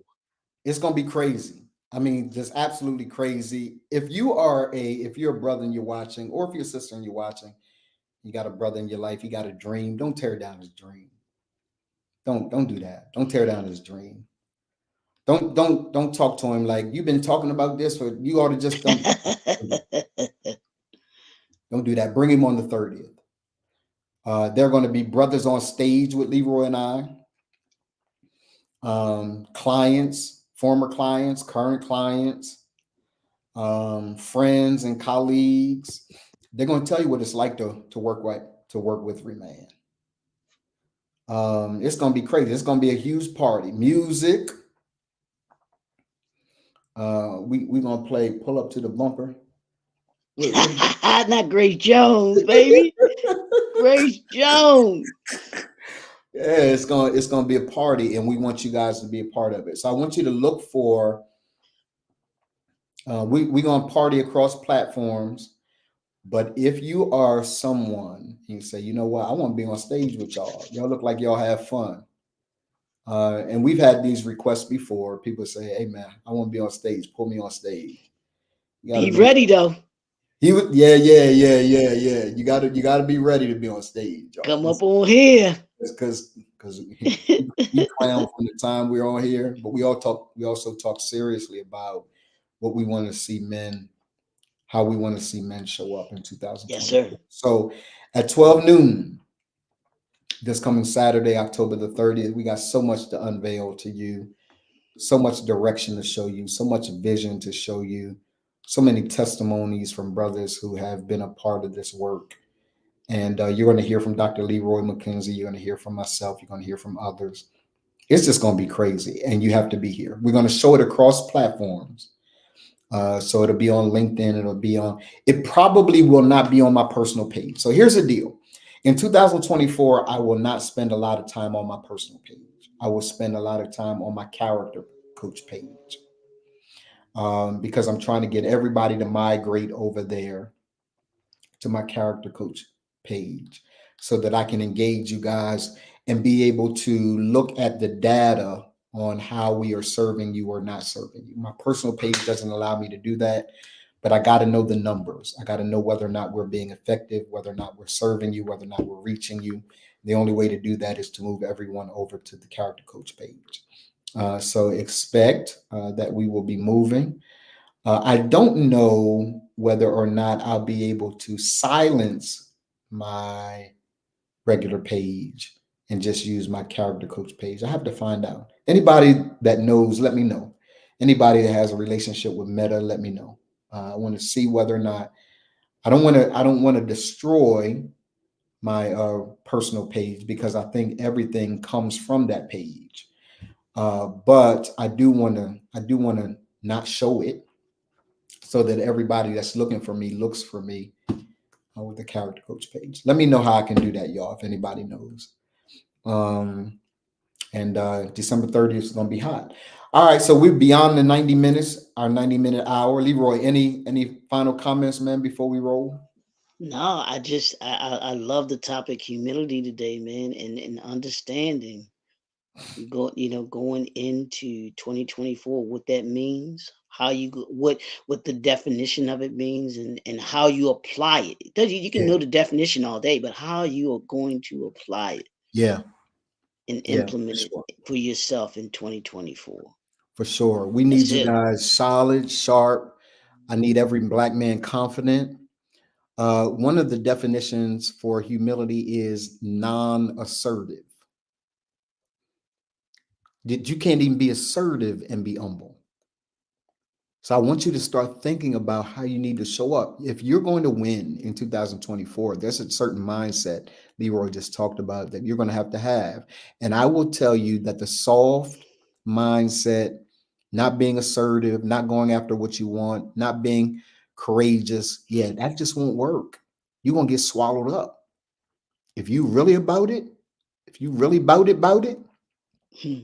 [SPEAKER 2] It's gonna be crazy. I mean, just absolutely crazy. If you're a brother and you're watching, or if you're a sister and you're watching, you got a brother in your life, you got a dream. Don't tear down his dream. Don't do that. Don't tear down his dream. Don't talk to him like you've been talking about this, or you ought to just don't do that. Bring him on the 30th. They're going to be brothers on stage with Leroy and I. Clients, former clients, current clients, friends and colleagues. They're going to tell you what it's like to work with Remand. It's going to be crazy. It's going to be a huge party. Music. We going to play Pull Up to the Bumper. What
[SPEAKER 1] Not Grace Jones, baby. Grace Jones.
[SPEAKER 2] Yeah, it's gonna be a party, and we want you guys to be a part of it. So I want you to look for. We gonna party across platforms, but if you are someone you say, you know what, I want to be on stage with y'all. Y'all look like y'all have fun. And we've had these requests before. People say, "Hey man, I want to be on stage. Pull me on stage." You got to
[SPEAKER 1] Be
[SPEAKER 2] be.
[SPEAKER 1] ready though.
[SPEAKER 2] He would. Yeah, yeah, yeah, yeah, yeah. You gotta be ready to be on stage, y'all.
[SPEAKER 1] Come up on here.
[SPEAKER 2] Because we clown from the time we're on here, but we also talk seriously about what we want to see men, how we want to see men show up in
[SPEAKER 1] Yes,
[SPEAKER 2] 2024.
[SPEAKER 1] sir.
[SPEAKER 2] So at 12 noon, this coming Saturday, October the 30th. We got so much to unveil to you, so much direction to show you, so much vision to show you, so many testimonies from brothers who have been a part of this work. And you're going to hear from Dr. Leroy McKenzie. You're going to hear from myself. You're going to hear from others. It's just going to be crazy. And you have to be here. We're going to show it across platforms. So it'll be on LinkedIn. It probably will not be on my personal page. So here's the deal. In 2024, I will not spend a lot of time on my personal page. I will spend a lot of time on my character coach page, because I'm trying to get everybody to migrate over there to my character coach page so that I can engage you guys and be able to look at the data on how we are serving you or not serving you. My personal page doesn't allow me to do that, but I got to know the numbers. I got to know whether or not we're being effective, whether or not we're serving you, whether or not we're reaching you. The only way to do that is to move everyone over to the character coach page. So expect that we will be moving. I don't know whether or not I'll be able to silence my regular page and just use my character coach page. I have to find out. Anybody that knows, let me know. Anybody that has a relationship with Meta, let me know. I want to see whether or not I don't want to. I don't want to destroy my personal page because I think everything comes from that page. But I do want to. I do want to not show it so that everybody that's looking for me looks for me with the character coach page. Let me know how I can do that, y'all, if anybody knows. Um, and December 30th is going to be hot. All right, so we're beyond the 90 minutes, our 90-minute hour. Leroy, any final comments, man, before we roll?
[SPEAKER 1] No, I love the topic humility today, man, and understanding going into 2024, what that means, how what the definition of it means, and how you apply it. You can
[SPEAKER 2] Yeah,
[SPEAKER 1] know the definition all day, but how you are going to apply it
[SPEAKER 2] yeah,
[SPEAKER 1] and
[SPEAKER 2] yeah, for
[SPEAKER 1] implement it
[SPEAKER 2] sure.
[SPEAKER 1] for yourself in 2024.
[SPEAKER 2] For sure. We need
[SPEAKER 1] That's
[SPEAKER 2] you
[SPEAKER 1] it.
[SPEAKER 2] guys solid, sharp. I need every black man confident. One of the definitions for humility is non-assertive. You can't even be assertive and be humble. So I want you to start thinking about how you need to show up. If you're going to win in 2024, there's a certain mindset Leroy just talked about that you're going to have. And I will tell you that the soft mindset, not being assertive, not going after what you want, not being courageous, yeah, that just won't work. You're going to get swallowed up. If you really about it, if you really about it,
[SPEAKER 1] Hmm.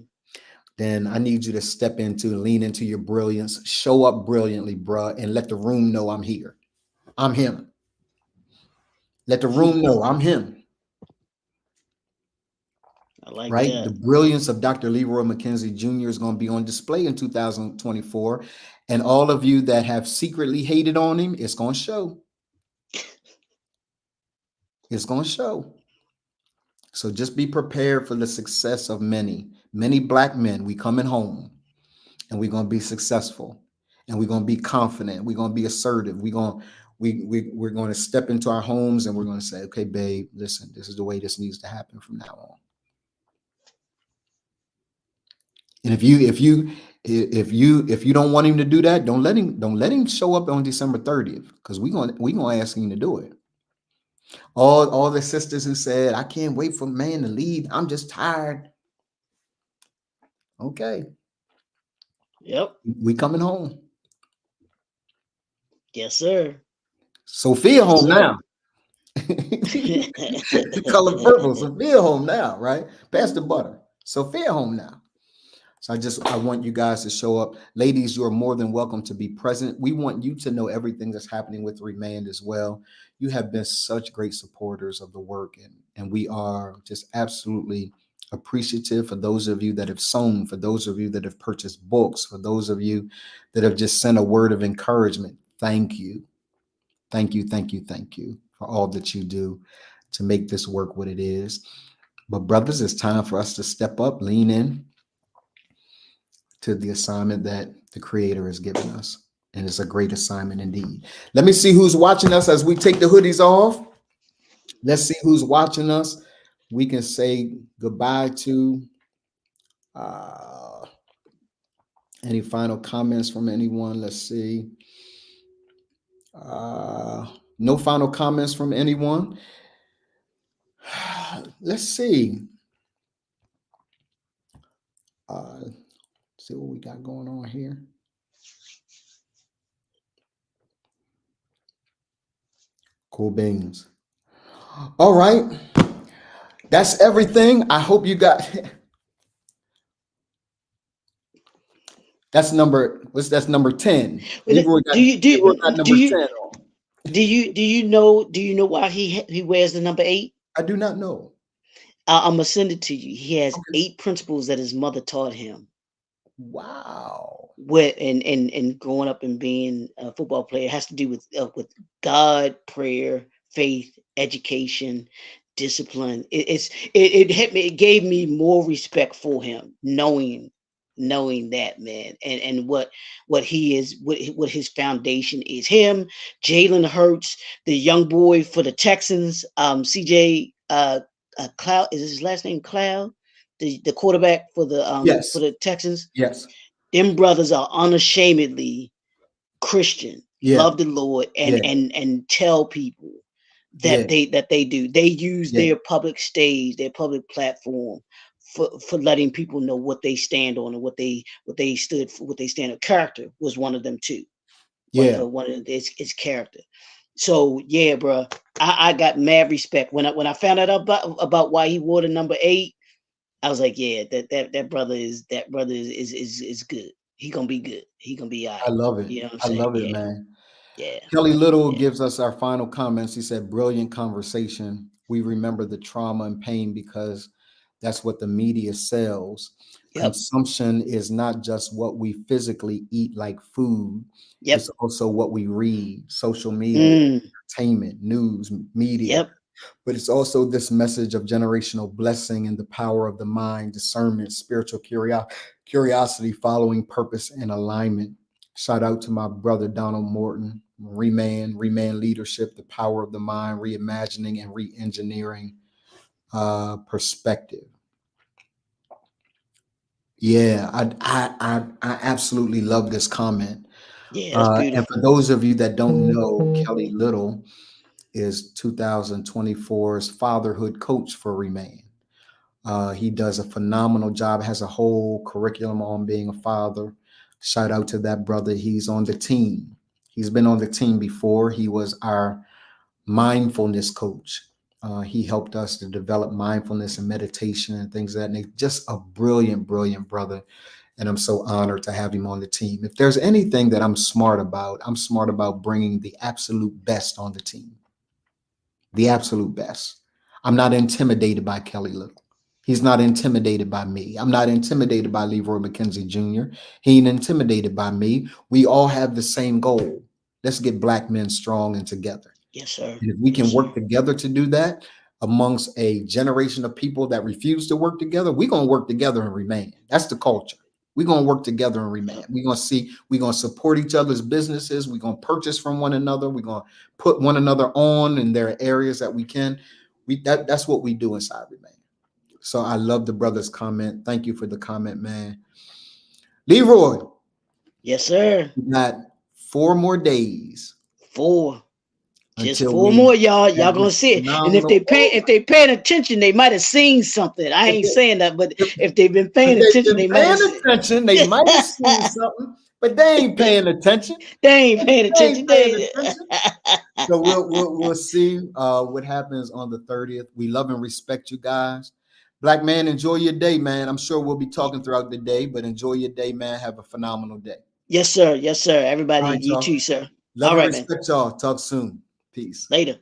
[SPEAKER 2] then I need you to lean into your brilliance, show up brilliantly, bruh, and let the room know I'm here. I'm him. Let the room know I'm him,
[SPEAKER 1] I like
[SPEAKER 2] right? The
[SPEAKER 1] that.
[SPEAKER 2] brilliance of Dr. Leroy McKenzie Jr. is going to be on display in 2024. And all of you that have secretly hated on him, it's going to show. It's going to show. So just be prepared for the success of many black men. We coming home. And we're going to be successful, and we're going to be confident, we're going to be assertive, we're going to step into our homes and we're going to say, okay, babe, listen, this is the way this needs to happen from now on. And if you don't want him to do that, don't let him show up on December 30th, because we're going to ask him to do it. All the sisters who said, I can't wait for man to leave, I'm just tired. Okay,
[SPEAKER 1] Yep.
[SPEAKER 2] we coming home.
[SPEAKER 1] Yes, sir.
[SPEAKER 2] Sophia
[SPEAKER 1] Yes,
[SPEAKER 2] home
[SPEAKER 1] sir.
[SPEAKER 2] now. The color purple. Sophia home now, right? Pass the butter. Sophia home now. So I want you guys to show up. Ladies, you are more than welcome to be present. We want you to know everything that's happening with Remand as well. You have been such great supporters of the work, and we are just absolutely appreciative for those of you that have sown, for those of you that have purchased books, for those of you that have just sent a word of encouragement. Thank you. Thank you, thank you, thank you for all that you do to make this work what it is. But, brothers, it's time for us to step up, lean in to the assignment that the Creator has given us. And it's a great assignment indeed. Let me see who's watching us as we take the hoodies off. Let's see who's watching us. we can say goodbye to. Uh, any final comments from anyone? Let's see. Uh, no final comments from anyone. Let's see. Uh, see what we got going on here. Cool beans. All right. That's everything. I hope you got that's number 10. Leroy got
[SPEAKER 1] do
[SPEAKER 2] number
[SPEAKER 1] you
[SPEAKER 2] 10 on.
[SPEAKER 1] do you know why he wears the number 8?
[SPEAKER 2] I do not know.
[SPEAKER 1] I'm gonna send it to you. He has
[SPEAKER 2] Okay.
[SPEAKER 1] 8 principles that his mother taught him.
[SPEAKER 2] Wow.
[SPEAKER 1] With and growing up and being a football player has to do with God, prayer, faith, education, discipline. It hit me. It gave me more respect for him, knowing that, man, and what he is, what his foundation is. Him, Jalen Hurts, the young boy for the Texans, CJ Cloud, is his last name Cloud, the quarterback for
[SPEAKER 2] Yes.
[SPEAKER 1] the Texans.
[SPEAKER 2] Yes.
[SPEAKER 1] Them brothers are unashamedly Christian,
[SPEAKER 2] Yeah.
[SPEAKER 1] love the Lord,
[SPEAKER 2] Yeah.
[SPEAKER 1] and tell people
[SPEAKER 2] Yeah.
[SPEAKER 1] that they do. They use
[SPEAKER 2] Yeah.
[SPEAKER 1] their public stage, their public platform for letting people know what they stand on and what they stood for, what they stand on. Character was one of them too.
[SPEAKER 2] Yeah.
[SPEAKER 1] One of its character. So yeah, bro, I got mad respect when I found out about why he wore the number 8. I was like, yeah, that brother is good. He gonna be good. He gonna be all
[SPEAKER 2] I
[SPEAKER 1] right.
[SPEAKER 2] love it.
[SPEAKER 1] You know what I'm
[SPEAKER 2] I
[SPEAKER 1] saying?
[SPEAKER 2] love it,
[SPEAKER 1] Yeah,
[SPEAKER 2] man.
[SPEAKER 1] yeah,
[SPEAKER 2] Kelly Little
[SPEAKER 1] yeah.
[SPEAKER 2] gives us our final comments. He said, brilliant conversation. We remember the trauma and pain because that's what the media sells.
[SPEAKER 1] Yep,
[SPEAKER 2] Consumption is not just what we physically eat, like food,
[SPEAKER 1] yep,
[SPEAKER 2] it's also what we read, social media,
[SPEAKER 1] mm,
[SPEAKER 2] entertainment, news, media.
[SPEAKER 1] yep,
[SPEAKER 2] But it's also this message of generational blessing and the power of the mind, discernment, spiritual curiosity, following purpose and alignment. Shout out to my brother Donald Morton, Reman leadership, the power of the mind, reimagining and re-engineering perspective. Yeah, I absolutely love this comment.
[SPEAKER 1] yeah. That's
[SPEAKER 2] And for
[SPEAKER 1] beautiful.
[SPEAKER 2] those of you that don't know, Kelly Little is 2024's fatherhood coach for Remain. He does a phenomenal job, has a whole curriculum on being a father. Shout out to that brother. He's on the team. He's been on the team before. He was our mindfulness coach. He helped us to develop mindfulness and meditation and things of that nature. Just a brilliant, brilliant brother. And I'm so honored to have him on the team. If there's anything that I'm smart about bringing the absolute best on the team, the absolute best. I'm not intimidated by Kelly Little. He's not intimidated by me. I'm not intimidated by Leroy McKenzie Jr. He ain't intimidated by me. We all have the same goal. Let's get black men strong and together.
[SPEAKER 1] Yes, sir.
[SPEAKER 2] And if we
[SPEAKER 1] Yes,
[SPEAKER 2] can
[SPEAKER 1] sir.
[SPEAKER 2] work together to do that amongst a generation of people that refuse to work together, we're going to work together and remain. That's the culture. We're going to work together and remain.
[SPEAKER 1] Yep,
[SPEAKER 2] We're going to support each other's businesses. We're going to purchase from one another. We're going to put one another on in their areas that we can. That's what we do inside Remain. So I love the brother's comment. Thank you for the comment, man. Leroy,
[SPEAKER 1] yes, sir.
[SPEAKER 2] we got 4 more days
[SPEAKER 1] 4. Just
[SPEAKER 2] until
[SPEAKER 1] 4
[SPEAKER 2] we
[SPEAKER 1] more, y'all.
[SPEAKER 2] have
[SPEAKER 1] Y'all gonna
[SPEAKER 2] this
[SPEAKER 1] see it. And
[SPEAKER 2] phenomenal.
[SPEAKER 1] if they paying attention, they might have seen something. I ain't saying that, but
[SPEAKER 2] If,
[SPEAKER 1] if they've been
[SPEAKER 2] if
[SPEAKER 1] paying
[SPEAKER 2] they've
[SPEAKER 1] attention,
[SPEAKER 2] been
[SPEAKER 1] they might have
[SPEAKER 2] paying
[SPEAKER 1] seen.
[SPEAKER 2] attention, they might have seen something, but they ain't paying attention.
[SPEAKER 1] They ain't paying
[SPEAKER 2] They ain't
[SPEAKER 1] attention.
[SPEAKER 2] paying
[SPEAKER 1] They
[SPEAKER 2] attention. So we'll see what happens on the 30th. We love and respect you guys. Black man, enjoy your day, man. I'm sure we'll be talking throughout the day, but enjoy your day, man. Have a phenomenal day.
[SPEAKER 1] Yes, sir. Yes, sir.
[SPEAKER 2] All
[SPEAKER 1] Everybody,
[SPEAKER 2] right,
[SPEAKER 1] you
[SPEAKER 2] y'all.
[SPEAKER 1] too, sir.
[SPEAKER 2] Love
[SPEAKER 1] All
[SPEAKER 2] and
[SPEAKER 1] right, man.
[SPEAKER 2] respect y'all. Talk soon. Peace.
[SPEAKER 1] Later.